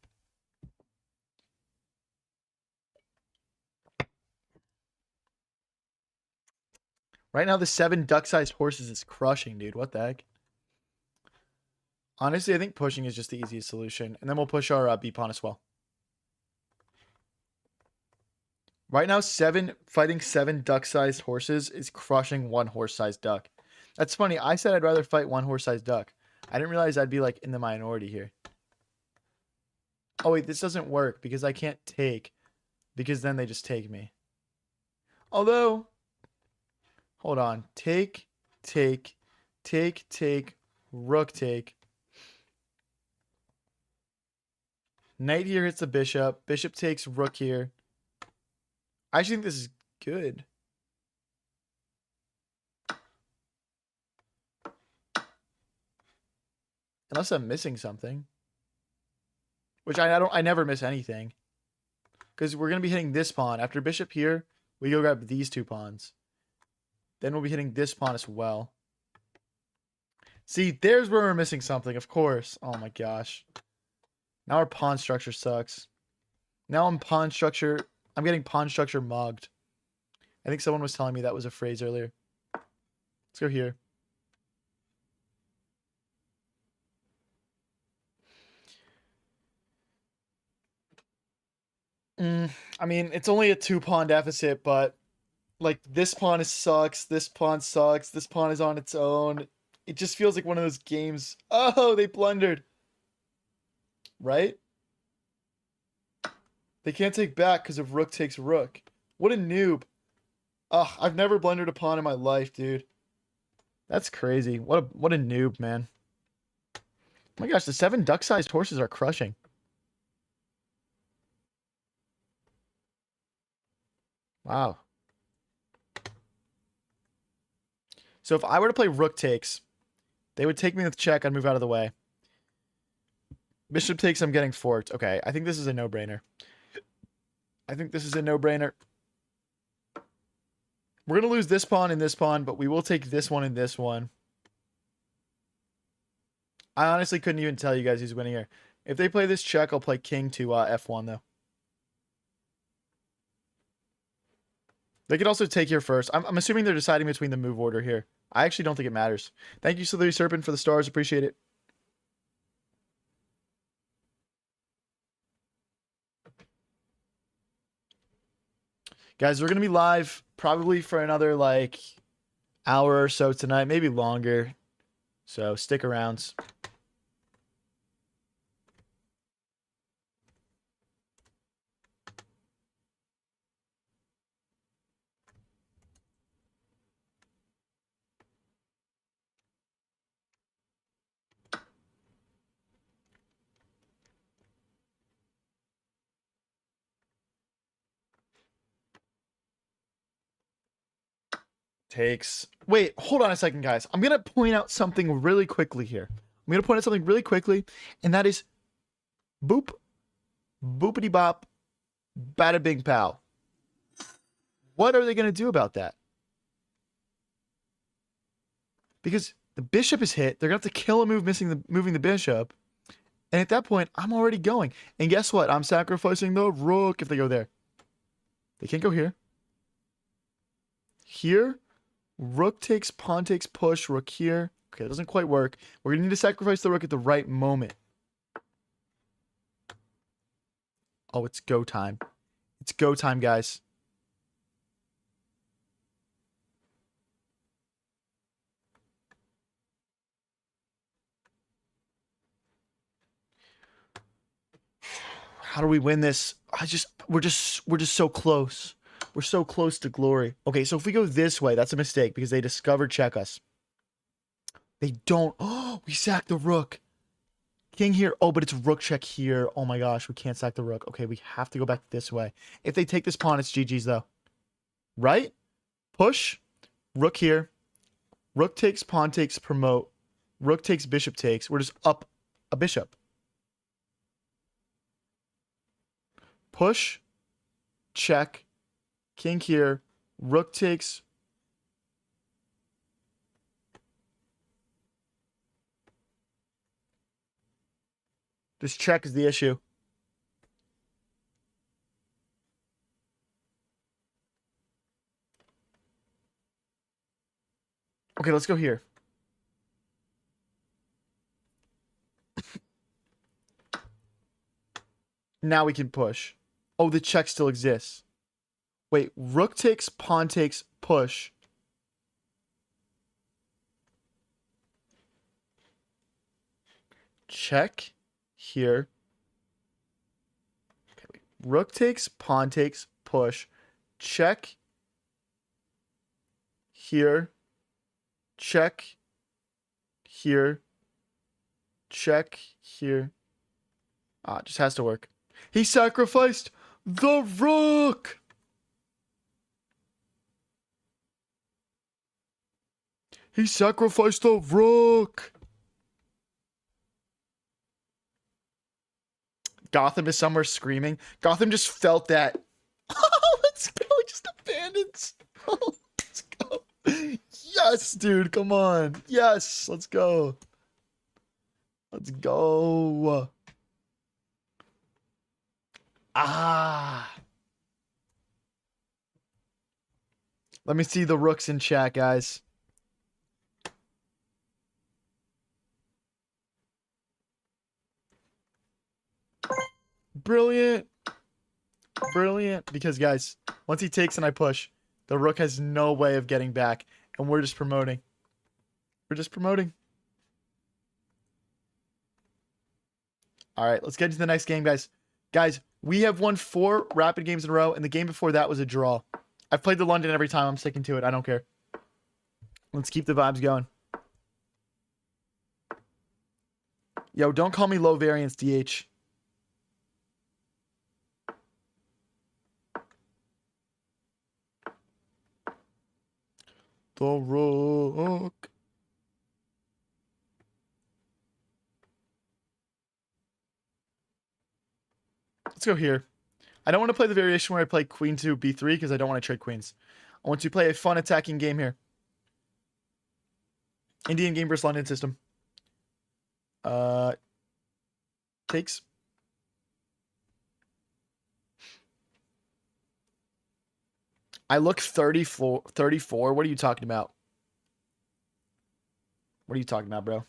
Right now, the 7 duck-sized horses is crushing, dude. What the heck? Honestly, I think pushing is just the easiest solution. And then we'll push our b-pawn as well. Right now, fighting 7 duck-sized horses is crushing 1 horse-sized duck. That's funny. I said I'd rather fight 1 horse-sized duck. I didn't realize I'd be like in the minority here. Oh, wait. This doesn't work because I can't take. Because then they just take me. Although... Hold on. Take, rook take. Knight here hits the bishop. Bishop takes rook here. I actually think this is good. Unless I'm missing something. Which I never miss anything. Because we're going to be hitting this pawn. After bishop here, we go grab these 2 pawns. Then we'll be hitting this pawn as well. See, there's where we're missing something, of course. Oh my gosh. Now our pawn structure sucks. Now I'm getting pawn structure mugged. I think someone was telling me that was a phrase earlier. Let's go here. I mean, it's only a 2-pawn deficit, but like this pawn sucks. This pawn sucks. This pawn is on its own. It just feels like one of those games. Oh, they blundered. Right? They can't take back because of rook takes rook. What a noob. Ugh, I've never blundered a pawn in my life, dude. That's crazy. What a noob, man. Oh my gosh, the 7 duck-sized horses are crushing. Wow. So if I were to play rook takes, they would take me with check. I'd move out of the way. Bishop takes, I'm getting forked. Okay, I think this is a no-brainer. We're going to lose this pawn and this pawn, but we will take this one and this one. I honestly couldn't even tell you guys who's winning here. If they play this check, I'll play king to f1, though. They could also take here first. I'm assuming they're deciding between the move order here. I actually don't think it matters. Thank you, Slithery Serpent, for the stars. Appreciate it. Guys, we're going to be live probably for another, like, hour or so tonight. Maybe longer. So, stick around. Takes. Wait, hold on a second, guys. I'm going to point out something really quickly here. And that is boop, boopity bop, bada bing pow. What are they going to do about that? Because the bishop is hit. They're going to have to kill a move moving the bishop. And at that point, I'm already going. And guess what? I'm sacrificing the rook if they go there. They can't go here. Here, rook takes, pawn takes, push, rook here. Okay, that doesn't quite work. We're going to need to sacrifice the rook at the right moment. Oh, it's go time. It's go time, guys. How do we win this? We're just so close. We're so close to glory. Okay, so if we go this way, that's a mistake because they discovered check us. They don't. Oh, we sacked the rook. King here. Oh, but it's rook check here. Oh my gosh, we can't sack the rook. Okay, we have to go back this way. If they take this pawn, it's GG's though. Right? Push. Rook here. Rook takes, pawn takes, promote. Rook takes, bishop takes. We're just up a bishop. Push. Check. King here. Rook takes. This check is the issue. Okay, let's go here. Now we can push. Oh, the check still exists. Wait, rook takes, pawn takes, push. Check here. Okay, wait. Rook takes, pawn takes, push. Check here. Check here. Check here. Ah, it just has to work. He sacrificed the rook. He sacrificed the rook. Gotham is somewhere screaming. Gotham just felt that. Oh, let's go. He just abandons. Oh, let's go. Yes, dude. Come on. Yes. Let's go. Let's go. Ah. Let me see the rooks in chat, guys. Brilliant. Brilliant. Because, guys, once he takes and I push, the rook has no way of getting back. And we're just promoting. We're just promoting. All right, let's get into the next game, guys. Guys, we have won 4 rapid games in a row, and the game before that was a draw. I've played the London every time. I'm sticking to it. I don't care. Let's keep the vibes going. Yo, don't call me low variance, DH. The rook. Let's go here. I don't want to play the variation where I play queen to b3 because I don't want to trade queens. I want to play a fun attacking game here. Indian game versus London system. Takes. I look 34. What are you talking about? What are you talking about, bro?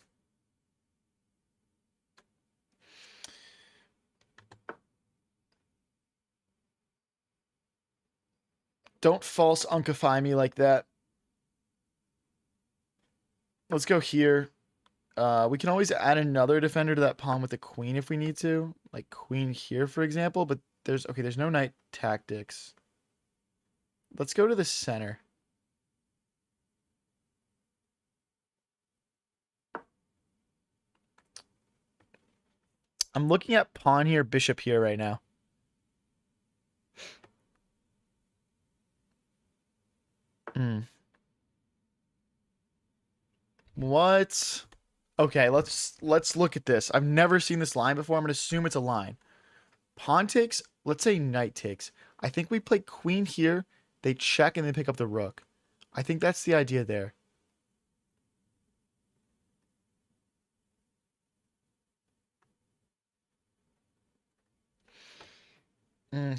Don't false unkify me like that. Let's go here. We can always add another defender to that pawn with the queen if we need to. Like queen here, for example. But there's no knight tactics. Let's go to the center. I'm looking at pawn here, bishop here right now. What? Okay, let's look at this. I've never seen this line before. I'm going to assume it's a line. Pawn takes, let's say knight takes. I think we play queen here. They check and then pick up the rook. I think that's the idea there.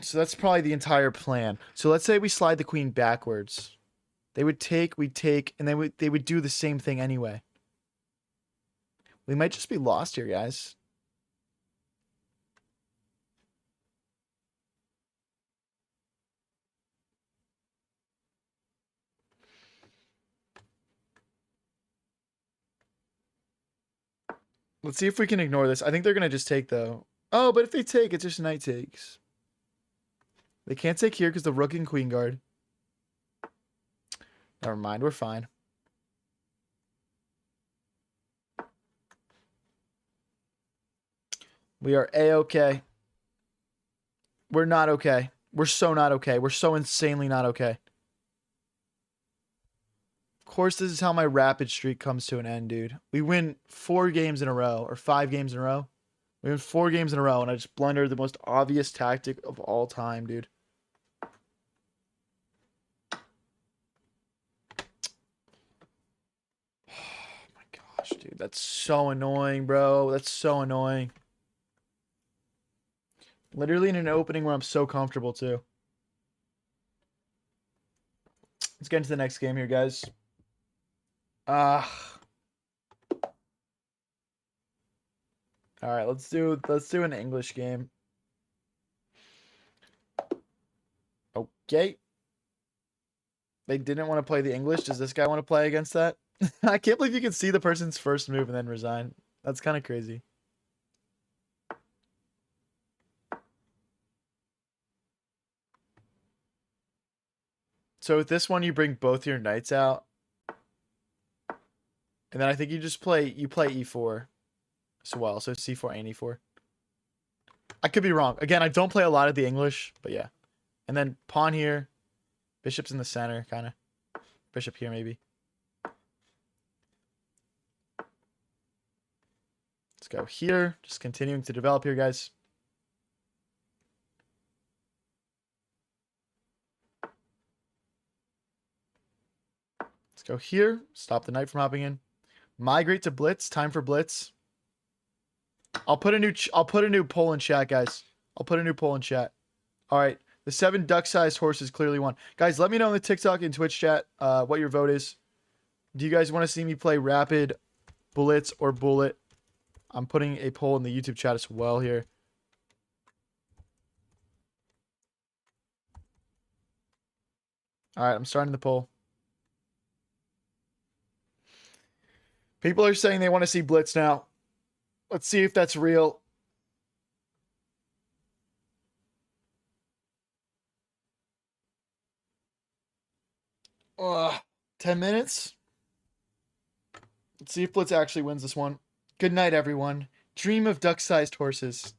So that's probably the entire plan. So let's say we slide the queen backwards. They would take, we'd take, and they would do the same thing anyway. We might just be lost here, guys. Let's see if we can ignore this. I think they're going to just take, though. Oh, but if they take, it's just knight takes. They can't take here because the rook and queen guard. Never mind, we're fine. We are A-okay. We're not okay. We're so not okay. We're so insanely not okay. Of course, this is how my rapid streak comes to an end, dude. We win 4 games in a row, or 5 games in a row. We win 4 games in a row, and I just blundered the most obvious tactic of all time, dude. Oh my gosh, dude. That's so annoying, bro. That's so annoying. Literally in an opening where I'm so comfortable, too. Let's get into the next game here, guys. All right, let's do an English game. Okay. They didn't want to play the English. Does this guy want to play against that? I can't believe you can see the person's first move and then resign. That's kind of crazy. So with this one, you bring both your knights out. And then I think you just play e4 as well. So c4 and e4. I could be wrong. Again, I don't play a lot of the English, but yeah. And then pawn here. Bishop's in the center, kind of. Bishop here, maybe. Let's go here. Just continuing to develop here, guys. Let's go here. Stop the knight from hopping in. Migrate to blitz. Time for blitz. I'll put a new poll in chat, guys. I'll put a new poll in chat. All right. The 7 duck-sized horses clearly won. Guys, let me know in the TikTok and Twitch chat what your vote is. Do you guys want to see me play rapid, blitz, or bullet? I'm putting a poll in the YouTube chat as well here. All right, I'm starting the poll. People are saying they want to see blitz now. Let's see if that's real. Ugh, 10 minutes? Let's see if blitz actually wins this one. Good night, everyone. Dream of duck-sized horses.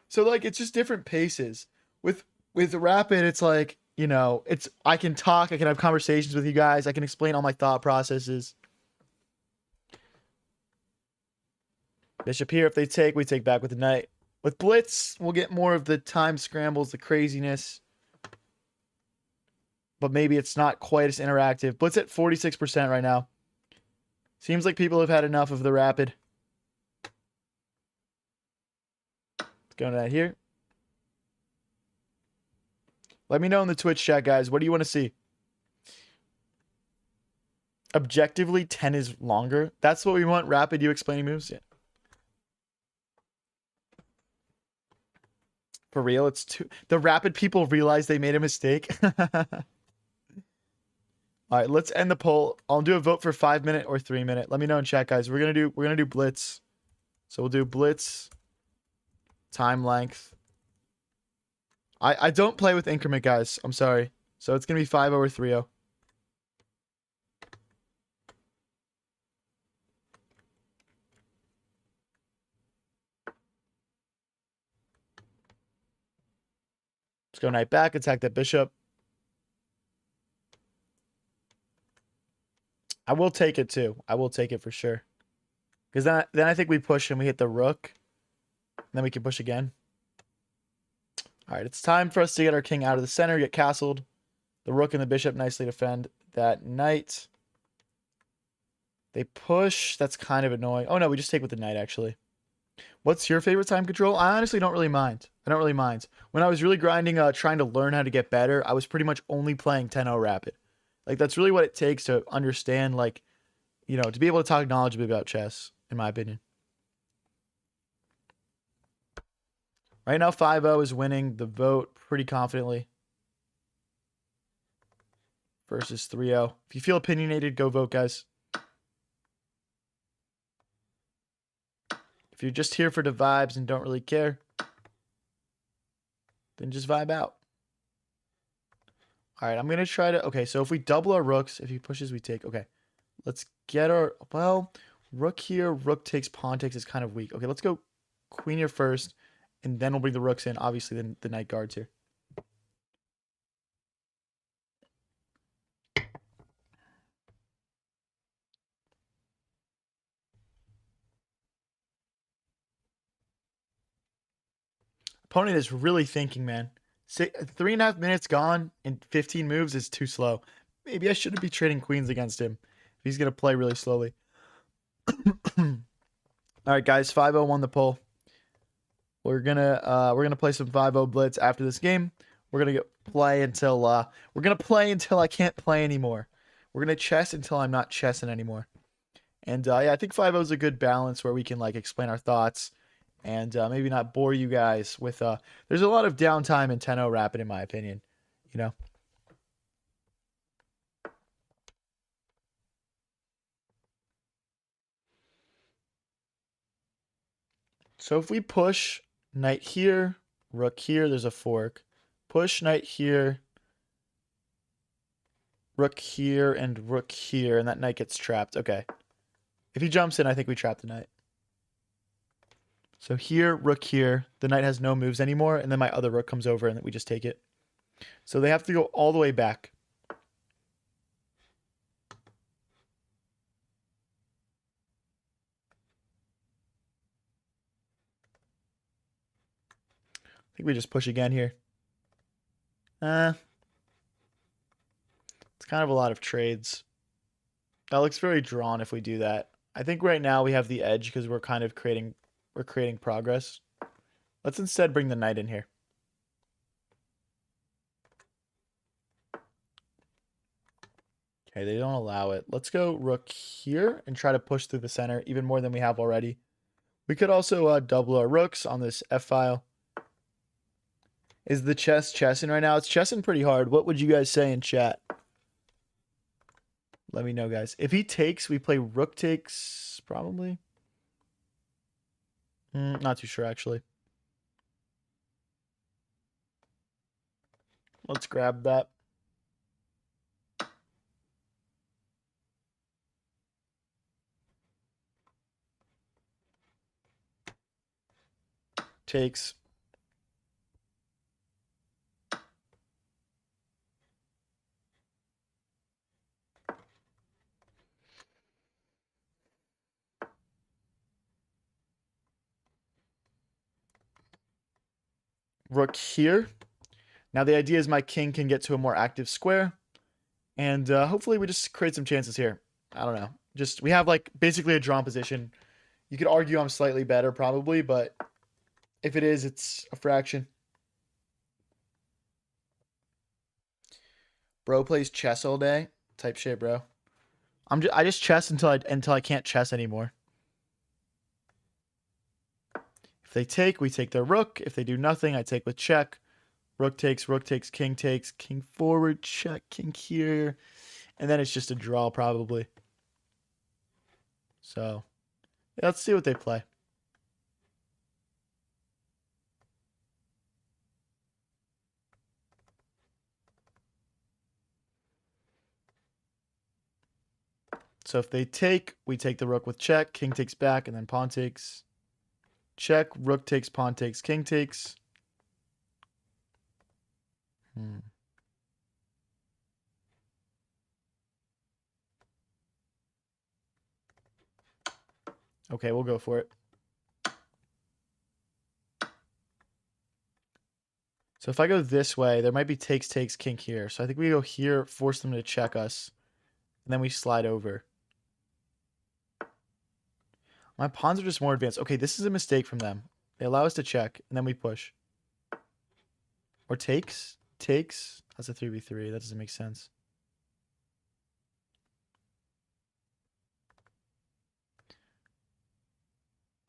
So, like, it's just different paces. With rapid, it's like, you know, I can talk, I can have conversations with you guys, I can explain all my thought processes. Bishop here, if they take, we take back with the knight. With blitz, we'll get more of the time scrambles, the craziness. But maybe it's not quite as interactive. Blitz at 46% right now. Seems like people have had enough of the rapid. Let's go to that here. Let me know in the Twitch chat, guys. What do you want to see? Objectively, 10 is longer. That's what we want. Rapid, you explaining moves? Yeah. For real, it's too... The rapid people realize they made a mistake. All right, let's end the poll. I'll do a vote for 5 minute or 3 minute. Let me know in chat, guys. We're gonna do blitz. So we'll do blitz. Time length. I don't play with increment, guys. I'm sorry. So it's gonna be 5-0 or 3-0. Let's go knight back. Attack that bishop. I will take it too. I will take it for sure. Because then I think we push and we hit the rook. And then we can push again. All right, it's time for us to get our king out of the center, get castled. The rook and the bishop nicely defend that knight. They push. That's kind of annoying. Oh, no, we just take with the knight, actually. What's your favorite time control? I honestly don't really mind. I don't really mind. When I was really grinding, trying to learn how to get better, I was pretty much only playing 10-0 rapid. Like, that's really what it takes to understand, like, you know, to be able to talk knowledgeably about chess, in my opinion. Right now, 5-0 is winning the vote pretty confidently. Versus 3-0. If you feel opinionated, go vote, guys. If you're just here for the vibes and don't really care, then just vibe out. All right, I'm going to try to... Okay, so if we double our rooks, if he pushes, we take... Okay, let's get our... Well, Rook here, rook takes, pawn takes is kind of weak. Okay, let's go queen here first, and then we'll bring the rooks in. Obviously, then the knight guards here. Opponent is really thinking, man. 3.5 minutes gone in 15 moves is too slow. Maybe I shouldn't be trading queens against him if he's gonna play really slowly. All right, guys, 5-0 won the poll. We're gonna play some 5-0 blitz after this game. We're gonna play until I can't play anymore. We're gonna chess until I'm not chessing anymore. And yeah, I think 5-0 is a good balance where we can like explain our thoughts and maybe not bore you guys with there's a lot of downtime in 10-0 Rapid in my opinion, you know. So if we push knight here, rook here, there's a fork. Push knight here, rook here, and rook here, and that knight gets trapped. Okay. If he jumps in, I think we trap the knight. So here, rook here. The knight has no moves anymore, and then my other rook comes over, and we just take it. So they have to go all the way back. I think we just push again here. It's kind of a lot of trades. That looks very drawn if we do that. I think right now we have the edge because we're kind of creating progress. Let's instead bring the knight in here. Okay, they don't allow it. Let's go rook here and try to push through the center even more than we have already. We could also double our rooks on this f-file. Is the chessing right now? It's chessing pretty hard. What would you guys say in chat? Let me know, guys. If he takes, we play rook takes, probably. Not too sure, actually. Let's grab that. Takes. Rook here. Now the idea is my king can get to a more active square. And hopefully we just create some chances here. I don't know. Just we have like basically a drawn position. You could argue I'm slightly better probably, but if it is, it's a fraction. Bro plays chess all day. Type shit, bro. I just chess until I can't chess anymore. If they take, we take their rook. If they do nothing, I take with check. Rook takes, king forward, check, king here. And then it's just a draw probably. So, yeah, let's see what they play. So if they take, we take the rook with check, king takes back, and then pawn takes. Check, rook takes, pawn takes, king takes. Okay, we'll go for it. So if I go this way, there might be takes, king here. So I think we go here, force them to check us, and then we slide over. My pawns are just more advanced. Okay, this is a mistake from them. They allow us to check, and then we push. Or takes? Takes? That's a 3v3. That doesn't make sense.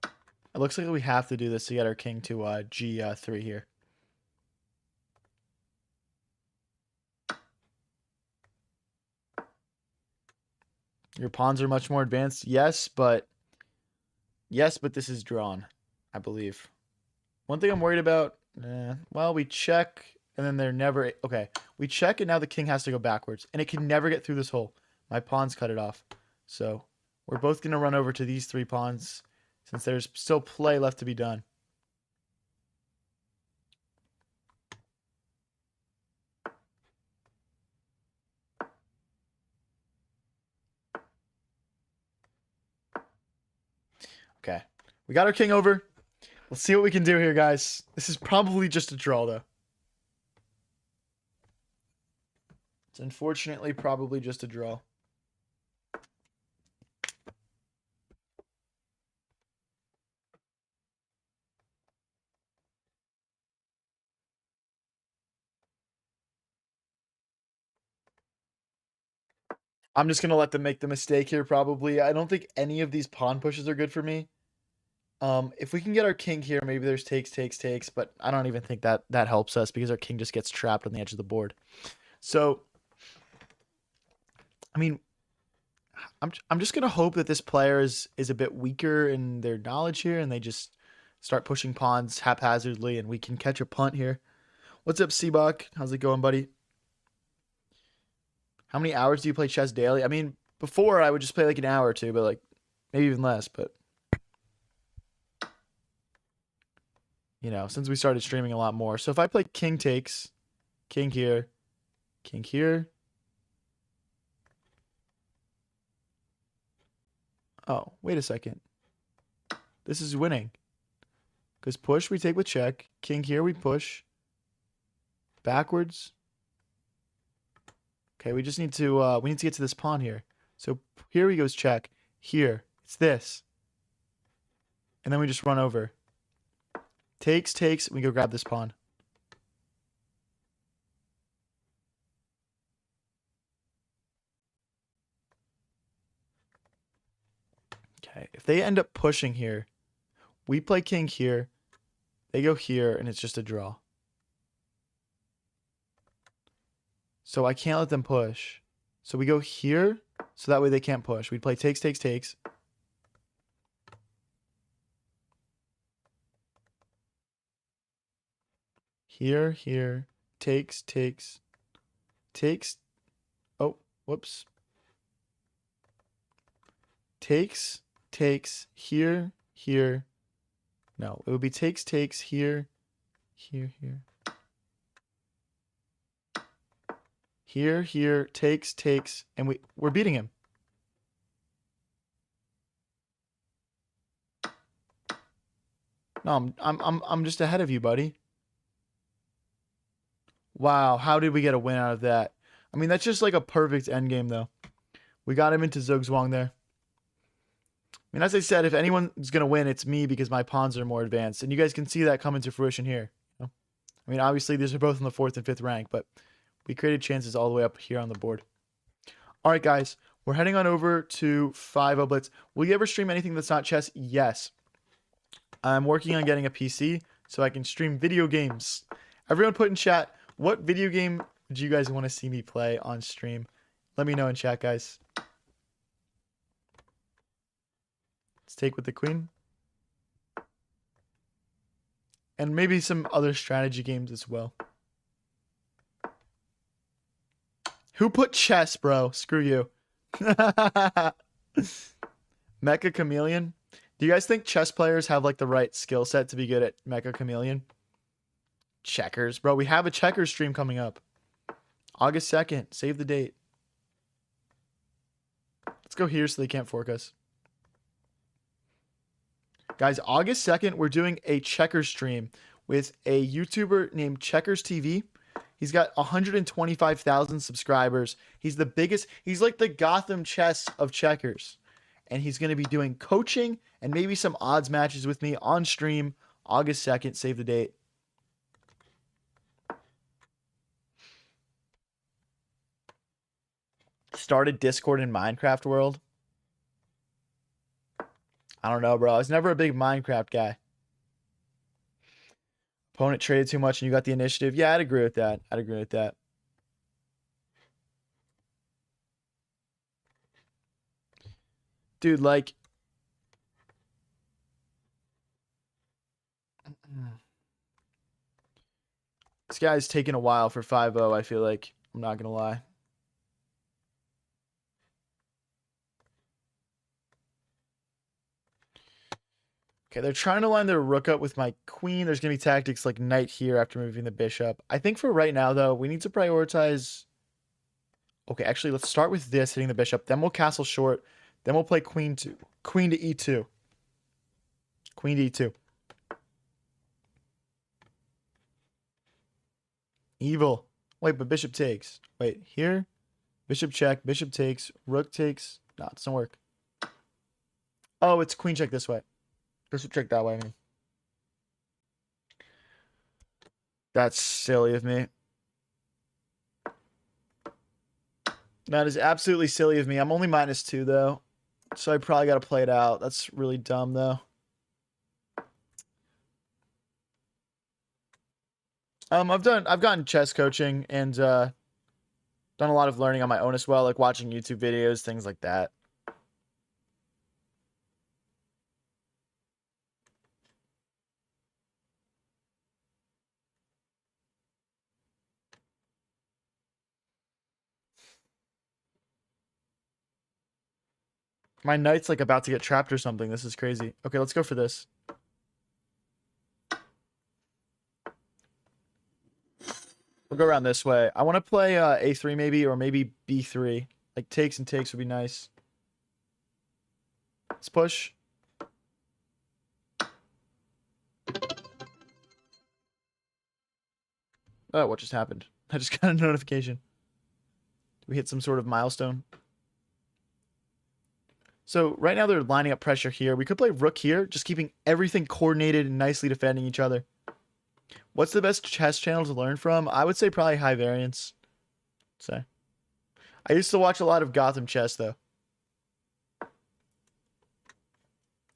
It looks like we have to do this to get our king to G3 here. Your pawns are much more advanced. Yes, but this is drawn, I believe. One thing I'm worried about, well, we check and then they're never okay. We check and now the king has to go backwards and it can never get through this hole. My pawns cut it off. So We're both going to run over to these 3 pawns since there's still play left to be done. Okay. We got our king over. Let's see what we can do here, guys. This is probably just a draw, though. It's unfortunately probably just a draw. I'm just going to let them make the mistake here, probably. I don't think any of these pawn pushes are good for me. If we can get our king here, maybe there's takes, but I don't even think that helps us because our king just gets trapped on the edge of the board. So, I mean, I'm just gonna hope that this player is a bit weaker in their knowledge here, and they just start pushing pawns haphazardly, and we can catch a punt here. What's up, Seabach? How's it going, buddy? How many hours do you play chess daily? I mean, before I would just play like an hour or two, but like maybe even less. But you know, since we started streaming a lot more. So if I play king takes, king here, king here. Oh, wait a second. This is winning. Because push we take with check. King here we push. Backwards. Okay, we just need to get to this pawn here. So here he goes check. Here. It's this. And then we just run over. Takes, we go grab this pawn. Okay, if they end up pushing here, we play king here, they go here, and it's just a draw. So I can't let them push. So we go here, so that way they can't push. We'd play takes. Here, takes. Oh, whoops. Takes, here. No, it would be takes, here. Here, takes, and we're beating him. No, I'm just ahead of you, buddy. Wow, how did we get a win out of that? I mean, that's just like a perfect endgame, though. We got him into Zugzwang there. I mean, as I said, if anyone's going to win, it's me because my pawns are more advanced. And you guys can see that coming to fruition here. You know? I mean, obviously, these are both in the 4th and 5th rank, but we created chances all the way up here on the board. All right, guys, we're heading on over to 5-0 Blitz. Will you ever stream anything that's not chess? Yes. I'm working on getting a PC so I can stream video games. Everyone put in chat, what video game would you guys want to see me play on stream? Let me know in chat, guys. Let's take with the queen. And maybe some other strategy games as well. Who put chess, bro? Screw you. Mecha Chameleon. Do you guys think chess players have like the right skill set to be good at Mecha Chameleon? Checkers, bro. We have a checkers stream coming up. August 2nd. Save the date. Let's go here so they can't fork us. Guys, August 2nd, we're doing a checkers stream with a YouTuber named Checkers TV. He's got 125,000 subscribers. He's the biggest. He's like the Gotham Chess of checkers. And he's going to be doing coaching and maybe some odds matches with me on stream August 2nd. Save the date. Started Discord in Minecraft World. I don't know, bro. I was never a big Minecraft guy. Opponent traded too much and you got the initiative. Yeah, I'd agree with that. Dude, like... This guy's taking a while for 5-0, I feel like. I'm not going to lie. Okay, they're trying to line their rook up with my queen. There's going to be tactics like knight here after moving the bishop. I think for right now, though, we need to prioritize... Okay, actually, let's start with this, hitting the bishop. Then we'll castle short. Then we'll play queen to e2. Queen to e2. Evil. Wait, but bishop takes. Wait, here? Bishop check, bishop takes, rook takes. No, it doesn't work. Oh, it's queen check this way. Bishop check that way, I mean. That's silly of me. That is absolutely silly of me. I'm only -2, though. So I probably got to play it out. That's really dumb, though. I've gotten chess coaching and done a lot of learning on my own as well, like watching YouTube videos, things like that. My knight's like about to get trapped or something. This is crazy. Okay, let's go for this. We'll go around this way. I want to play A3 maybe, or maybe B3. Like takes and takes would be nice. Let's push. Oh, what just happened? I just got a notification. Did we hit some sort of milestone? So right now they're lining up pressure here. We could play rook here, just keeping everything coordinated and nicely defending each other. What's the best chess channel to learn from? I would say probably High Variance. Say. I used to watch a lot of Gotham Chess though.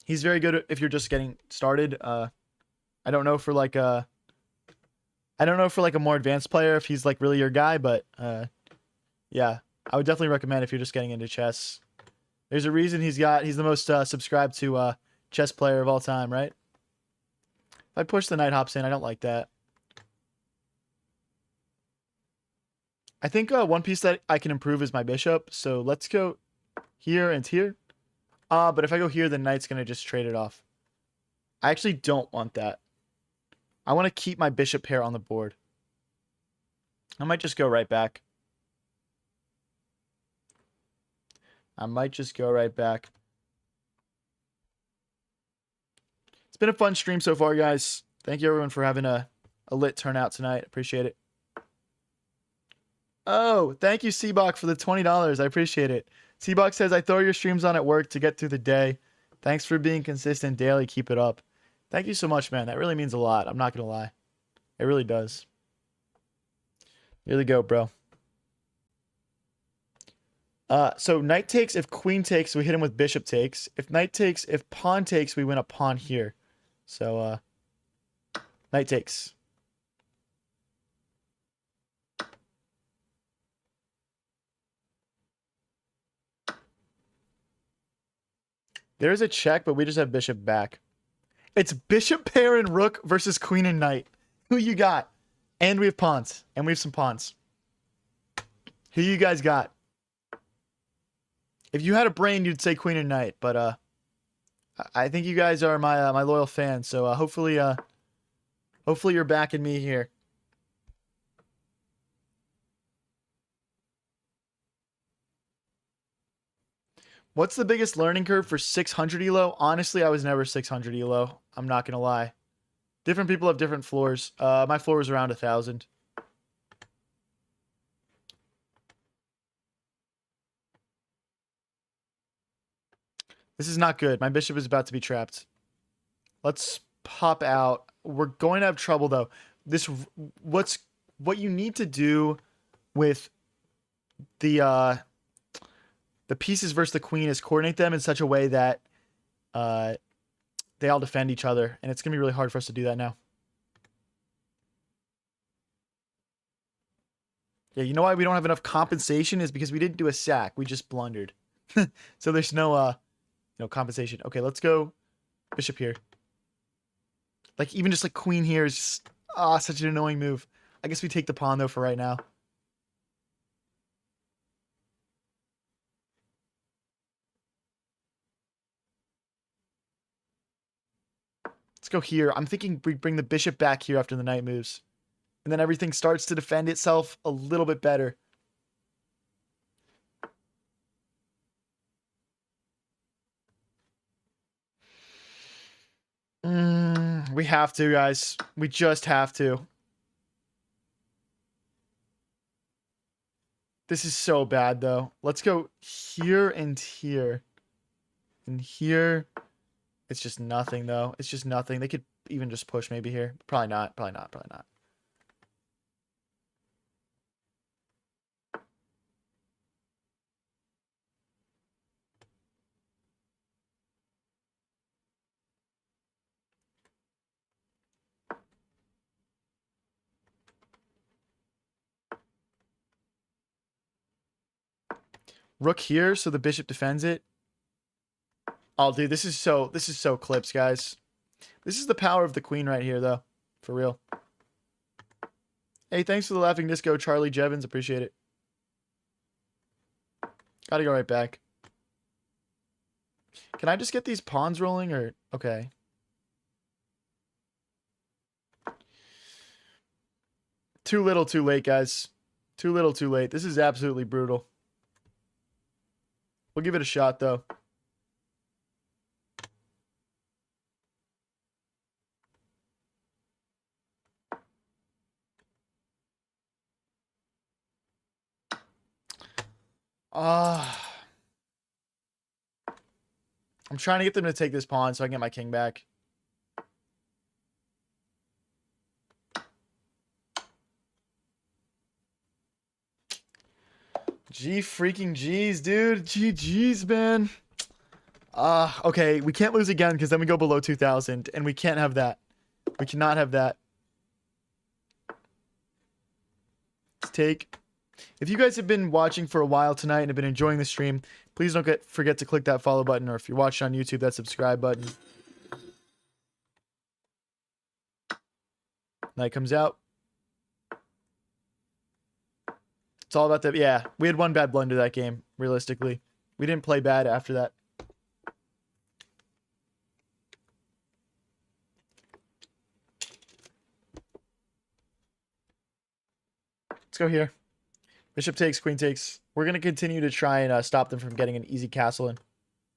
He's very good if you're just getting started. I don't know for like a more advanced player if he's like really your guy, but yeah, I would definitely recommend if you're just getting into chess. There's a reason he's the most subscribed to chess player of all time, right? If I push the knight hops in, I don't like that. I think one piece that I can improve is my bishop. So let's go here and here. But if I go here, the knight's going to just trade it off. I actually don't want that. I want to keep my bishop pair on the board. I might just go right back. It's been a fun stream so far, guys. Thank you, everyone, for having a lit turnout tonight. Appreciate it. Oh, thank you, Seabach, for the $20. I appreciate it. Seabach says, I throw your streams on at work to get through the day. Thanks for being consistent daily. Keep it up. Thank you so much, man. That really means a lot. I'm not going to lie. It really does. Here we go, bro. So knight takes. If queen takes, we hit him with bishop takes. If knight takes, if pawn takes, we win a pawn here. So, knight takes. There's a check, but we just have bishop back. It's bishop pair and rook versus queen and knight. Who you got? And we have pawns. And we have some pawns. Who you guys got? If you had a brain, you'd say queen and knight. But I think you guys are my my loyal fans. So hopefully you're backing me here. What's the biggest learning curve for 600 elo? Honestly, I was never 600 elo. I'm not gonna lie. Different people have different floors. My floor was around 1,000. This is not good. My bishop is about to be trapped. Let's pop out. We're going to have trouble though. What you need to do with the pieces versus the queen is coordinate them in such a way that they all defend each other, and it's gonna be really hard for us to do that now. Yeah, you know why we don't have enough compensation is because we didn't do a sack. We just blundered. So there's no compensation. Okay, let's go bishop here. Like even just like queen here is just such an annoying move. I guess we take the pawn though for right now. Let's go here. I'm thinking we bring the bishop back here after the knight moves. And then everything starts to defend itself a little bit better. We have to, guys. We just have to. This is so bad, though. Let's go here and here. And here. It's just nothing, though. It's just nothing. They could even just push maybe here. Probably not. Probably not. Probably not. Rook here, so the bishop defends it. Oh, dude, this is so clips, guys. This is the power of the queen right here, though. For real. Hey, thanks for the laughing disco, Charlie Jevons. Appreciate it. Gotta go right back. Can I just get these pawns rolling, or... Okay. Too little, too late, guys. Too little, too late. This is absolutely brutal. We'll give it a shot, though. I'm trying to get them to take this pawn so I can get my king back. G freaking G's, dude. GG's, man. Okay. We can't lose again because then we go below 2,000. And we can't have that. We cannot have that. Let's take... If you guys have been watching for a while tonight and have been enjoying the stream, please don't forget to click that follow button, or if you're watching on YouTube, that subscribe button. Knight comes out. It's all about the... Yeah, we had one bad blunder that game, realistically. We didn't play bad after that. Let's go here. Bishop takes, queen takes. We're going to continue to try and stop them from getting an easy castle in.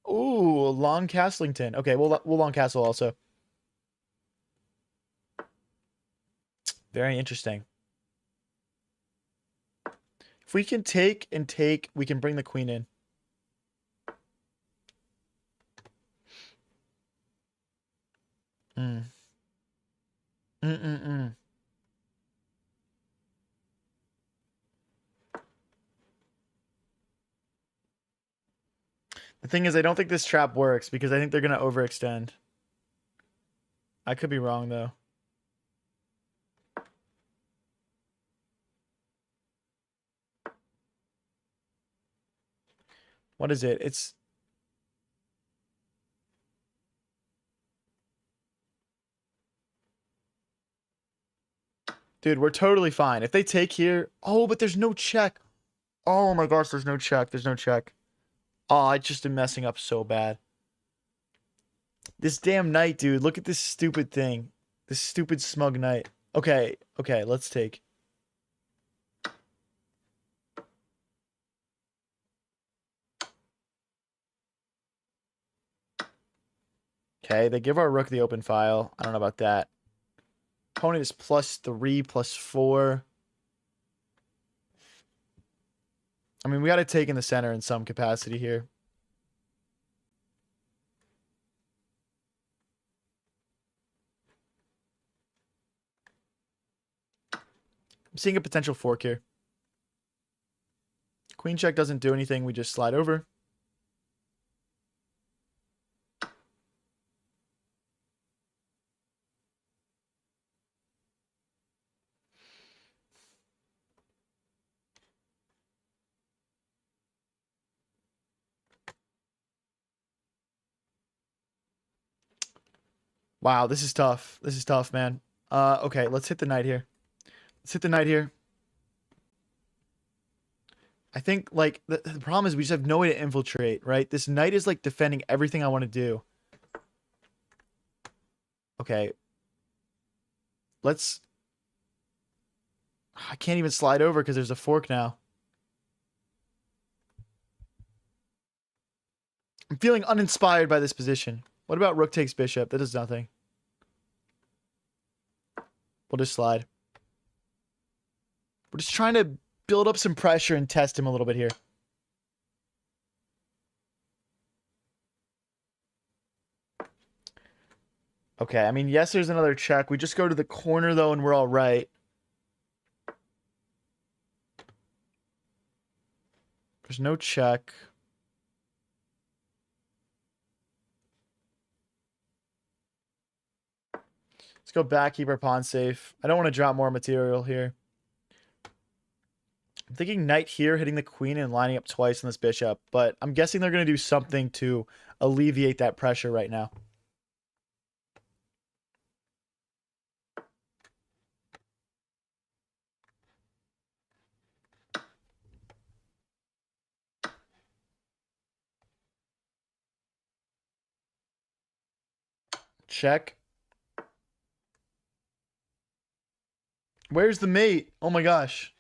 Ooh, long Castlington. Okay, we'll long castle also. Very interesting. If we can take and take, we can bring the queen in. The thing is, I don't think this trap works because I think they're going to overextend. I could be wrong, though. What is it? It's... Dude, we're totally fine. If they take here... Oh, but there's no check. Oh my gosh, there's no check. There's no check. Oh, I just am messing up so bad. This damn knight, dude. Look at this stupid thing. This stupid smug knight. Okay, okay, let's take. Okay, they give our rook the open file. I don't know about that. Opponent is +3, +4. I mean, we got to take in the center in some capacity here. I'm seeing a potential fork here. Queen check doesn't do anything. We just slide over. Wow, this is tough. This is tough, man. Okay, let's hit the knight here. Let's hit the knight here. I think, like, the problem is we just have no way to infiltrate, right? This knight is, like, defending everything I want to do. Okay. Let's... I can't even slide over because there's a fork now. I'm feeling uninspired by this position. What about rook takes bishop? That does nothing. We'll just slide. We're just trying to build up some pressure and test him a little bit here. Okay, I mean, yes, there's another check. We just go to the corner, though, and we're all right. There's no check. Let's go back, keep our pawn safe. I don't want to drop more material here. I'm thinking knight here, hitting the queen and lining up twice on this bishop, but I'm guessing they're going to do something to alleviate that pressure right now. Check. Where's the mate? Oh my gosh.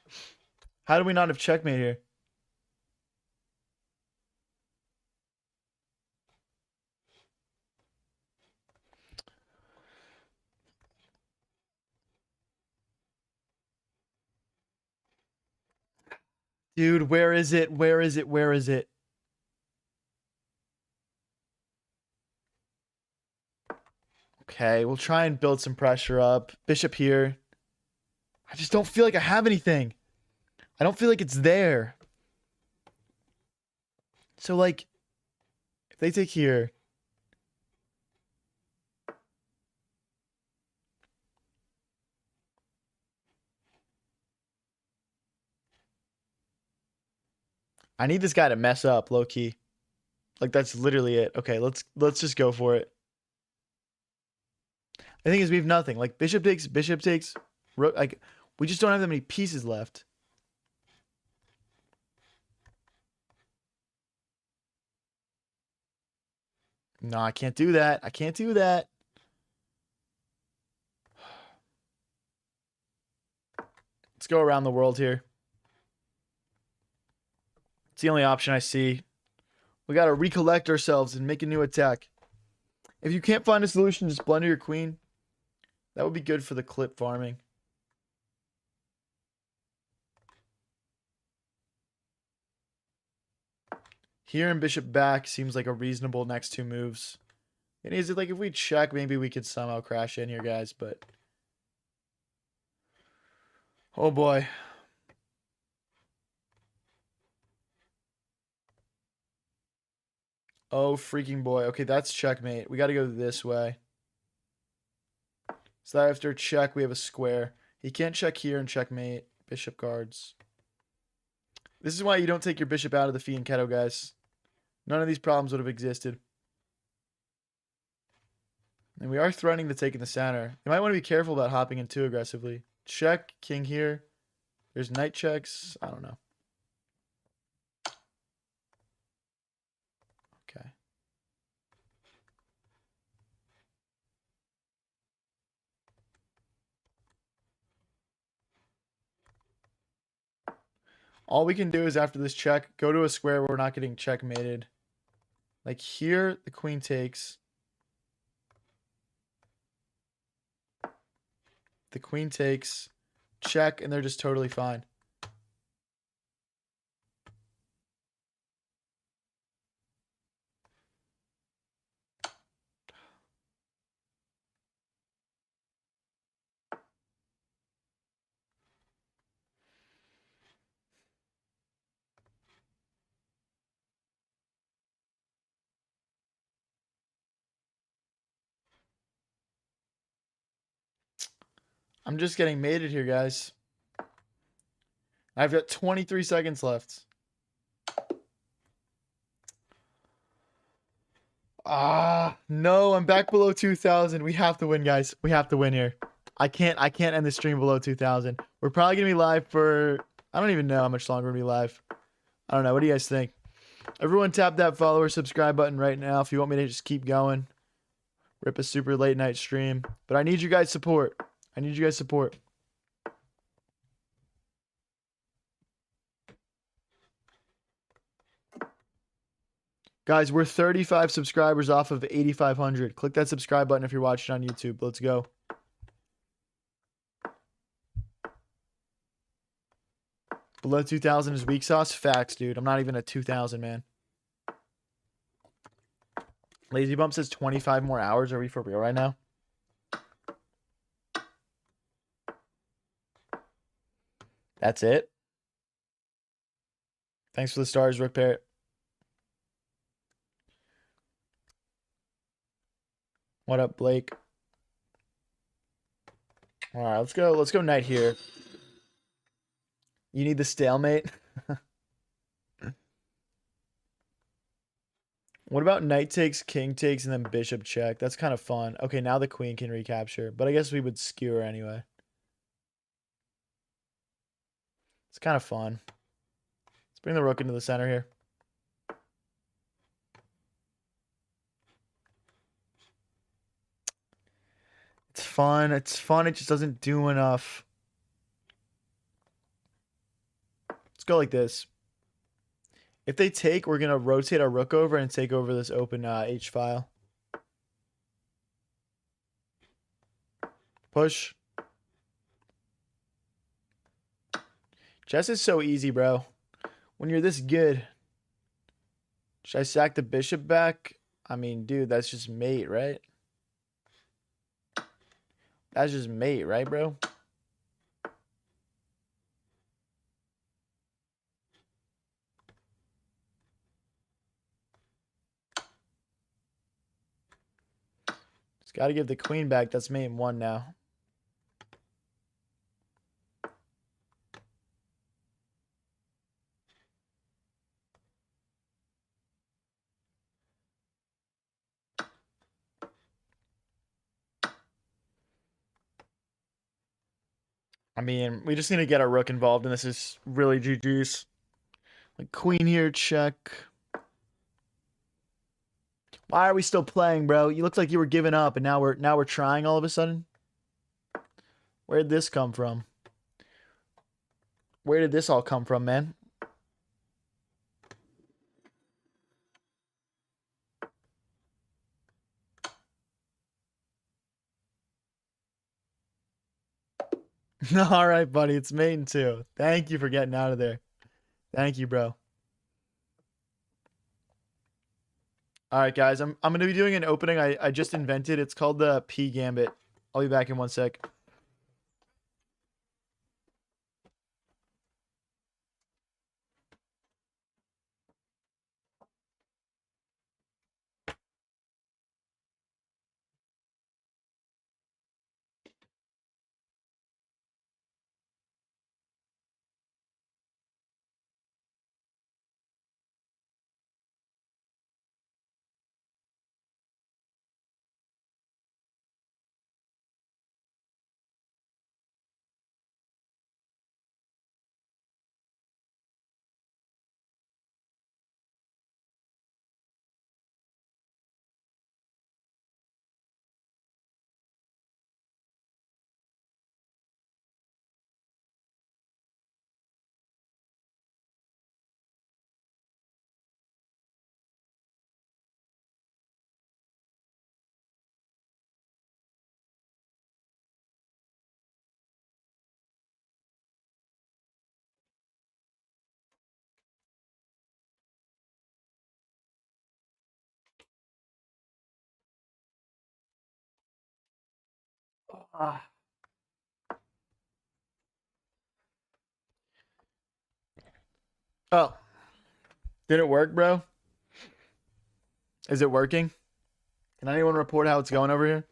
How do we not have checkmate here? Dude, where is it? Where is it? Where is it? Okay, we'll try and build some pressure up. Bishop here. I just don't feel like I have anything. I don't feel like it's there. So, like, if they take here... I need this guy to mess up, low key. Like, that's literally it. Okay, let's just go for it. The thing is, we have nothing. Like, bishop takes, like, we just don't have that many pieces left. No, I can't do that. I can't do that. Let's go around the world here. It's the only option I see. We got to recollect ourselves and make a new attack. If you can't find a solution, just blunder your queen. That would be good for the clip farming. Here and bishop back seems like a reasonable next two moves. And is it like if we check, maybe we could somehow crash in here, guys, but... Oh boy. Oh freaking boy. Okay, that's checkmate. We got to go this way. So after check, we have a square. He can't check here and checkmate. Bishop guards. This is why you don't take your bishop out of the fianchetto, guys. None of these problems would have existed. And we are threatening to take in the center. You might want to be careful about hopping in too aggressively. Check, king here. There's knight checks. I don't know. Okay. All we can do is after this check, go to a square where we're not getting checkmated. Like here, the queen takes. The queen takes. Check, and they're just totally fine. I'm just getting mated here, guys. I've got 23 seconds left. No, I'm back below 2,000. We have to win, guys. We have to win here. I can't end the stream below 2,000. We're probably going to be live for... I don't even know how much longer we're going to be live. I don't know. What do you guys think? Everyone tap that follow or subscribe button right now if you want me to just keep going. Rip a super late night stream. But I need you guys' support. I need you guys' support. Guys, we're 35 subscribers off of 8,500. Click that subscribe button if you're watching on YouTube. Let's go. Below 2,000 is weak sauce? Facts, dude. I'm not even at 2,000, man. Lazy Bump says 25 more hours. Are we for real right now? That's it? Thanks for the stars, Rook Parrot. What up, Blake? All right, let's go. Let's go knight here. You need the stalemate? What about knight takes, king takes, and then bishop check? That's kind of fun. Okay, now the queen can recapture, but I guess we would skewer anyway. It's kind of fun. Let's bring the rook into the center here. It's fun. It's fun. It just doesn't do enough. Let's go like this. If they take, we're going to rotate our rook over and take over this open H file. Push. Chess is so easy, bro. When you're this good. Should I sack the bishop back? I mean, dude, that's just mate, right? That's just mate, right, bro? Just got to give the queen back. That's mate in one now. I mean, we just need to get our rook involved, and this is really GG's. Like, queen here, check. Why are we still playing, bro? You look like you were giving up, and now we're trying all of a sudden. Where did this come from? Where did this all come from, man? All right, buddy. It's main too. Thank you for getting out of there. Thank you, bro. All right, guys. I'm gonna be doing an opening I just invented. It's called the P Gambit. I'll be back in 1 sec. Ah. Oh, did it work, bro? Is it working? Can anyone report how it's going over here?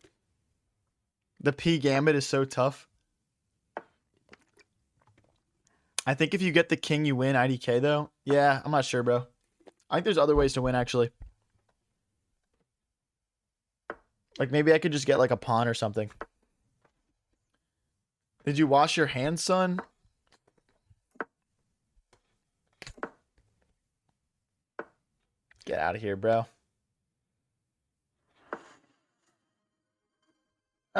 The P Gambit is so tough. I think if you get the king, you win IDK, though. Yeah, I'm not sure, bro. I think there's other ways to win, actually. Like, maybe I could just get, like, a pawn or something. Did you wash your hands, son? Get out of here, bro.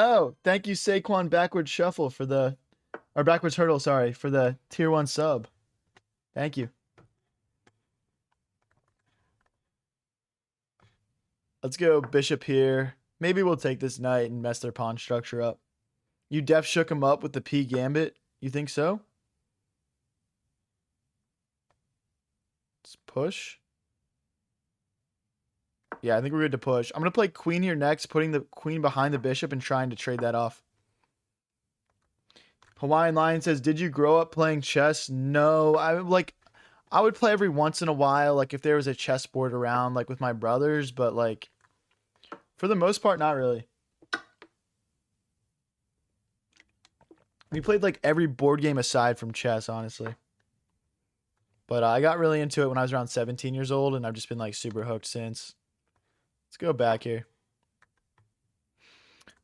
Oh, thank you, Saquon Backwards Shuffle for the, or Backwards Hurdle, sorry, for the tier 1 sub. Thank you. Let's go bishop here. Maybe we'll take this knight and mess their pawn structure up. You def shook him up with the P gambit. You think so? Let's push. Yeah, I think we're good to push. I'm going to play queen here next, putting the queen behind the bishop and trying to trade that off. Hawaiian Lion says, did you grow up playing chess? No, I would play every once in a while, like if there was a chessboard around, like with my brothers, but like for the most part, not really. We played like every board game aside from chess, honestly. But I got really into it when I was around 17 years old, and I've just been like super hooked since. Let's go back here.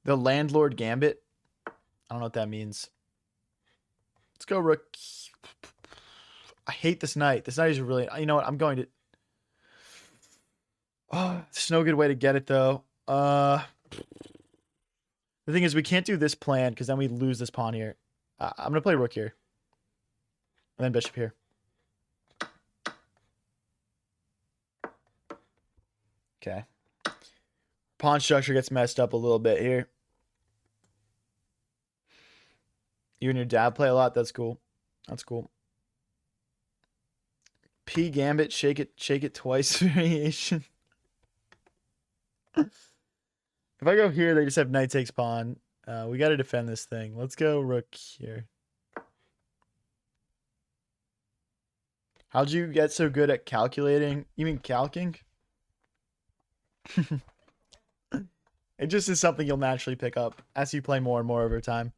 The Landlord Gambit. I don't know what that means. Let's go rook. I hate this knight. This knight is really... You know what? I'm going to... Oh, there's no good way to get it, though. The thing is, we can't do this plan, because then we lose this pawn here. I'm going to play rook here. And then bishop here. Okay. Pawn structure gets messed up a little bit here. You and your dad play a lot? That's cool. That's cool. P gambit, shake it twice variation. If I go here, they just have knight takes pawn. We got to defend this thing. Let's go rook here. How'd you get so good at calculating? You mean calking? It just is something you'll naturally pick up as you play more and more over time.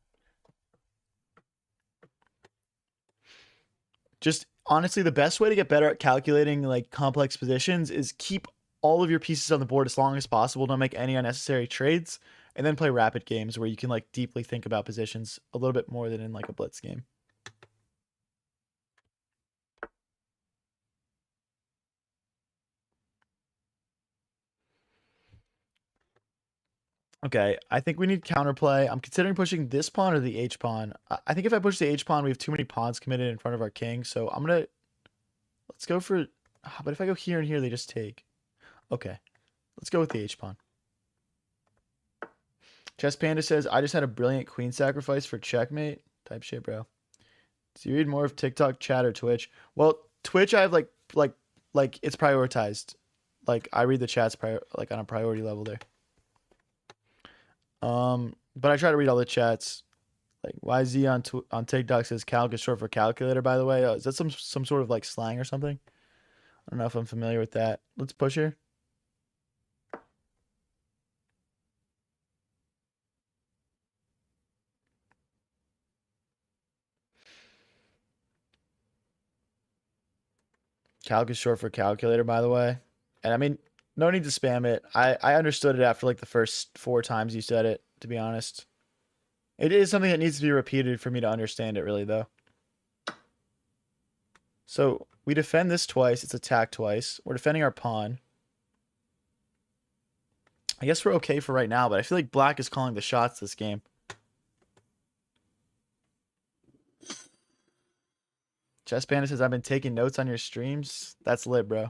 Just honestly, the best way to get better at calculating like complex positions is keep all of your pieces on the board as long as possible. Don't make any unnecessary trades, and then play rapid games where you can like deeply think about positions a little bit more than in like a blitz game. Okay, I think we need counterplay. I'm considering pushing this pawn or the H pawn. I think if I push the H pawn, we have too many pawns committed in front of our king. So I'm gonna... Let's go for... But if I go here and here, they just take. Okay, let's go with the H pawn. Chess Panda says, I just had a brilliant queen sacrifice for checkmate. Type shit, bro. Do you read more of TikTok, chat, or Twitch? Well, Twitch, I have like it's prioritized. Like I read the chats like on a priority level there. But I try to read all the chats. Like YZ on TikTok says calc is short for calculator, by the way. Is that some sort of like slang or something? I don't know if I'm familiar with that. Let's push here. Calc is short for calculator, by the way. And I mean, no need to spam it. I understood it after like the first 4 times you said it, to be honest. It is something that needs to be repeated for me to understand it, really, though. So we defend this twice. It's attacked twice. We're defending our pawn. I guess we're okay for right now, but I feel like black is calling the shots this game. Chess Panda says, I've been taking notes on your streams. That's lit, bro.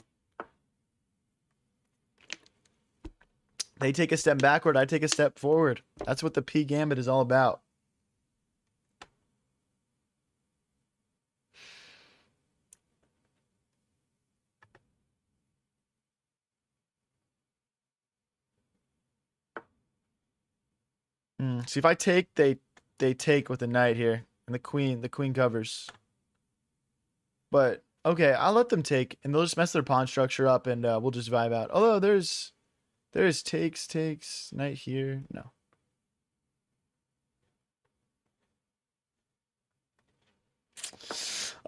They take a step backward, I take a step forward. That's what the P Gambit is all about. See, if I take, they take with the knight here. And the queen covers. But, okay, I'll let them take. And they'll just mess their pawn structure up, and we'll just vibe out. Although, there's takes, knight here. No.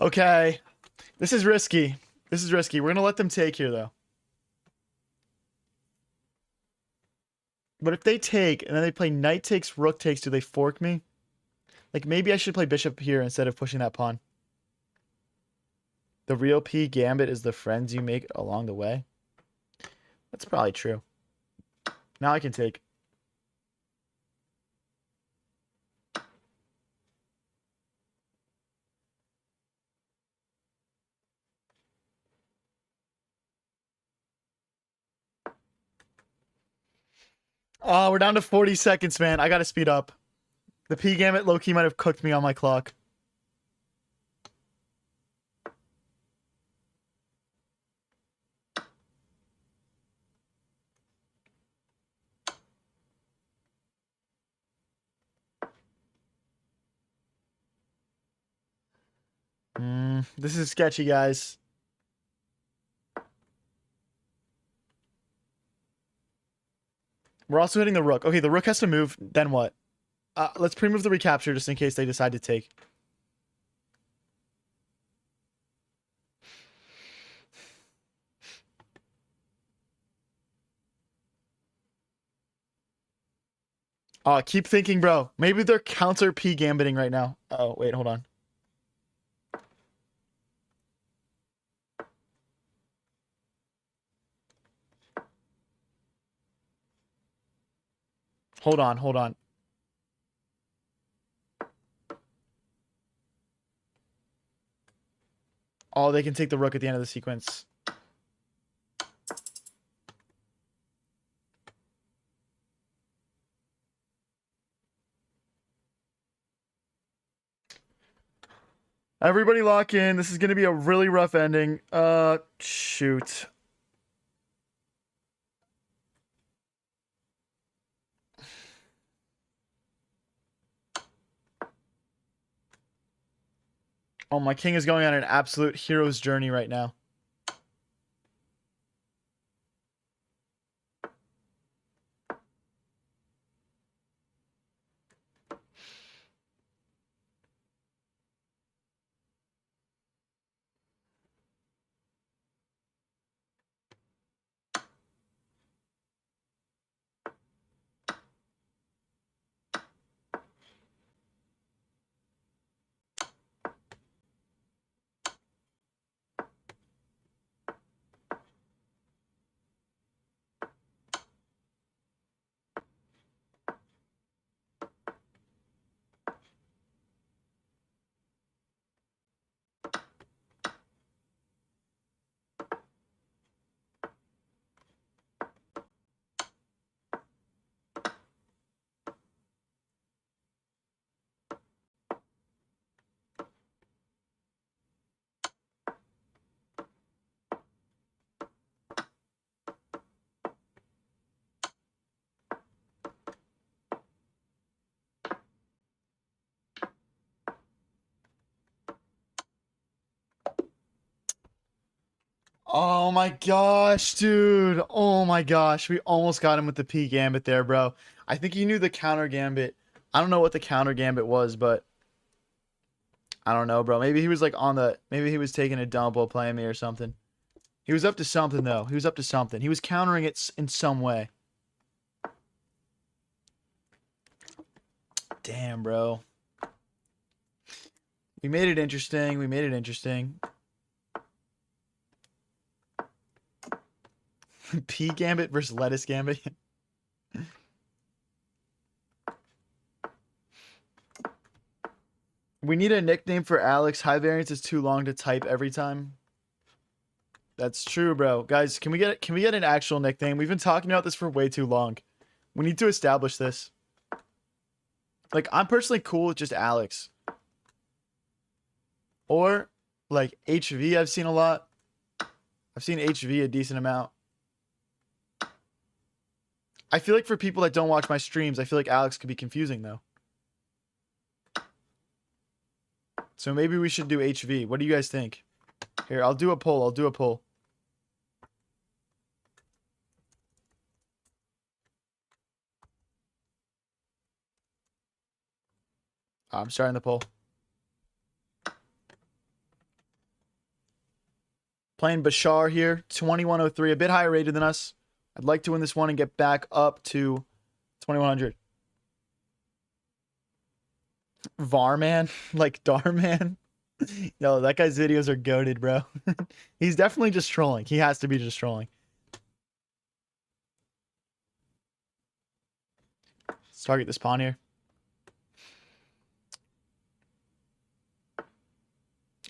Okay. This is risky. This is risky. We're going to let them take here, though. But if they take, and then they play knight takes, rook takes, do they fork me? Like, maybe I should play bishop here instead of pushing that pawn. The real P Gambit is the friends you make along the way. That's probably true. Now I can take. Oh, we're down to 40 seconds, man. I gotta speed up. The P Gambit low-key might have cooked me on my clock. This is sketchy, guys. We're also hitting the rook. Okay, the rook has to move. Then what? Let's pre-move the recapture just in case they decide to take. Keep thinking, bro. Maybe they're counter P gambiting right now. Oh, wait, hold on. Hold on, hold on. Oh, they can take the rook at the end of the sequence. Everybody lock in. This is going to be a really rough ending. Shoot. Oh, my king is going on an absolute hero's journey right now. Oh my gosh, dude. Oh my gosh. We almost got him with the P gambit there, bro. I think he knew the counter gambit. I don't know what the counter gambit was, but I don't know, bro. Maybe he was like on the, maybe he was taking a dump while playing me or something. He was up to something though. He was up to something. He was countering it in some way. Damn, bro. We made it interesting. We made it interesting. P gambit versus lettuce gambit. We need a nickname for Alex. High variance is too long to type every time. That's true, bro. Guys, can we get an actual nickname? We've been talking about this for way too long. We need to establish this. Like, I'm personally cool with just Alex. Or like HV I've seen a lot. I've seen HV a decent amount. I feel like for people that don't watch my streams, I feel like Alex could be confusing though. So maybe we should do HV. What do you guys think? Here, I'll do a poll. I'll do a poll. I'm starting the poll. Playing Bashar here, 2103, a bit higher rated than us. I'd like to win this one and get back up to 2100. Varman, like Darman. Yo, that guy's videos are goated, bro. He's definitely just trolling. He has to be just trolling. Let's target this pawn here.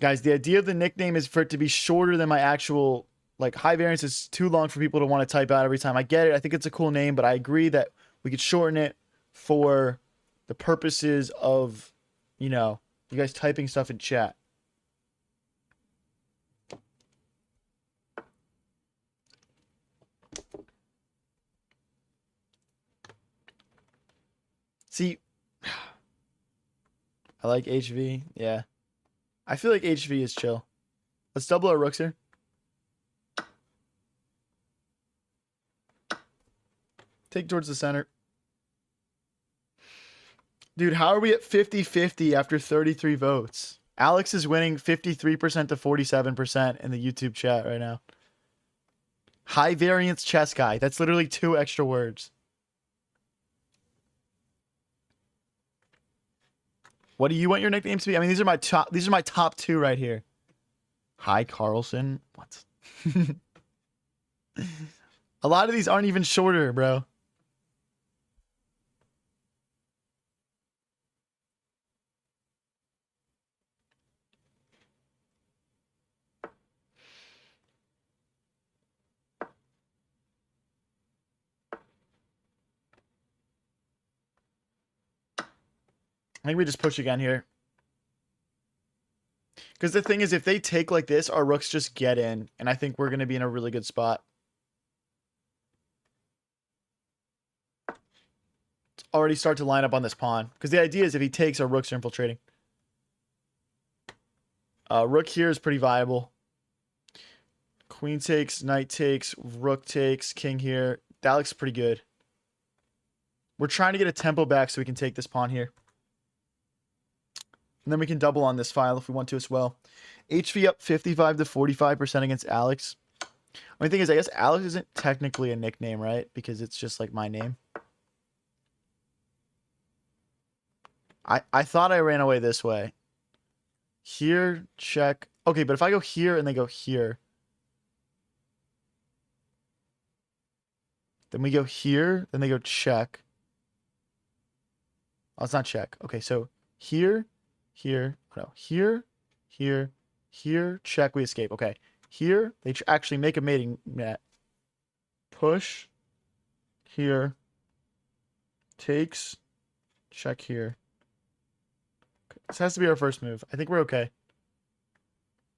Guys, the idea of the nickname is for it to be shorter than my actual, like, high variance is too long for people to want to type out every time. I get it. I think it's a cool name, but I agree that We could shorten it for the purposes of, you know, you guys typing stuff in chat. See, I like HV. Yeah. I feel like HV is chill. Let's double our rooks here. Take towards the center. Dude, how are we at 50-50 after 33 votes? Alex is winning 53% to 47% in the YouTube chat right now. High variance chess guy. That's literally 2 extra words. What do you want your nicknames to be? I mean, these are my top 2 right here. Hi Carlson. What? A lot of these aren't even shorter, bro. I think we just push again here. Because the thing is, if they take like this, our rooks just get in. And I think we're going to be in a really good spot. Let's already start to line up on this pawn. Because the idea is if he takes, our rooks are infiltrating. Rook here is pretty viable. Queen takes, knight takes, rook takes, king here. That looks pretty good. We're trying to get a tempo back so we can take this pawn here. And then we can double on this file if we want to as well. HV up 55 to 45% against Alex. Only thing is, I guess Alex isn't technically a nickname, right? Because it's just like my name. I thought I ran away this way. Here, check. Okay, but if I go here and they go here. Then we go here, then they go check. Oh, it's not check. Okay, so here, here, no, here, here, here, check, we escape. Okay, here, they actually make a mating net. Push, here, takes, check here. Okay, this has to be our first move. I think we're okay.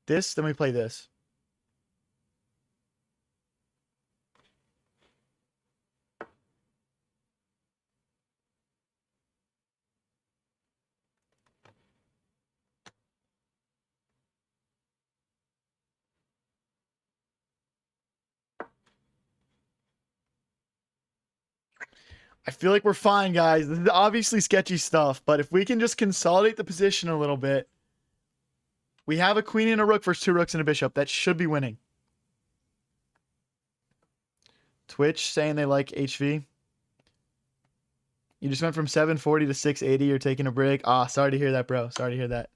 This, then we play this. I feel like we're fine, guys. This is obviously sketchy stuff, but if we can just consolidate the position a little bit, we have a queen and a rook versus 2 rooks and a bishop. That should be winning. Twitch saying they like HV. You just went from 740 to 680. You're taking a break. Ah, sorry to hear that, bro. Sorry to hear that.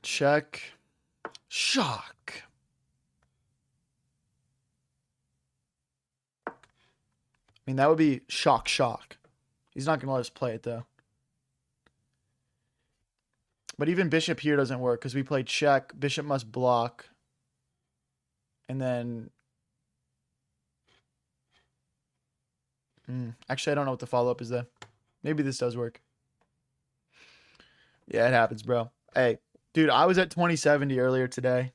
Check. Shock. I mean, that would be shock. He's not going to let us play it, though. But even bishop here doesn't work because we played check. Bishop must block. And then... Actually, I don't know what the follow-up is, though. Maybe this does work. Yeah, it happens, bro. Hey, dude, I was at 2070 earlier today.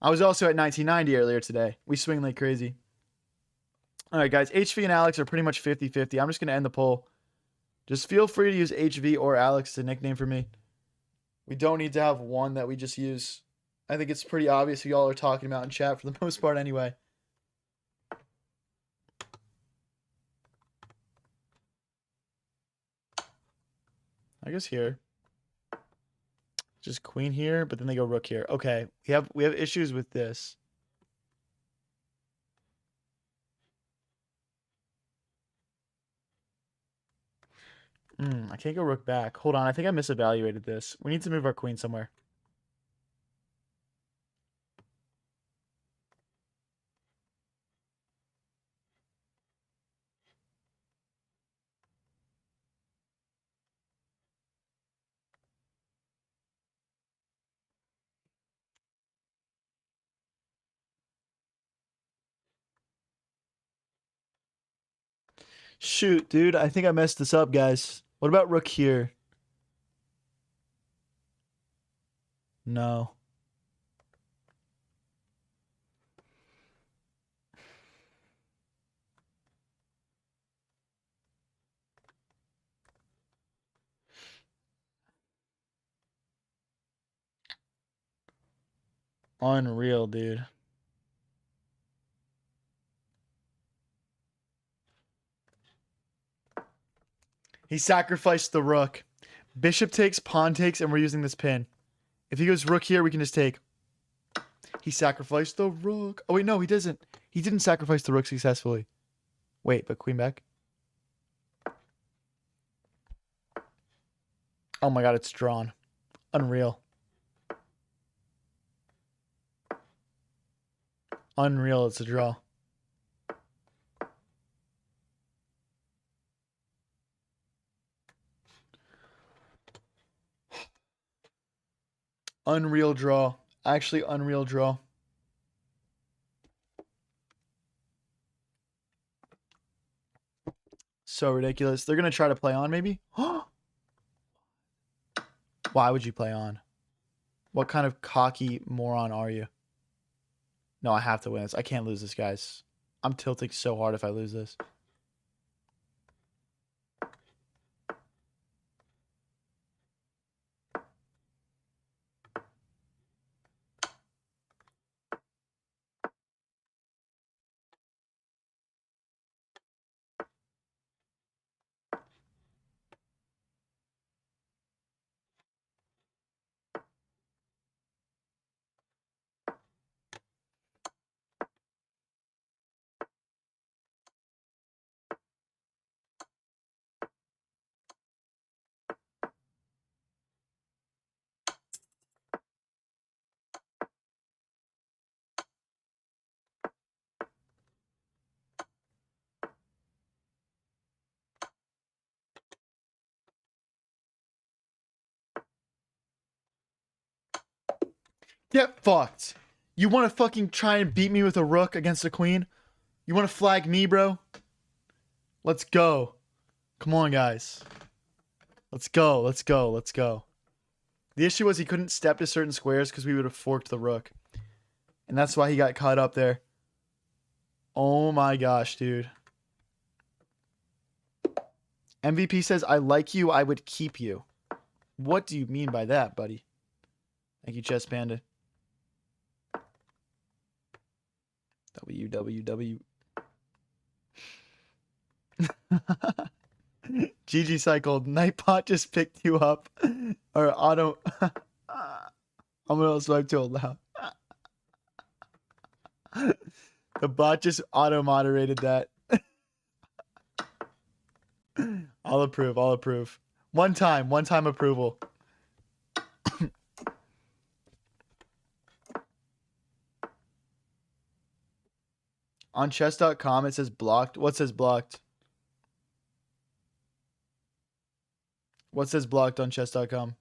I was also at 1990 earlier today. We swing like crazy. All right, guys. HV and Alex are pretty much 50-50. I'm just going to end the poll. Just feel free to use HV or Alex as a nickname for me. We don't need to have one that we just use. I think it's pretty obvious who y'all are talking about in chat for the most part anyway. I guess here. Just queen here, but then they go rook here. Okay, we have issues with this. I can't go rook back. Hold on, I think I misevaluated this. We need to move our queen somewhere. Shoot, dude. I think I messed this up, guys. What about rook here? No. Unreal, dude. He sacrificed the rook. Bishop takes, pawn takes, and we're using this pin. If he goes rook here, we can just take. He sacrificed the rook. Oh, wait, no, he doesn't. He didn't sacrifice the rook successfully. Wait, but queen back? Oh my god, it's drawn. Unreal. Unreal, it's a draw. Unreal draw. Actually, unreal draw. So ridiculous. They're going to try to play on, maybe? Why would you play on? What kind of cocky moron are you? No, I have to win this. I can't lose this, guys. I'm tilting so hard if I lose this. Get fucked. You want to fucking try and beat me with a rook against a queen? You want to flag me, bro? Let's go. Come on, guys. Let's go. Let's go. Let's go. The issue was he couldn't step to certain squares because we would have forked the rook. And that's why he got caught up there. Oh my gosh, dude. MVP says, I like you, I would keep you. What do you mean by that, buddy? Thank you, Chess Panda. WWW. GG cycled. Nightbot just picked you up. Or auto. I'm gonna swipe to allow. The bot just auto moderated that. I'll approve. I'll approve. One time approval. On chess.com it says blocked. What says blocked? What says blocked on chess.com?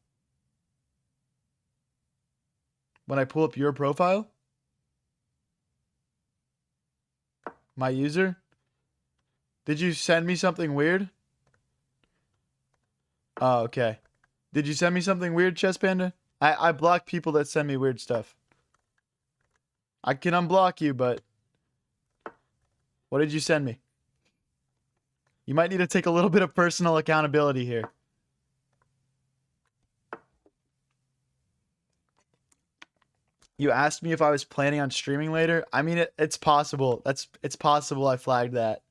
When I pull up your profile? My user? Did you send me something weird? Oh, okay. Did you send me something weird, Chess Panda? I block people that send me weird stuff. I can unblock you, but what did you send me? You might need to take a little bit of personal accountability here. You asked me if I was planning on streaming later. I mean, it's possible. It's possible I flagged that.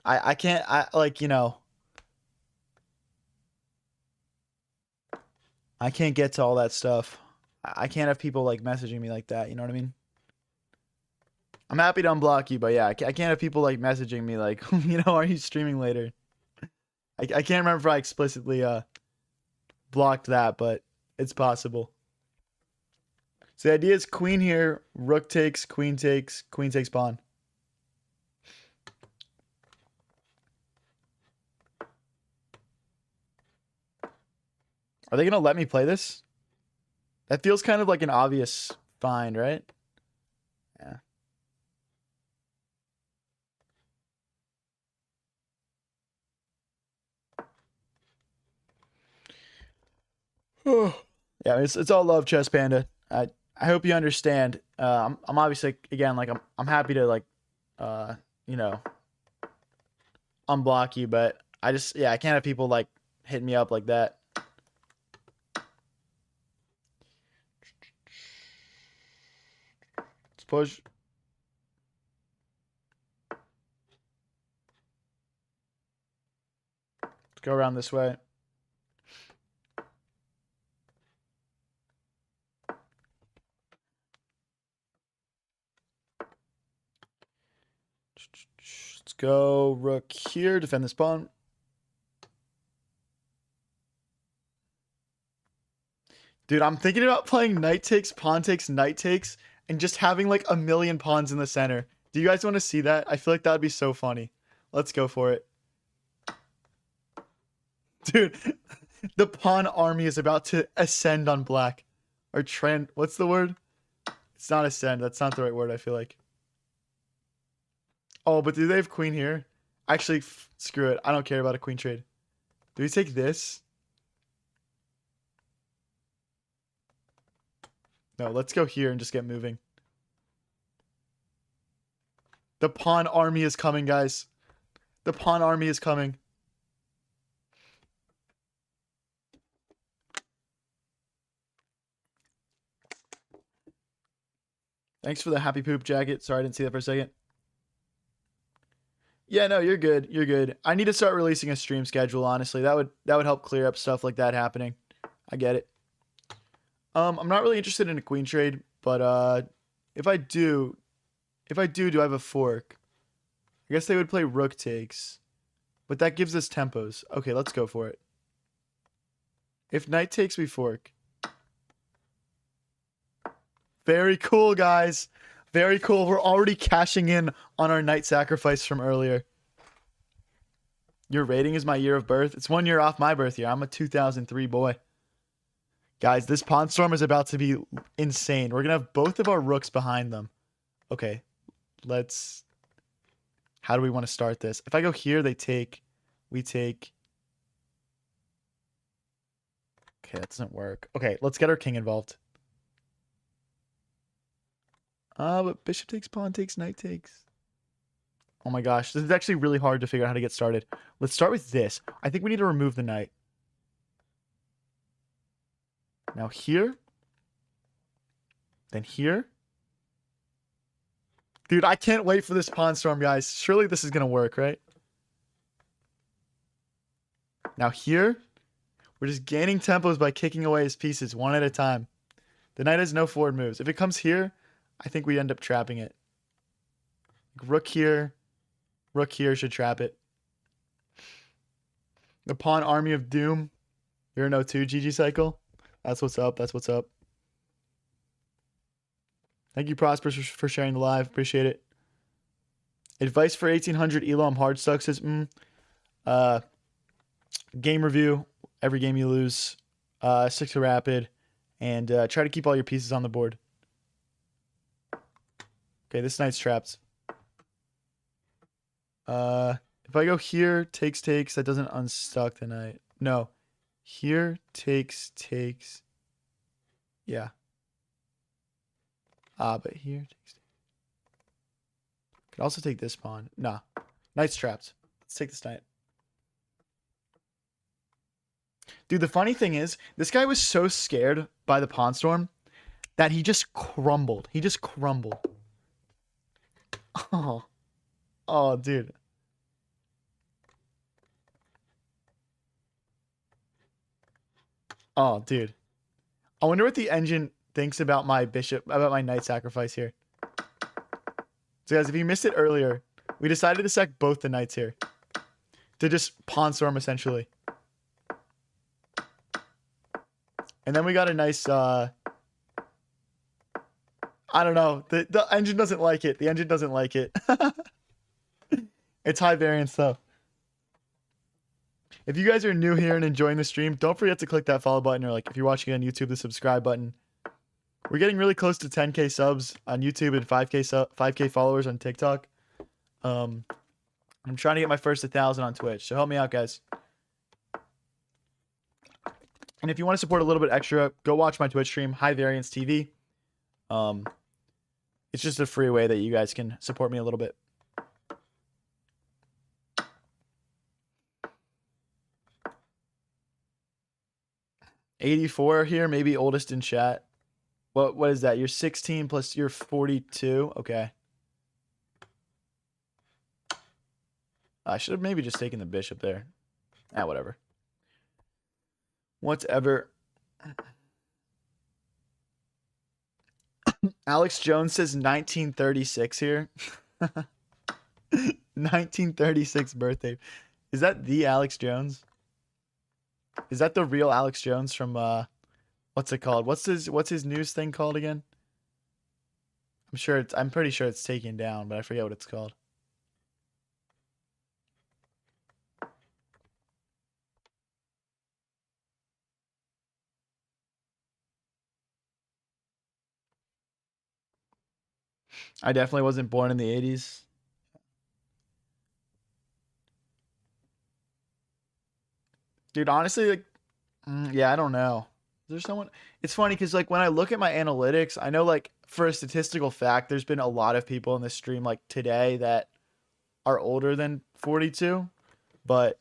I can't, like, you know, I can't get to all that stuff. I can't have people like messaging me like that. You know what I mean? I'm happy to unblock you, but yeah, I can't have people like messaging me like, you know, are you streaming later? I can't remember if I explicitly blocked that, but it's possible. So the idea is queen here, rook takes, queen takes pawn. Are they going to let me play this? That feels kind of like an obvious find, right? Yeah. Yeah, it's all love, Chess Panda. I hope you understand. I'm obviously again like I'm happy to like you know unblock you, but I just yeah I can't have people like hitting me up like that. Let's push. Let's go around this way. Let's go rook here, defend this pawn. Dude, I'm thinking about playing knight takes, pawn takes, knight takes, and just having like a million pawns in the center. Do you guys want to see that? I feel like that would be so funny. Let's go for it. Dude, the pawn army is about to ascend on black. Or trend. What's the word? It's not ascend. That's not the right word, I feel like. Oh, but do they have queen here? Actually, screw it. I don't care about a queen trade. Do we take this? No, let's go here and just get moving. The pawn army is coming, guys. The pawn army is coming. Thanks for the happy poop jacket. Sorry, I didn't see that for a second. Yeah, no, you're good. You're good. I need to start releasing a stream schedule, honestly. That would help clear up stuff like that happening. I get it. I'm not really interested in a queen trade, but if I do I have a fork? I guess they would play rook takes. But that gives us tempos. Okay, let's go for it. If knight takes, we fork. Very cool, guys. Very cool. We're already cashing in on our knight sacrifice from earlier. Your rating is my year of birth. It's 1 year off my birth year. I'm a 2003 boy. Guys, this pawn storm is about to be insane. We're going to have both of our rooks behind them. Okay, let's... How do we want to start this? If I go here, they take... We take... Okay, that doesn't work. Okay, let's get our king involved. But bishop takes, pawn takes, knight takes. Oh my gosh, this is actually really hard to figure out how to get started. Let's start with this. I think we need to remove the knight. Now here. Then here. Dude, I can't wait for this pawn storm, guys. Surely this is going to work, right? Now here. We're just gaining tempos by kicking away his pieces one at a time. The knight has no forward moves. If it comes here, I think we end up trapping it. Rook here. Rook here should trap it. The pawn army of doom. You're an 02 GG cycle. That's what's up. That's what's up. Thank you, Prosper, for sharing the live. Appreciate it. Advice for 1800 Elam Hardstuck says, game review. Every game you lose. Stick to rapid. And try to keep all your pieces on the board. Okay, this knight's trapped. If I go here, takes, that doesn't unstuck the knight. No. Here, takes. Yeah. But here, takes. Could also take this pawn. Nah. Knight's trapped. Let's take this knight. Dude, the funny thing is, this guy was so scared by the pawn storm that he just crumbled. He just crumbled. Oh. Oh, dude. Oh, dude. I wonder what the engine thinks about my bishop, about my knight sacrifice here. So guys, if you missed it earlier, we decided to sack both the knights here. To just pawn storm, essentially. And then we got a nice, I don't know. The engine doesn't like it. The engine doesn't like it. It's high variance, though. If you guys are new here and enjoying the stream, don't forget to click that follow button, or like if you're watching on YouTube, the subscribe button. We're getting really close to 10K subs on YouTube and 5K followers on TikTok. I'm trying to get my first 1,000 on Twitch, so help me out, guys. And if you want to support a little bit extra, go watch my Twitch stream, High Variance TV. It's just a free way that you guys can support me a little bit. $84 here, maybe oldest in chat. What is that? You're 16 plus you're 42. Okay. I should have maybe just taken the bishop there. Whatever. Whatever. Alex Jones says 1936 here. 1936 birthday. Is that the Alex Jones? Is that the real Alex Jones from what's it called? What's his news thing called again? I'm pretty sure it's taken down, but I forget what it's called. I definitely wasn't born in the 80s. Dude, honestly, like, yeah, I don't know. Is there someone? It's funny because like when I look at my analytics, I know like for a statistical fact, there's been a lot of people in this stream like today that are older than 42, but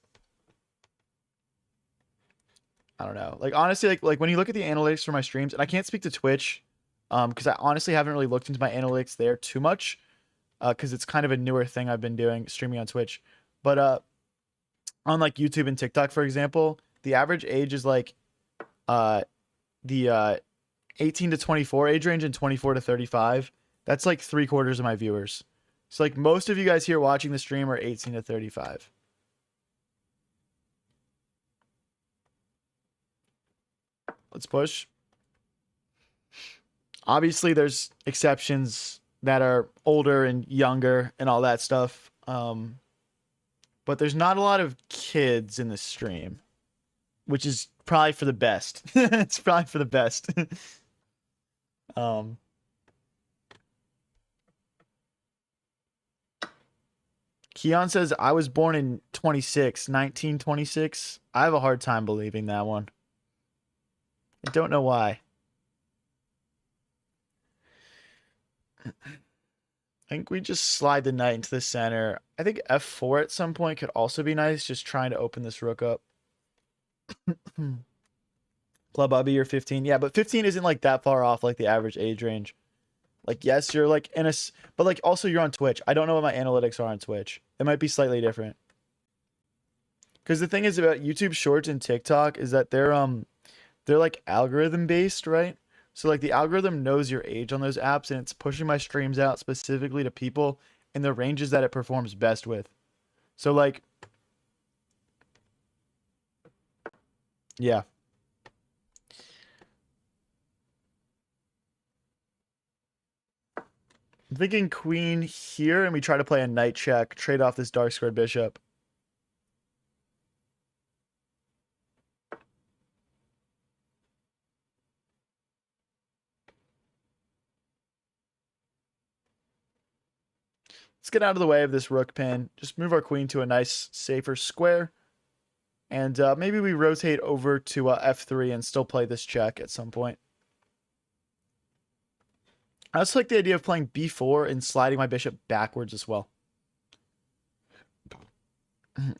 I don't know. Like honestly, like when you look at the analytics for my streams, and I can't speak to Twitch, because I honestly haven't really looked into my analytics there too much, because it's kind of a newer thing I've been doing, streaming on Twitch. But on like YouTube and TikTok, for example, the average age is like the 18 to 24 age range and 24 to 35. That's like 3/4 of my viewers. So like most of you guys here watching the stream are 18 to 35. Let's push. Obviously, there's exceptions that are older and younger and all that stuff. But there's not a lot of kids in the stream, which is probably for the best. It's probably for the best. Keon says, I was born in 1926. I have a hard time believing that one. I don't know why. I think we just slide the knight into the center. I think f4 at some point could also be nice, just trying to open this rook up. Club Bobby, you're 15. Yeah, but 15 isn't like that far off like the average age range. Like, yes, you're like in a... But like also you're on Twitch. I don't know what my analytics are on Twitch. It might be slightly different. Because the thing is about YouTube Shorts and TikTok is that they're like algorithm based, right? So like the algorithm knows your age on those apps and it's pushing my streams out specifically to people in the ranges that it performs best with. So like, yeah. I'm thinking queen here and we try to play a knight check, trade off this dark squared bishop. Let's get out of the way of this rook pin. Just move our queen to a nice, safer square. And maybe we rotate over to f3 and still play this check at some point. I also like the idea of playing b4 and sliding my bishop backwards as well.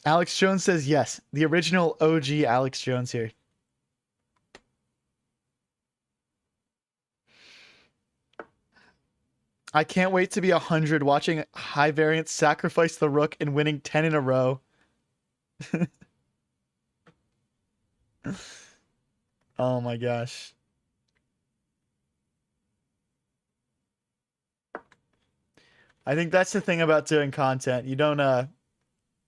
Alex Jones says yes. The original OG Alex Jones here. I can't wait to be 100 watching High Variance sacrifice the rook and winning 10 in a row. Oh my gosh. I think that's the thing about doing content. You don't I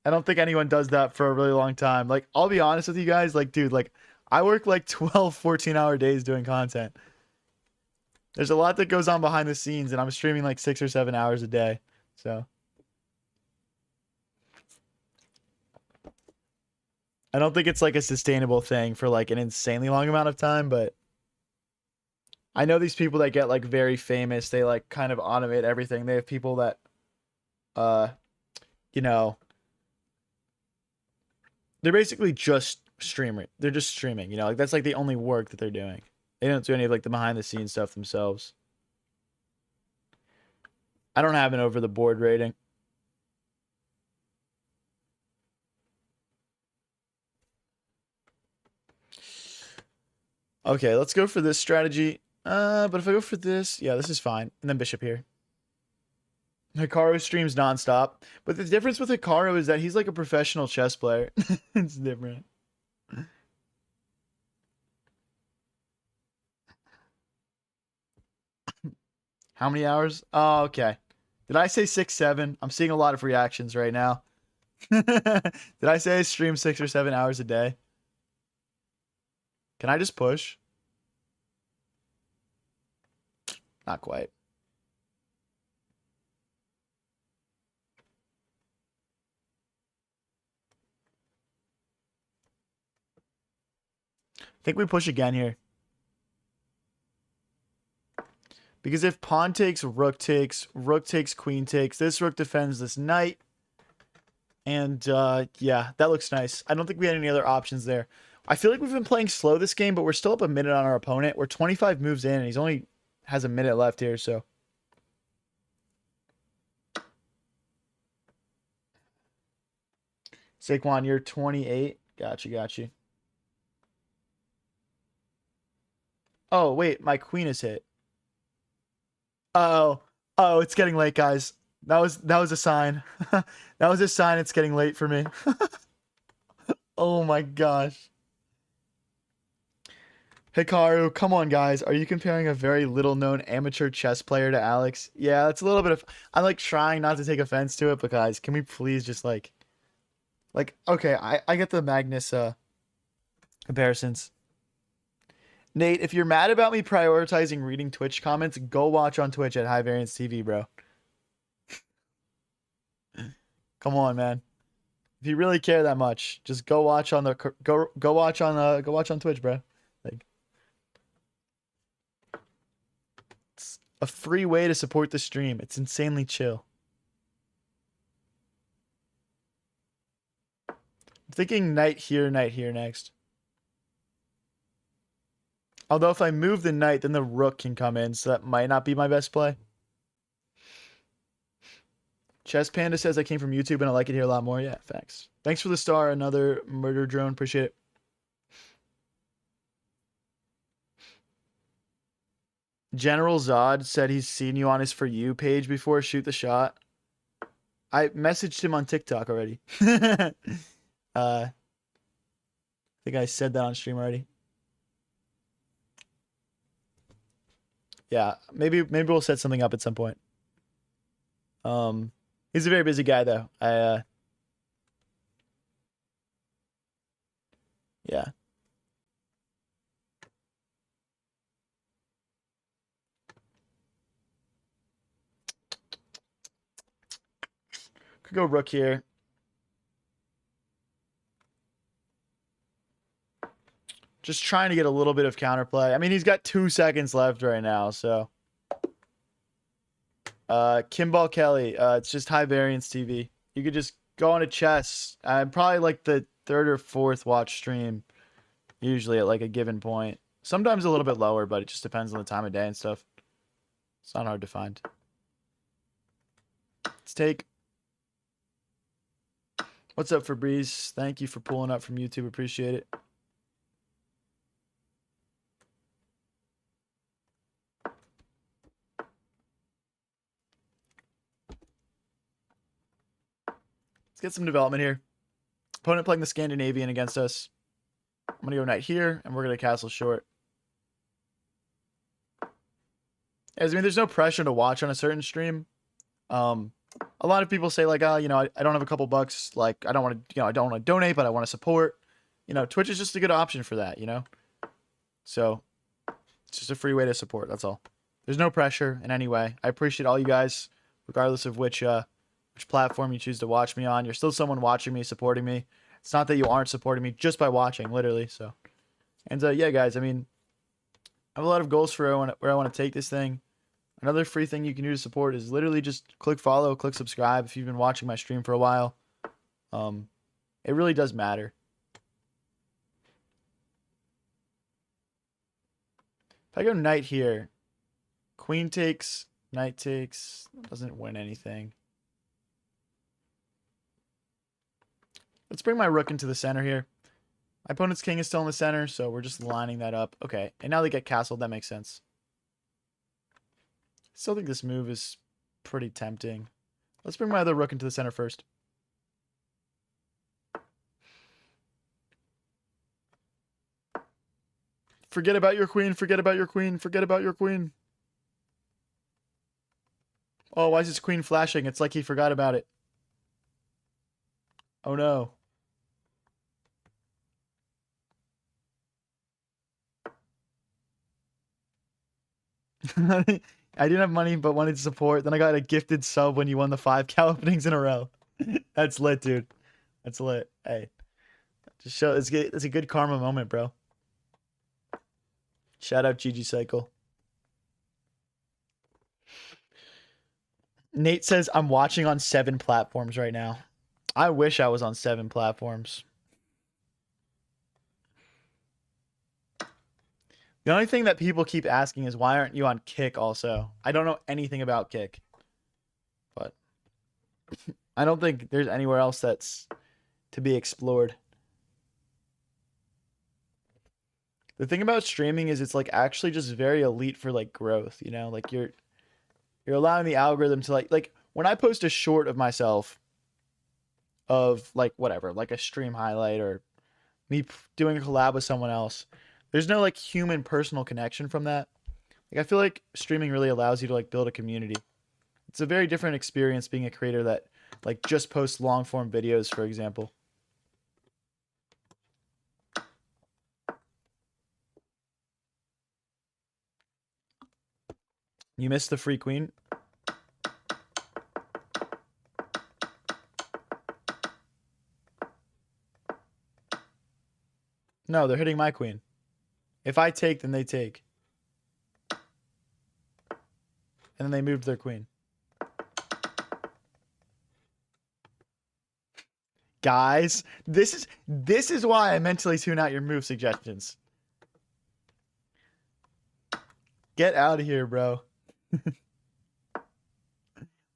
don't think anyone does that for a really long time. Like, I'll be honest with you guys, like, dude, like, I work like 12, 14-hour days doing content. There's a lot that goes on behind the scenes, and I'm streaming like 6 or 7 hours a day. So I don't think it's like a sustainable thing for like an insanely long amount of time, but I know these people that get like very famous, they like kind of automate everything. They have people that you know, they're basically just streamer. They're just streaming, you know, like that's like the only work that they're doing. They don't do any of like the behind the scenes stuff themselves. I don't have an over the board rating. Okay, let's go for this strategy. But if I go for this, yeah, this is fine. And then bishop here. Hikaru streams nonstop. But the difference with Hikaru is that he's like a professional chess player. It's different. How many hours? Oh, okay. Did I say 6, 7? I'm seeing a lot of reactions right now. Did I say I stream 6 or 7 hours a day? Can I just push? Not quite. I think we push again here. Because if pawn takes, rook takes, queen takes, this rook defends this knight. And yeah, that looks nice. I don't think we had any other options there. I feel like we've been playing slow this game, but we're still up a minute on our opponent. We're 25 moves in, and he's only has a minute left here, so. Saquon, you're 28. Got you. Oh, wait, my queen is hit. Uh-oh. Oh, it's getting late, guys. That was a sign. That was a sign it's getting late for me. Oh my gosh. Hikaru, come on, guys. Are you comparing a very little-known amateur chess player to Alex? Yeah, it's a little bit of... I'm, like, trying not to take offense to it, but, guys, can we please just, like... okay, I get the Magnus, comparisons. Nate, if you're mad about me prioritizing reading Twitch comments, go watch on Twitch at High Variance TV, bro. Come on, man. If you really care that much, just go watch on the go watch on Twitch, bro. Like, it's a free way to support the stream. It's insanely chill. I'm thinking knight here next. Although if I move the knight, then the rook can come in, so that might not be my best play. Chess Panda says I came from YouTube and I like it here a lot more. Yeah, thanks. Thanks for the star. Another murder drone. Appreciate it. General Zod said he's seen you on his For You page before. Shoot the shot. I messaged him on TikTok already. I think I said that on stream already. Yeah, maybe we'll set something up at some point. He's a very busy guy though. Yeah. Could go rook here. Just trying to get a little bit of counterplay. I mean, he's got 2 seconds left right now, so. Kimball Kelly, it's just High Variance TV. You could just go on to chess. I'm probably like the 3rd or 4th watch stream, usually at like a given point. Sometimes a little bit lower, but it just depends on the time of day and stuff. It's not hard to find. Let's take. What's up, Fabrice? Thank you for pulling up from YouTube. Appreciate it. Let's get some development here. Opponent playing the Scandinavian against us. I'm going to go knight here, and we're going to castle short. As I mean, there's no pressure to watch on a certain stream. A lot of people say like, oh, you know, I don't have a couple bucks. Like, I don't want to, you know, I don't want to donate, but I want to support. You know, Twitch is just a good option for that, you know? So, it's just a free way to support. That's all. There's no pressure in any way. I appreciate all you guys, regardless of which platform you choose to watch me on. You're still someone watching me, supporting me. It's not that you aren't supporting me just by watching, literally. So, and yeah, guys, I mean, I have a lot of goals for where I want to take this thing. Another free thing you can do to support is literally just click follow, click subscribe if you've been watching my stream for a while. It really does matter. If I go knight here, queen takes, knight takes, doesn't win anything. Let's bring my rook into the center here. My opponent's king is still in the center, so we're just lining that up. Okay, and now they get castled. That makes sense. Still think this move is pretty tempting. Let's bring my other rook into the center first. Forget about your queen. Forget about your queen. Forget about your queen. Oh, why is his queen flashing? It's like he forgot about it. Oh, no. I didn't have money, but wanted to support. Then I got a gifted sub when you won the 5 cow openings in a row. That's lit, dude. That's lit. Hey, just show it's a good karma moment, bro. Shout out GG Cycle. Nate says I'm watching on 7 platforms right now. I wish I was on 7 platforms. The only thing that people keep asking is why aren't you on Kick also? I don't know anything about Kick. But I don't think there's anywhere else that's to be explored. The thing about streaming is it's like actually just very elite for like growth, you know? Like you're allowing the algorithm to like when I post a short of myself of like whatever, like a stream highlight or me doing a collab with someone else, there's no like human personal connection from that. Like I feel like streaming really allows you to like build a community. It's a very different experience being a creator that like just posts long form videos, for example. You missed the free queen. No, they're hitting my queen. If I take, then they take. And then they moved their queen. Guys, this is why I mentally tune out your move suggestions. Get out of here, bro.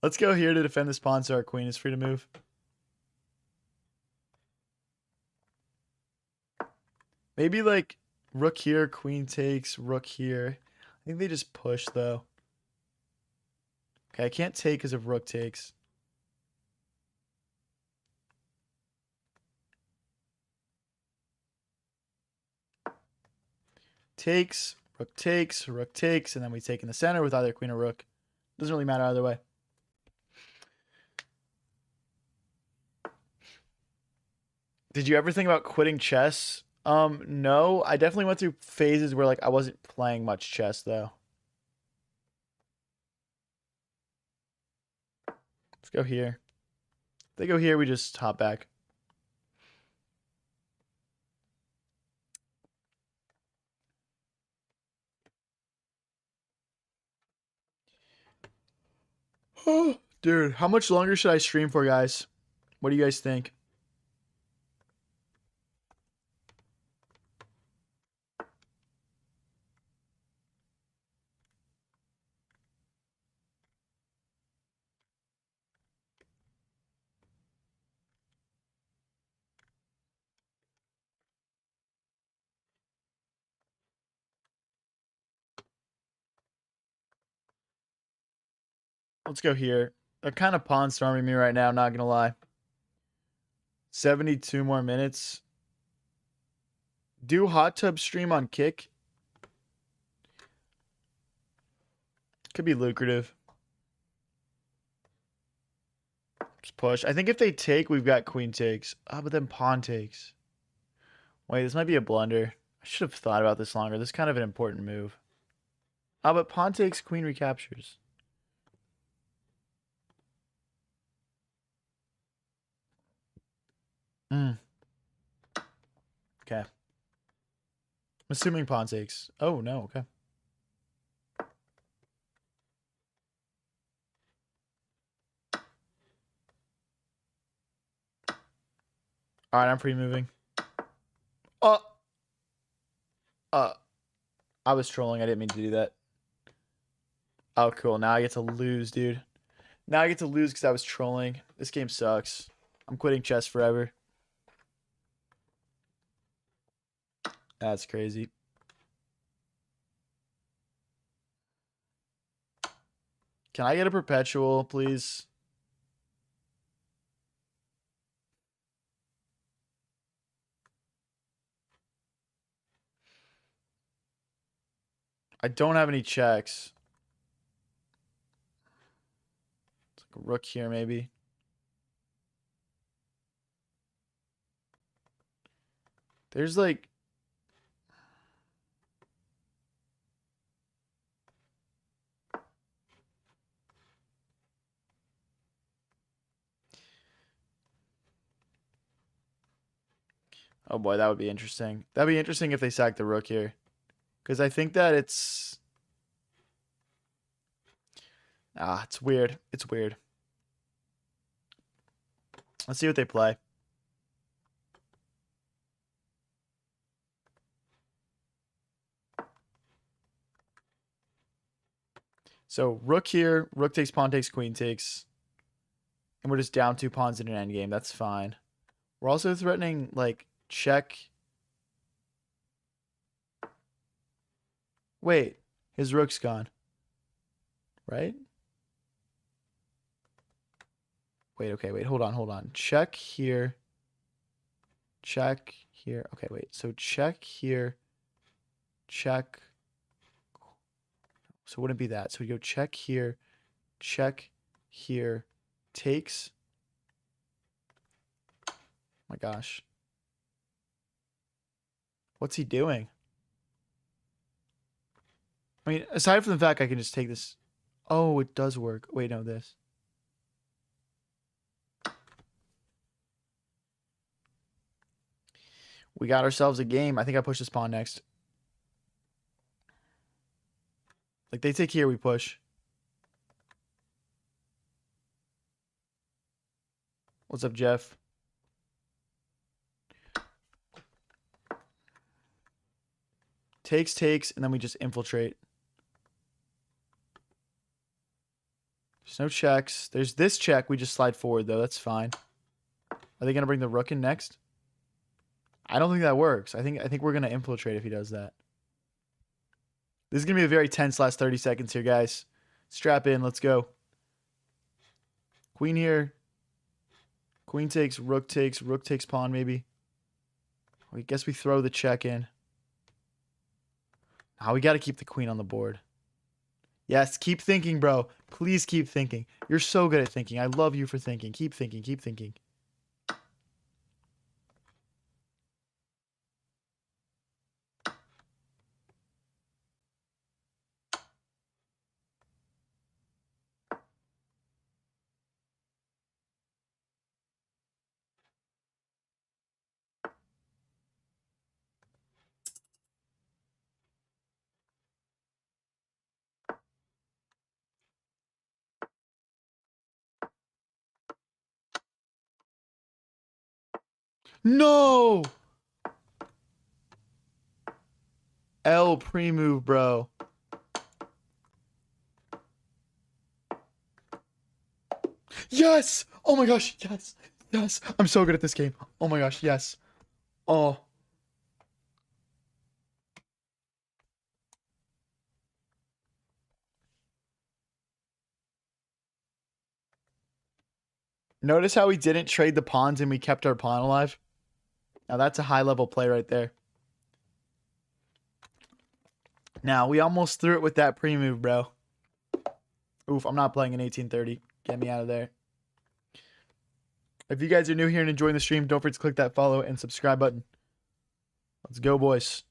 Let's go here to defend this pawn so our queen is free to move. Maybe like rook here, queen takes, rook here. I think they just push though. Okay, I can't take because of rook takes. Takes, rook takes, and then we take in the center with either queen or rook. Doesn't really matter either way. Did you ever think about quitting chess? No. I definitely went through phases where like I wasn't playing much chess though. Let's go here. If they go here, we just hop back. Oh, dude, how much longer should I stream for, guys? What do you guys think? Let's go here. They're kind of pawn storming me right now, not gonna lie. 72 more minutes. Do hot tub stream on Kick. Could be lucrative. Just push. I think if they take, we've got queen takes. Ah, but then pawn takes. Wait, this might be a blunder. I should have thought about this longer. This is kind of an important move. Ah, but pawn takes, queen recaptures. Hmm. Okay. I'm assuming pawn takes. Oh, no. Okay. All right, I'm free moving. Uh. Uh. I was trolling. I didn't mean to do that. Oh, cool. Now I get to lose, dude. Now I get to lose because I was trolling. This game sucks. I'm quitting chess forever. That's crazy. Can I get a perpetual, please? I don't have any checks. It's like a rook here, maybe. There's like... Oh boy, that would be interesting. That'd be interesting if they sack the rook here. Because I think that it's... Ah, it's weird. It's weird. Let's see what they play. So rook here, rook takes, pawn takes, queen takes. And we're just down 2 pawns in an endgame. That's fine. We're also threatening, like, check. Wait, his rook's gone. Right? Wait, okay, wait, hold on. Check here. Check here. Okay, wait. So check here. Check. So it wouldn't be that. So we go check here. Check here. Takes. Oh my gosh. What's he doing? I mean, aside from the fact I can just take this. Oh, it does work. Wait, no, this. We got ourselves a game. I think I push this pawn next. Like, they take here, we push. What's up, Jeff? Takes, and then we just infiltrate. There's no checks. There's this check. We just slide forward, though. That's fine. Are they going to bring the rook in next? I don't think that works. I think we're going to infiltrate if he does that. This is going to be a very tense last 30 seconds here, guys. Strap in. Let's go. Queen here. Queen takes, rook takes pawn maybe. I guess we throw the check in. Now we got to keep the queen on the board. Yes, keep thinking, bro. Please keep thinking. You're so good at thinking. I love you for thinking. Keep thinking. Keep thinking. No! L pre-move, bro. Yes! Oh my gosh, yes. Yes. I'm so good at this game. Oh my gosh, yes. Oh. Notice how we didn't trade the pawns and we kept our pawn alive? Now that's a high level play right there. Now, we almost threw it with that pre-move, bro. Oof, I'm not playing an 1830. Get me out of there. If you guys are new here and enjoying the stream, don't forget to click that follow and subscribe button. Let's go, boys.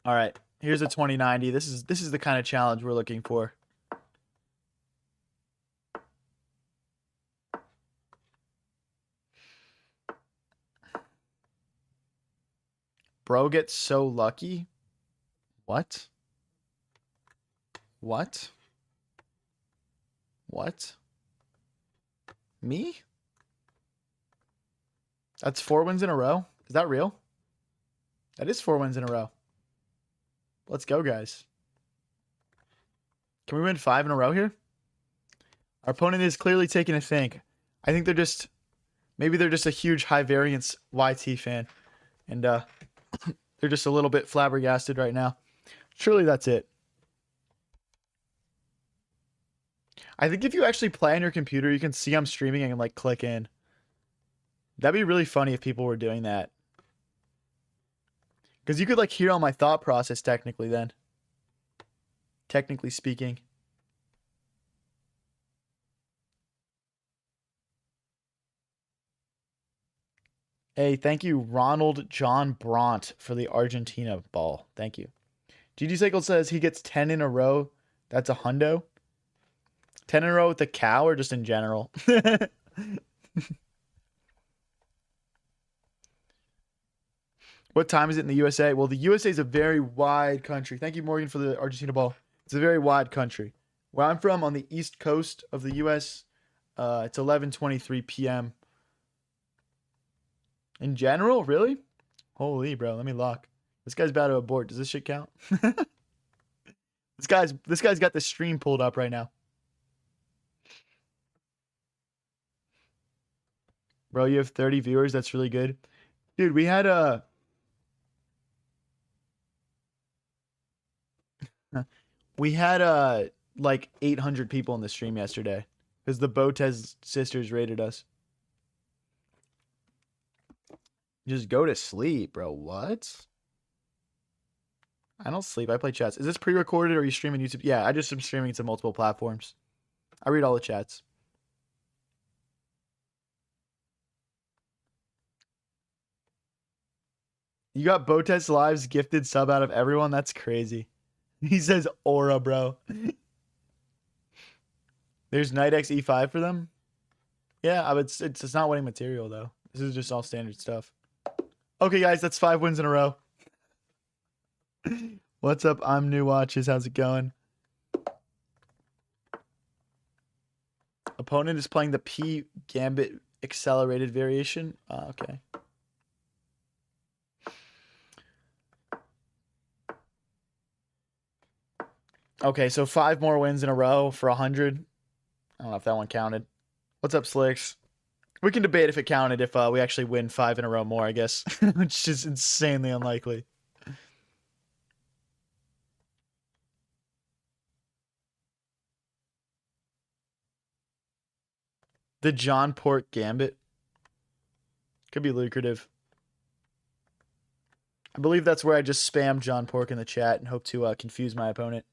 All right, here's a 2090. This is the kind of challenge we're looking for. Bro gets so lucky. What? What? What? Me? That's 4 wins in a row? Is that real? That is 4 wins in a row. Let's go, guys. Can we win 5 in a row here? Our opponent is clearly taking a think. I think they're just, maybe they're just a huge high variance YT fan. And they're just a little bit flabbergasted right now. Surely that's it. I think if you actually play on your computer, you can see I'm streaming and like click in. That'd be really funny if people were doing that. Because you could like hear all my thought process technically then. Technically speaking. Hey, thank you, Ronald John Brandt, for the Argentina ball. Thank you. GG Cycle says he gets 10 in a row. That's a hundo. 10 in a row with the cow or just in general? What time is it in the USA? Well, the USA is a very wide country. Thank you, Morgan, for the Argentina ball. It's a very wide country. Where I'm from on the east coast of the US, it's 11:23 p.m. In general, really? Holy, bro, let me lock. This guy's about to abort. Does this shit count? This guy's got the stream pulled up right now. Bro, you have 30 viewers. That's really good. Dude, we had like 800 people in the stream yesterday because the Botez sisters rated us. Just go to sleep, bro. What? I don't sleep. I play chats. Is this pre-recorded or are you streaming YouTube? Yeah, I just am streaming to multiple platforms. I read all the chats. You got Botez Live's gifted sub out of everyone? That's crazy. He says aura, bro. There's Knight X E5 for them? Yeah, it's not winning material, though. This is just all standard stuff. Okay, guys, that's 5 wins in a row. What's up? I'm New Watches. How's it going? Opponent is playing the P Gambit accelerated variation. Okay. Okay, so 5 more wins in a row for 100. I don't know if that one counted. What's up, Slicks? We can debate if it counted if we actually win 5 in a row more, I guess. Which is insanely unlikely. The John Port Gambit. Could be lucrative. I believe that's where I just spam John Pork in the chat and hope to confuse my opponent.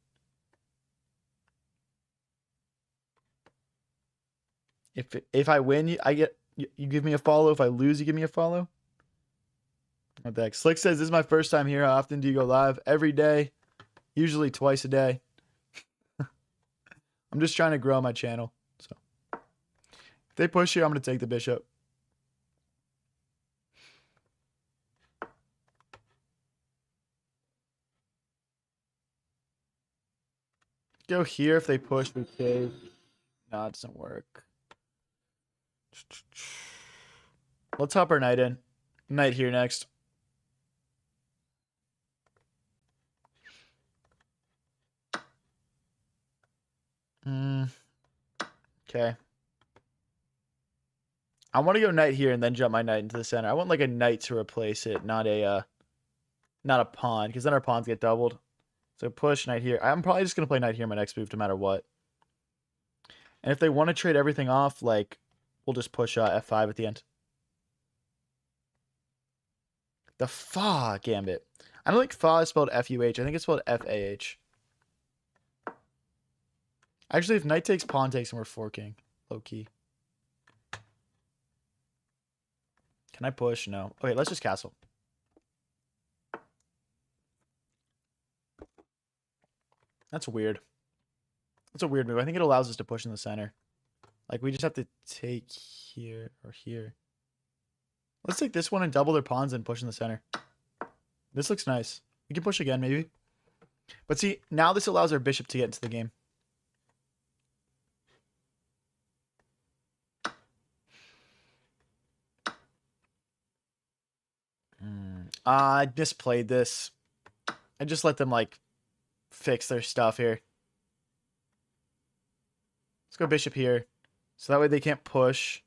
If I win, I get you give me a follow. If I lose, you give me a follow. What the heck? Slick says, "This is my first time here. How often do you go live? Every day, usually twice a day." I'm just trying to grow my channel. So if they push here, I'm gonna take the bishop. Go here if they push. We cave. No, it doesn't work. Let's hop our knight in. Knight here next. Okay. I want to go knight here and then jump my knight into the center. I want like a knight to replace it, not a pawn, because then our pawns get doubled. So push knight here. I'm probably just gonna play knight here my next move, no matter what. And if they want to trade everything off, like we'll just push f5 at the end. The Fa Gambit. I don't think Fa is spelled F-U-H. I think it's spelled F-A-H. Actually, if knight takes, pawn takes, and we're forking. Low key. Can I push? No. Okay, let's just castle. That's weird. That's a weird move. I think it allows us to push in the center. Like, we just have to take here or here. Let's take this one and double their pawns and push in the center. This looks nice. We can push again, maybe. But see, now this allows our bishop to get into the game. I misplayed this. I just let them, like, fix their stuff here. Let's go bishop here. So that way they can't push.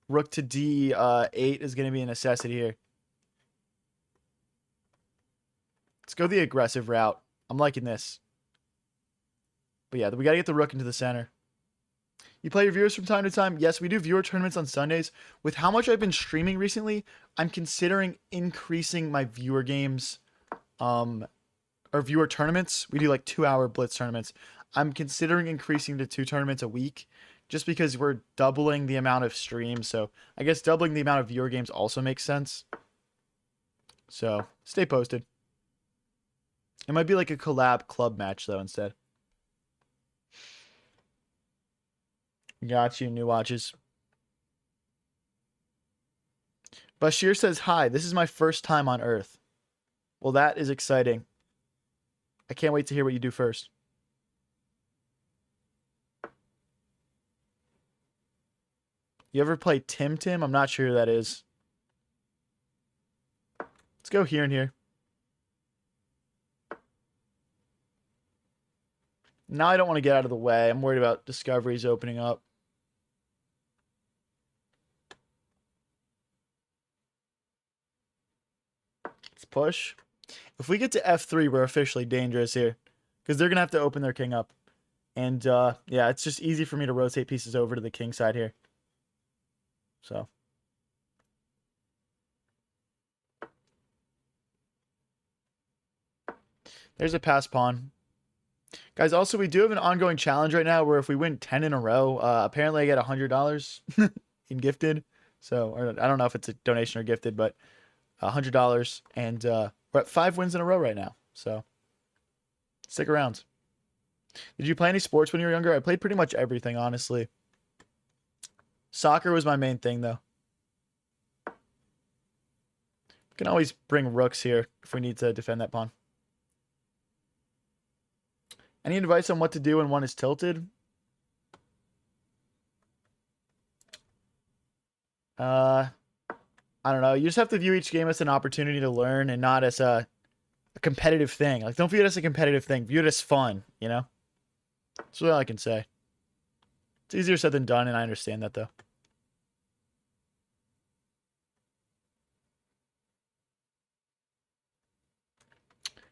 Rook to D8 is going to be a necessity here. Let's go the aggressive route. I'm liking this. But yeah, we got to get the rook into the center. You play your viewers from time to time? Yes, we do viewer tournaments on Sundays. With how much I've been streaming recently, I'm considering increasing my viewer games, or viewer tournaments. We do like 2-hour blitz tournaments. I'm considering increasing to 2 tournaments a week just because we're doubling the amount of streams. So I guess doubling the amount of viewer games also makes sense. So stay posted. It might be like a collab club match though instead. Got you, new watches. Bashir says, hi, this is my first time on Earth. Well, that is exciting. I can't wait to hear what you do first. You ever play Tim Tim? I'm not sure who that is. Let's go here and here. Now I don't want to get out of the way. I'm worried about discoveries opening up. Let's push. If we get to F3, we're officially dangerous here. Because they're going to have to open their king up. And, yeah, it's just easy for me to rotate pieces over to the king side here. So. There's a pass pawn. Guys, also, we do have an ongoing challenge right now where if we win 10 in a row, apparently I get $100 in gifted. So, or I don't know if it's a donation or gifted, but $100. And we're at 5 wins in a row right now. So, stick around. Did you play any sports when you were younger? I played pretty much everything, honestly. Soccer was my main thing, though. We can always bring rooks here if we need to defend that pawn. Any advice on what to do when one is tilted? I don't know. You just have to view each game as an opportunity to learn and not as a competitive thing. Like, don't view it as a competitive thing. View it as fun, you know? That's all I can say. It's easier said than done, and I understand that, though.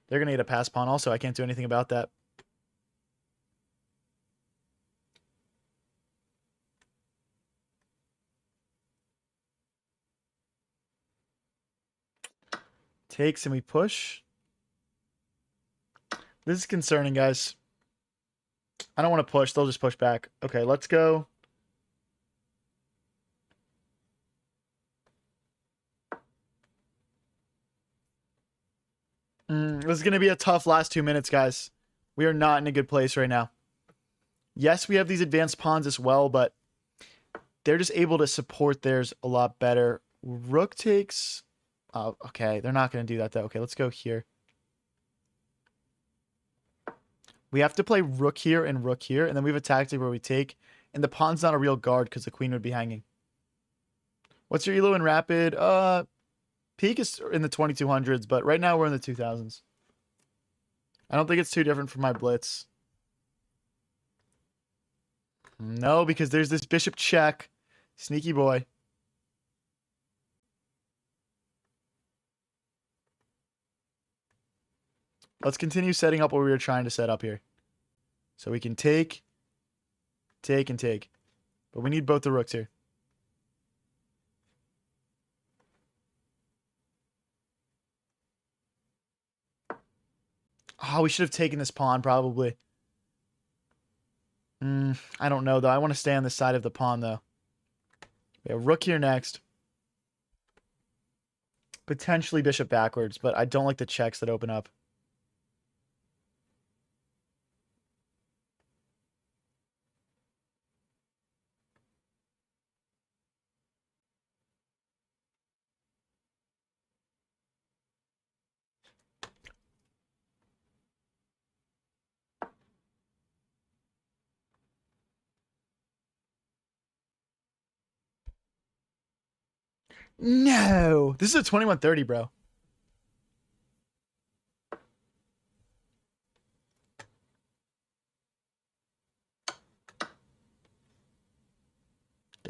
They're going to get a pass pawn also. I can't do anything about that. Takes and we push. This is concerning, guys. I don't want to push. They'll just push back. Okay, let's go. This is going to be a tough last 2 minutes, guys. We are not in a good place right now. Yes, we have these advanced pawns as well, but they're just able to support theirs a lot better. Rook takes... Oh, okay, they're not going to do that, though. Okay, let's go here. We have to play rook here, and then we have a tactic where we take, and the pawn's not a real guard because the queen would be hanging. What's your elo in rapid? Peak is in the 2200s, but right now we're in the 2000s. I don't think it's too different from my blitz. No, because there's this bishop check. Sneaky boy. Let's continue setting up what we were trying to set up here. So we can take, and take. But we need both the rooks here. Oh, we should have taken this pawn, probably. I don't know, though. I want to stay on the side of the pawn, though. We have rook here next. Potentially bishop backwards, but I don't like the checks that open up. No! This is a 2130, bro.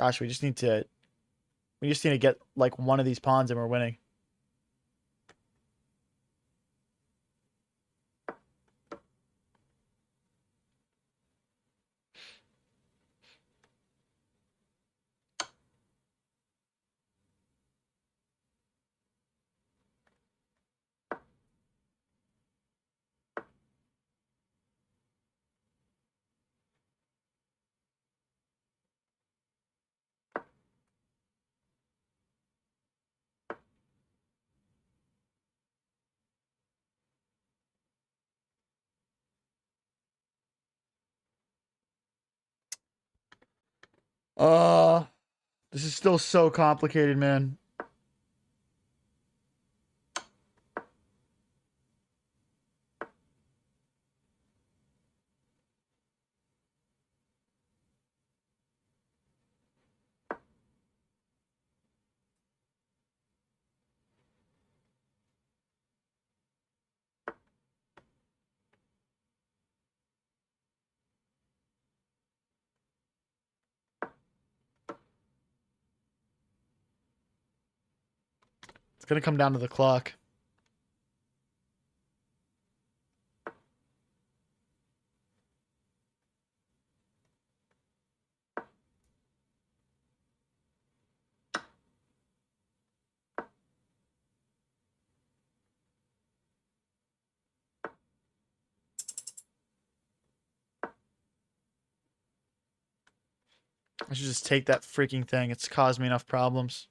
Gosh, we just need to get like one of these pawns and we're winning. Uh, this is still so complicated, man. It's gonna come down to the clock. I should just take that freaking thing. It's caused me enough problems.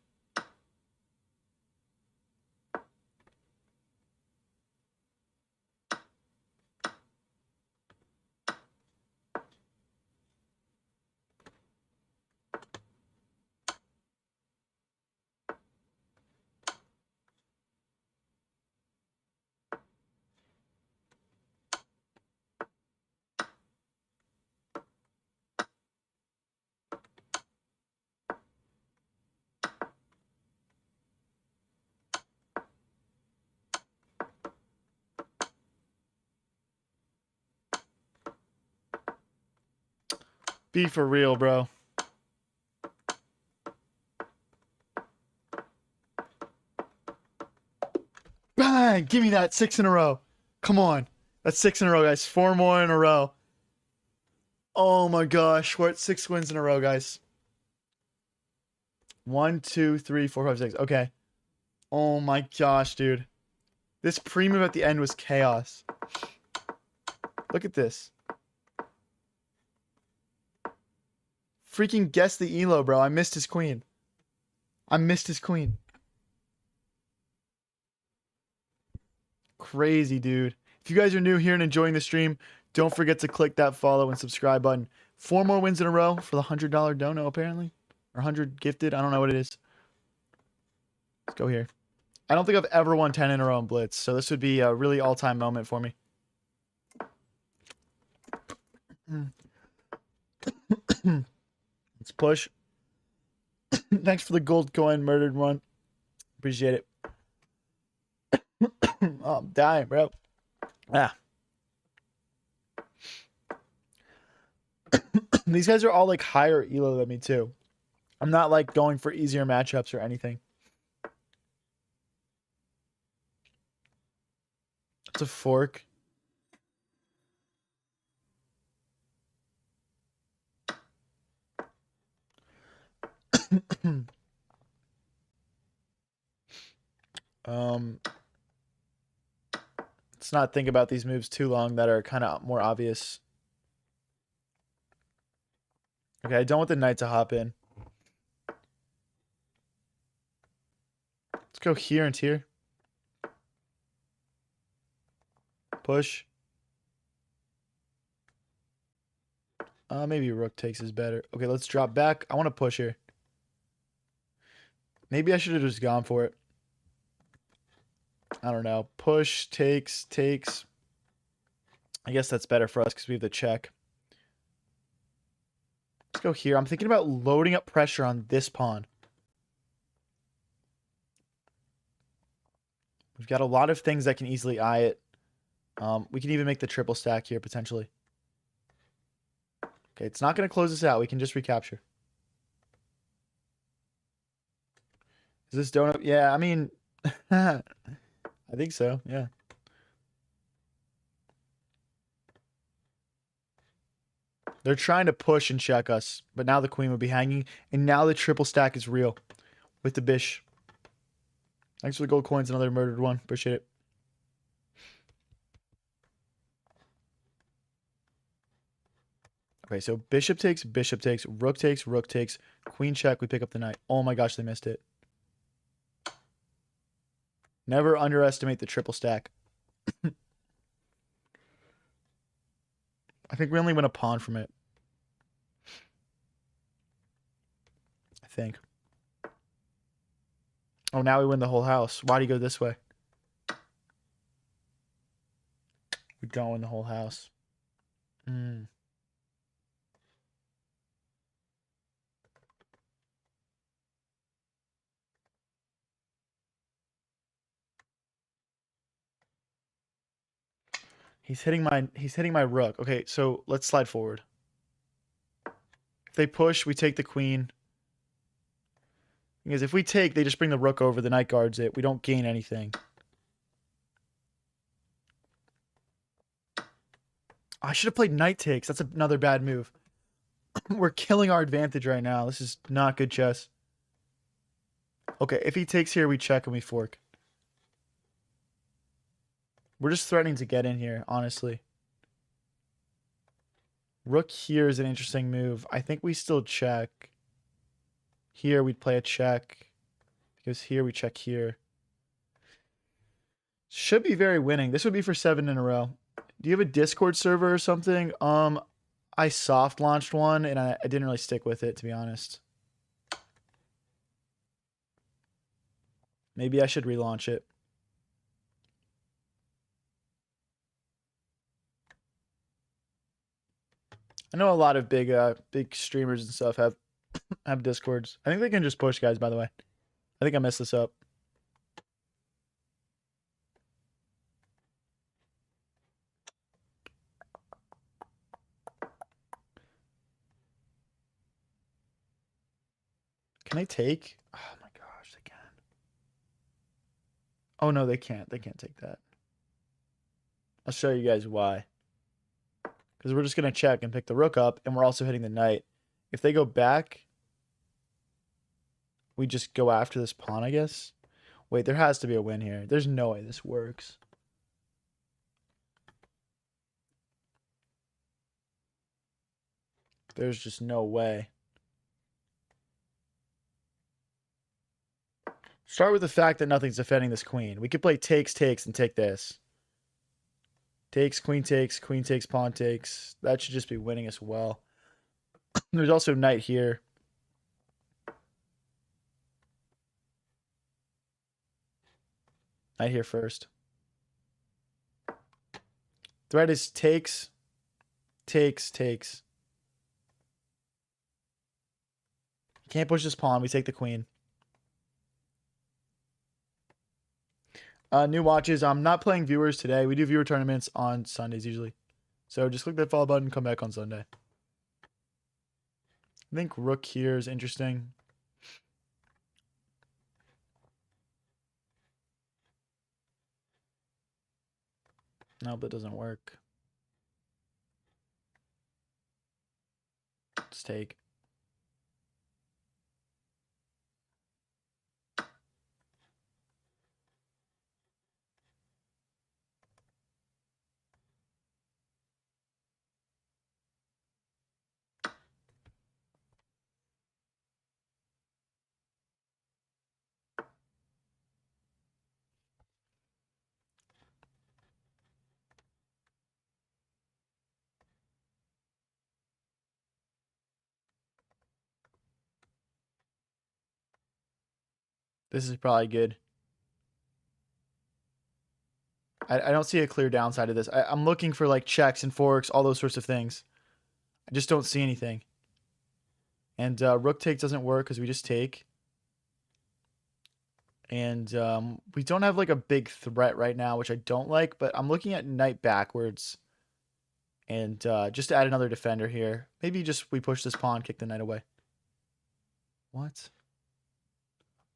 Be for real, bro. Bang! Give me that 6 in a row. Come on. That's 6 in a row, guys. 4 more in a row. Oh my gosh. We're at 6 wins in a row, guys. 1, 2, 3, 4, 5, 6. Okay. Oh my gosh, dude. This pre-move at the end was chaos. Look at this. Freaking guess the elo, bro. I missed his queen. I missed his queen. Crazy, dude. If you guys are new here and enjoying the stream, don't forget to click that follow and subscribe button. 4 more wins in a row for the $100 dono, apparently. Or 100 gifted. I don't know what it is. Let's go here. I don't think I've ever won 10 in a row in Blitz, so this would be a really all-time moment for me. Let's push. Thanks for the gold coin, Murdered One. Appreciate it. Oh, I'm dying, bro. Ah. These guys are all like higher elo than me too. I'm not like going for easier matchups or anything. It's a fork. Let's not think about these moves too long that are kind of more obvious. Okay, I don't want the knight to hop in. Let's go here and here. Push. Maybe rook takes is better. Okay, let's drop back. I want to push here. Maybe I should have just gone for it. I don't know. Push, takes. I guess that's better for us because we have the check. Let's go here. I'm thinking about loading up pressure on this pawn. We've got a lot of things that can easily eye it. We can even make the triple stack here, potentially. Okay, it's not going to close us out. We can just recapture. Is this donut? Yeah, I mean, I think so. Yeah. They're trying to push and check us, but now the queen would be hanging, and now the triple stack is real with the bish. Thanks for the gold coins, another murdered one. Appreciate it. Okay, so bishop takes, rook takes, queen check. We pick up the knight. Oh my gosh, they missed it. Never underestimate the triple stack. I think we only win a pawn from it. I think. Oh, now we win the whole house. Why do you go this way? We don't win the whole house. Hmm. He's hitting my rook. Okay, so let's slide forward. If they push, we take the queen. Because if we take, they just bring the rook over, the knight guards it. We don't gain anything. I should have played knight takes. That's another bad move. We're killing our advantage right now. This is not good chess. Okay, if he takes here, we check and we fork. We're just threatening to get in here, honestly. Rook here is an interesting move. I think we still check. Here we'd play a check. Because here we check here. Should be very winning. This would be for 7 in a row. Do you have a Discord server or something? I soft launched one and I didn't really stick with it, to be honest. Maybe I should relaunch it. I know a lot of big streamers and stuff have Discords. I think they can just push, guys, by the way. I think I messed this up. Can they take? Oh my gosh, they can. Oh no, they can't. They can't take that. I'll show you guys why. Because we're just going to check and pick the rook up, and we're also hitting the knight. If they go back, we just go after this pawn, I guess. Wait, there has to be a win here. There's no way this works. There's just no way. Start with the fact that nothing's defending this queen. We could play takes, and take this. Takes, queen takes, pawn takes. That should just be winning as well. There's also knight here. Knight here first. Threat is takes. Can't push this pawn. We take the queen. New watches. I'm not playing viewers today. We do viewer tournaments on Sundays usually. So just click that follow button and come back on Sunday. I think rook here is interesting. No, that doesn't work. Let's take. This is probably good. I don't see a clear downside to this. I'm looking for like checks and forks, all those sorts of things. I just don't see anything. And rook take doesn't work because we just take. And we don't have like a big threat right now, which I don't like. But I'm looking at knight backwards. And just to add another defender here. Maybe just we push this pawn, kick the knight away. What?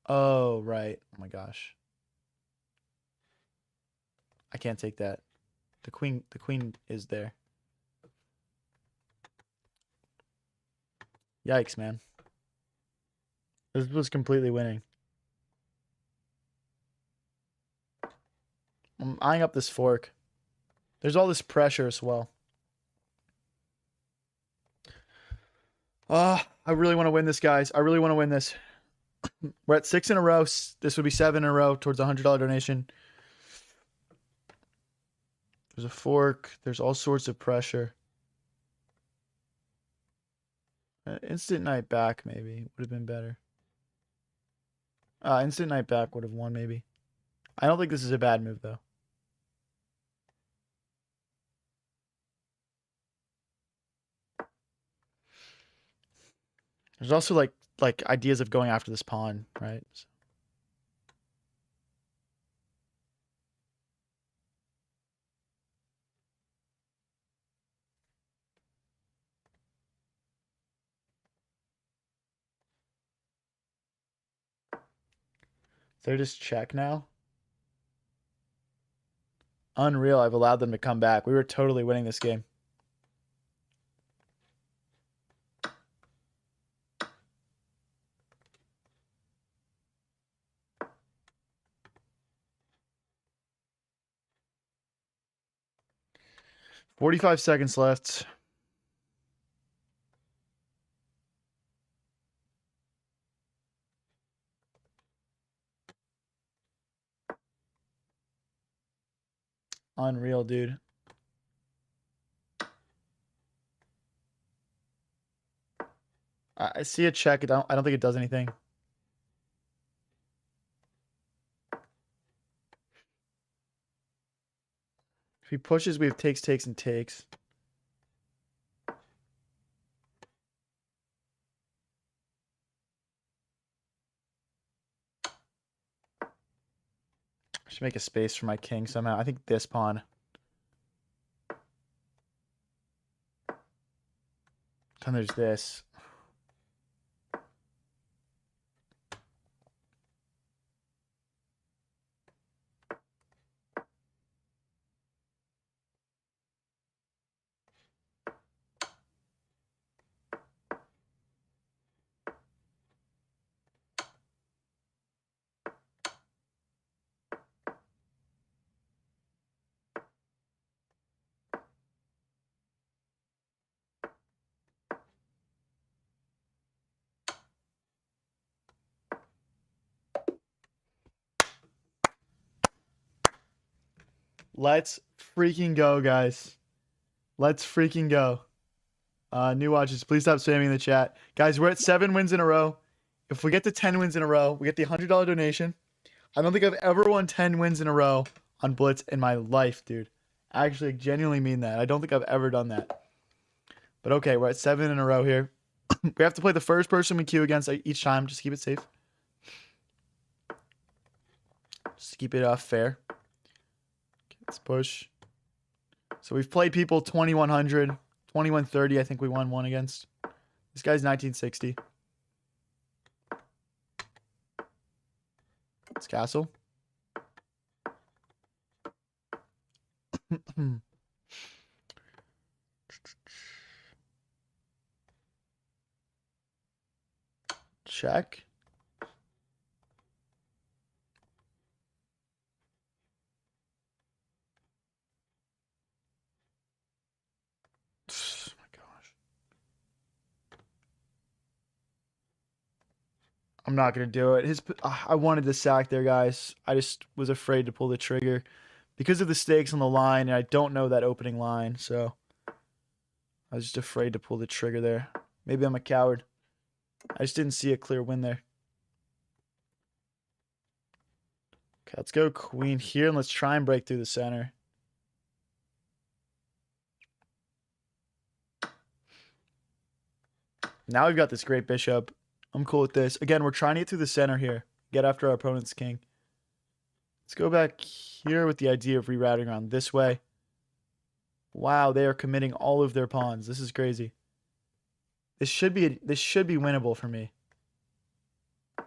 Oh, right. Oh my gosh. I can't take that. The queen is there. Yikes, man. This was completely winning. I'm eyeing up this fork. There's all this pressure as well. I really want to win this, guys. I really want to win this. We're at 6 in a row. This would be 7 in a row towards a $100 donation. There's a fork. There's all sorts of pressure. Instant night back, maybe. Would have been better. Instant night back would have won, maybe. I don't think this is a bad move, though. There's also, like ideas of going after this pawn, right? So. They're just check now. Unreal. I've allowed them to come back. We were totally winning this game. $45 seconds left. Unreal, dude. I see a check. I don't think it does anything. If he pushes, we have takes, takes, and takes. I should make a space for my king somehow. I think this pawn. Then there's this. Let's freaking go, guys. Let's freaking go. New watchers, please stop spamming in the chat. Guys, we're at 7 wins in a row. If we get to 10 wins in a row, we get the $100 donation. I don't think I've ever won 10 wins in a row on Blitz in my life, dude. I actually genuinely mean that. I don't think I've ever done that. But okay, we're at 7 in a row here. We have to play the first person we queue against each time. Just keep it safe. Just keep it fair. Okay, let's push. So we've played people 2100, 2130. I think we won one against. This guy's 1960. It's castle. Check. Oh my gosh. I'm not going to do it. I wanted to sack there, guys. I just was afraid to pull the trigger because of the stakes on the line, and I don't know that opening line, so I was just afraid to pull the trigger there. Maybe I'm a coward. I just didn't see a clear win there. Okay, let's go queen here, and let's try and break through the center. Now we've got this great bishop. I'm cool with this. Again, we're trying to get through the center here. Get after our opponent's king. Let's go back here with the idea of rerouting around this way. Wow, they are committing all of their pawns. This is crazy. This should be winnable for me.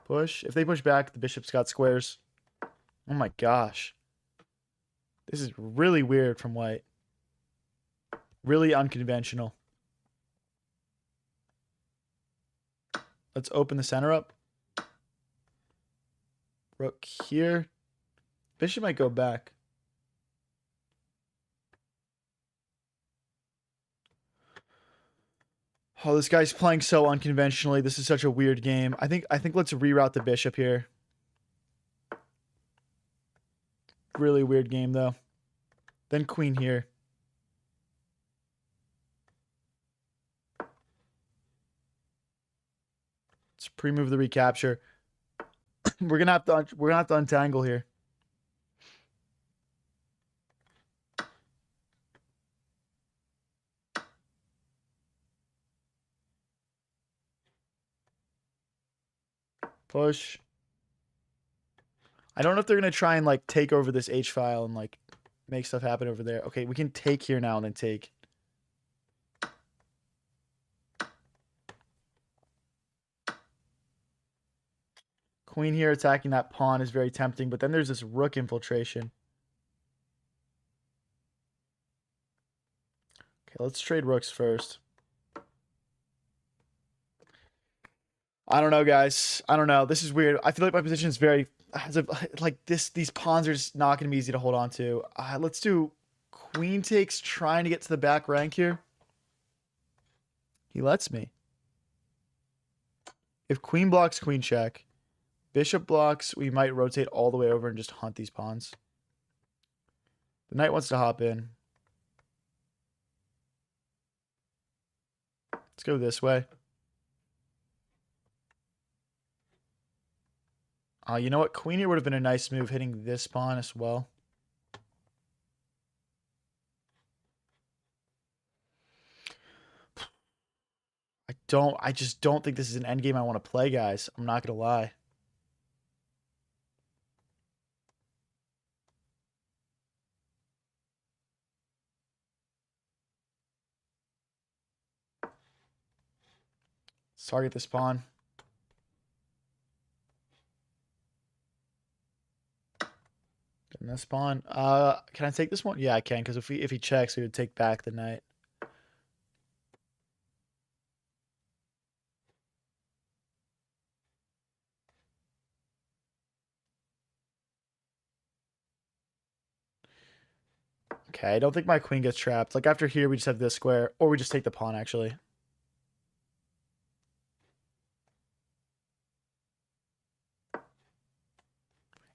Push. If they push back, the bishop's got squares. Oh my gosh. This is really weird from white. Really unconventional. Let's open the center up. Rook here. Bishop might go back. Oh, this guy's playing so unconventionally. This is such a weird game. I think let's reroute the bishop here. Really weird game though. Then queen here. Let's pre-move the recapture. we're gonna have to untangle here. Push. I don't know if they're gonna try and like take over this H file and like make stuff happen over there. Okay, we can take here now and then take. Queen here attacking that pawn is very tempting, but then there's this rook infiltration. Okay, let's trade rooks first. I don't know, guys. I don't know. This is weird. I feel like my position is very like this. These pawns are just not going to be easy to hold on to. Let's do queen takes, trying to get to the back rank here. He lets me. If queen blocks, queen check. Bishop blocks, we might rotate all the way over and just hunt these pawns. The knight wants to hop in. Let's go this way. You know what? Queen here would have been a nice move, hitting this pawn as well. I just don't think this is an endgame I want to play, guys. I'm not going to lie. Let's target this pawn. Getting this pawn. Can I take this one? Yeah, I can, because if he checks, we would take back the knight. Okay, I don't think my queen gets trapped. Like, after here, we just have this square. Or we just take the pawn, actually.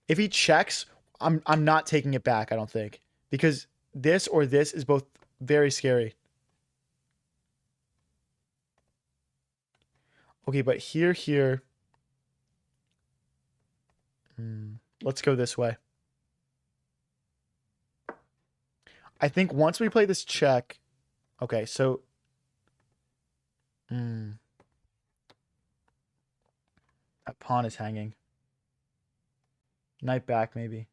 If he checks, I'm not taking it back, I don't think. Because this or this is both very scary. Okay, but here. Let's go this way. I think once we play this check... Okay, so... That pawn is hanging. Knight back, maybe.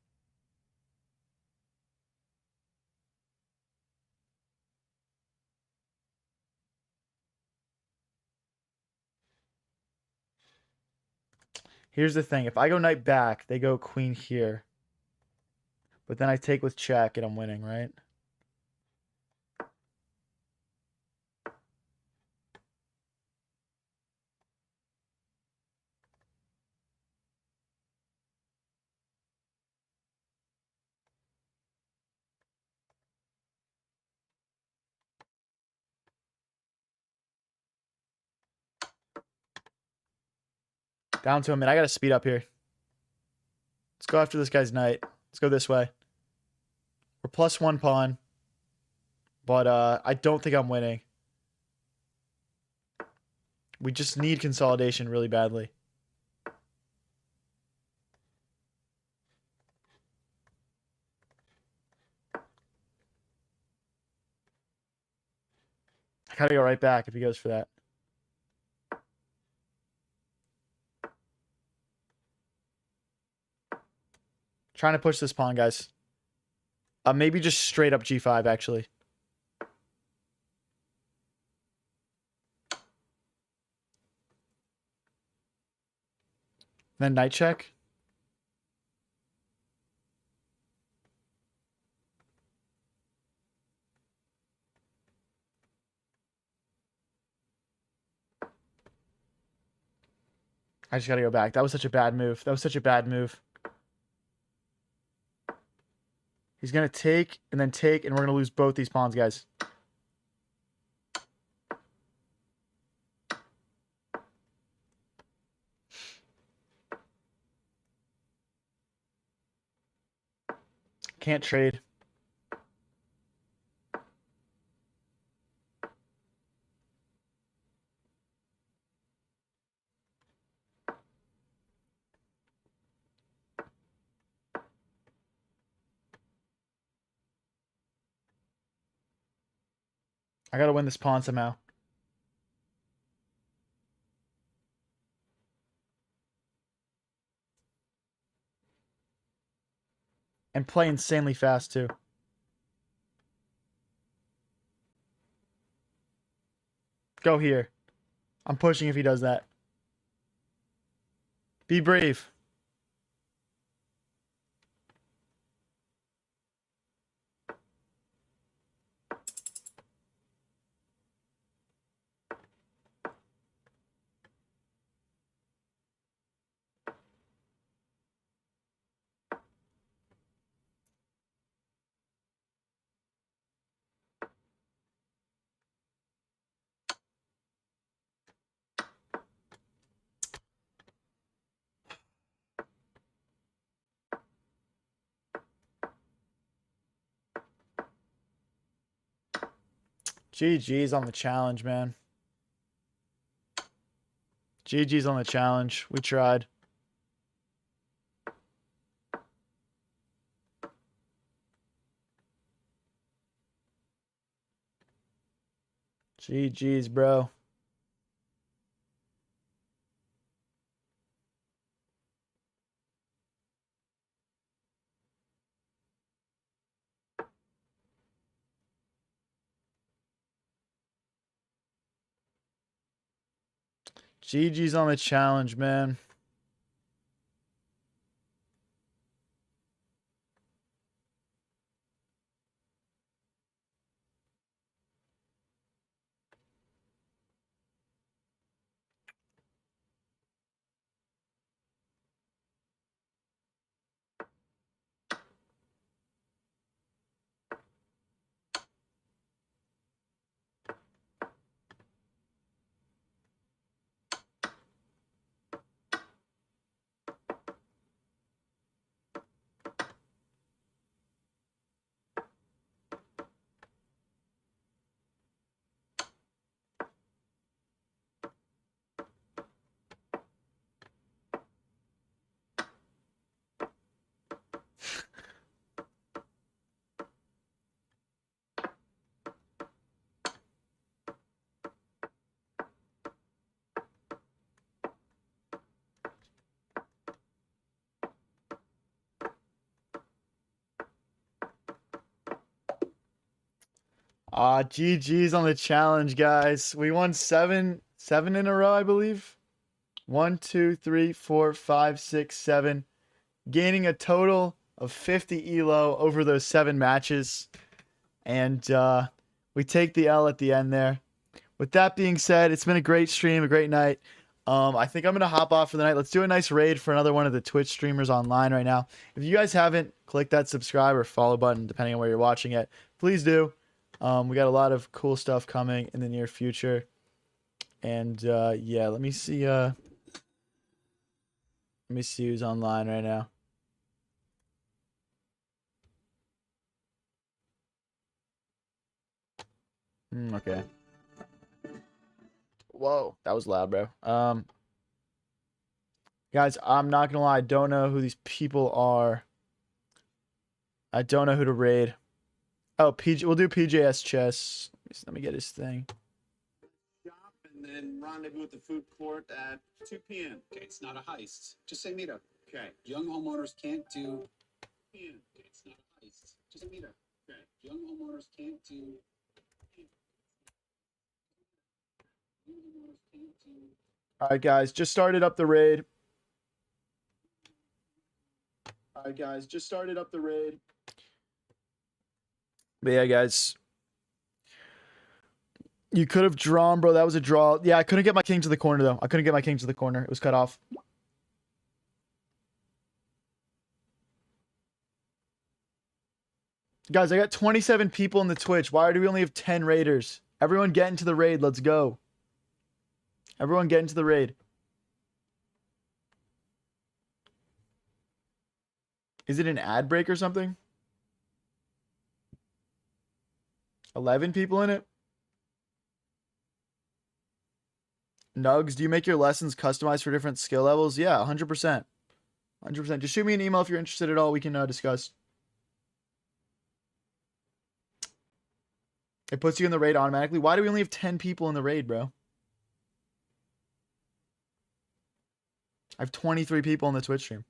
Here's the thing. If I go knight back, they go queen here. But then I take with check and I'm winning, right? Down to him, and I got to speed up here. Let's go after this guy's knight. Let's go this way. We're +1 pawn. But I don't think I'm winning. We just need consolidation really badly. I gotta go right back if he goes for that. Trying to push this pawn, guys. Maybe just straight up g5, actually. Then knight check. I just gotta go back. That was such a bad move. That was such a bad move. He's gonna take and then take, and we're gonna lose both these pawns, guys. Can't trade. I gotta win this pawn somehow. And play insanely fast, too. Go here. I'm pushing if he does that. Be brave. GG's on the challenge, man. GG's on the challenge. We tried. GG's, bro. GG's on the challenge, man. GG's on the challenge, guys. We won seven in a row, I believe. 1, 2, 3, 4, 5, 6, 7. Gaining a total of 50 elo over those 7 matches. And we take the L at the end there. With that being said, it's been a great stream, a great night. I think I'm going to hop off for the night. Let's do a nice raid for another one of the Twitch streamers online right now. If you guys haven't, click that subscribe or follow button, depending on where you're watching it. Please do. We got a lot of cool stuff coming in the near future. And yeah, let me see who's online right now. Okay. Whoa, that was loud, bro. Guys, I'm not gonna lie, I don't know who these people are. I don't know who to raid. Oh, PJ, we'll do PJS chess. Let me get his thing. Shop and then rendezvous at the food court at 2 p.m. Okay, it's not a heist. Just say meetup. Okay. Young homeowners can't do. Okay, it's not a heist. Just say meetup. Okay. Young homeowners can't do. All right, guys, just started up the raid. All right, guys, just started up the raid. But yeah, guys. You could have drawn, bro. That was a draw. Yeah, I couldn't get my king to the corner, though. I couldn't get my king to the corner. It was cut off. Guys, I got 27 people in the Twitch. Why do we only have 10 raiders? Everyone get into the raid. Let's go. Everyone get into the raid. Is it an ad break or something? 11 people in it? Nugs, do you make your lessons customized for different skill levels? Yeah, 100%. 100%. Just shoot me an email if you're interested at all. We can discuss. It puts you in the raid automatically. Why do we only have 10 people in the raid, bro? I have 23 people in the Twitch stream.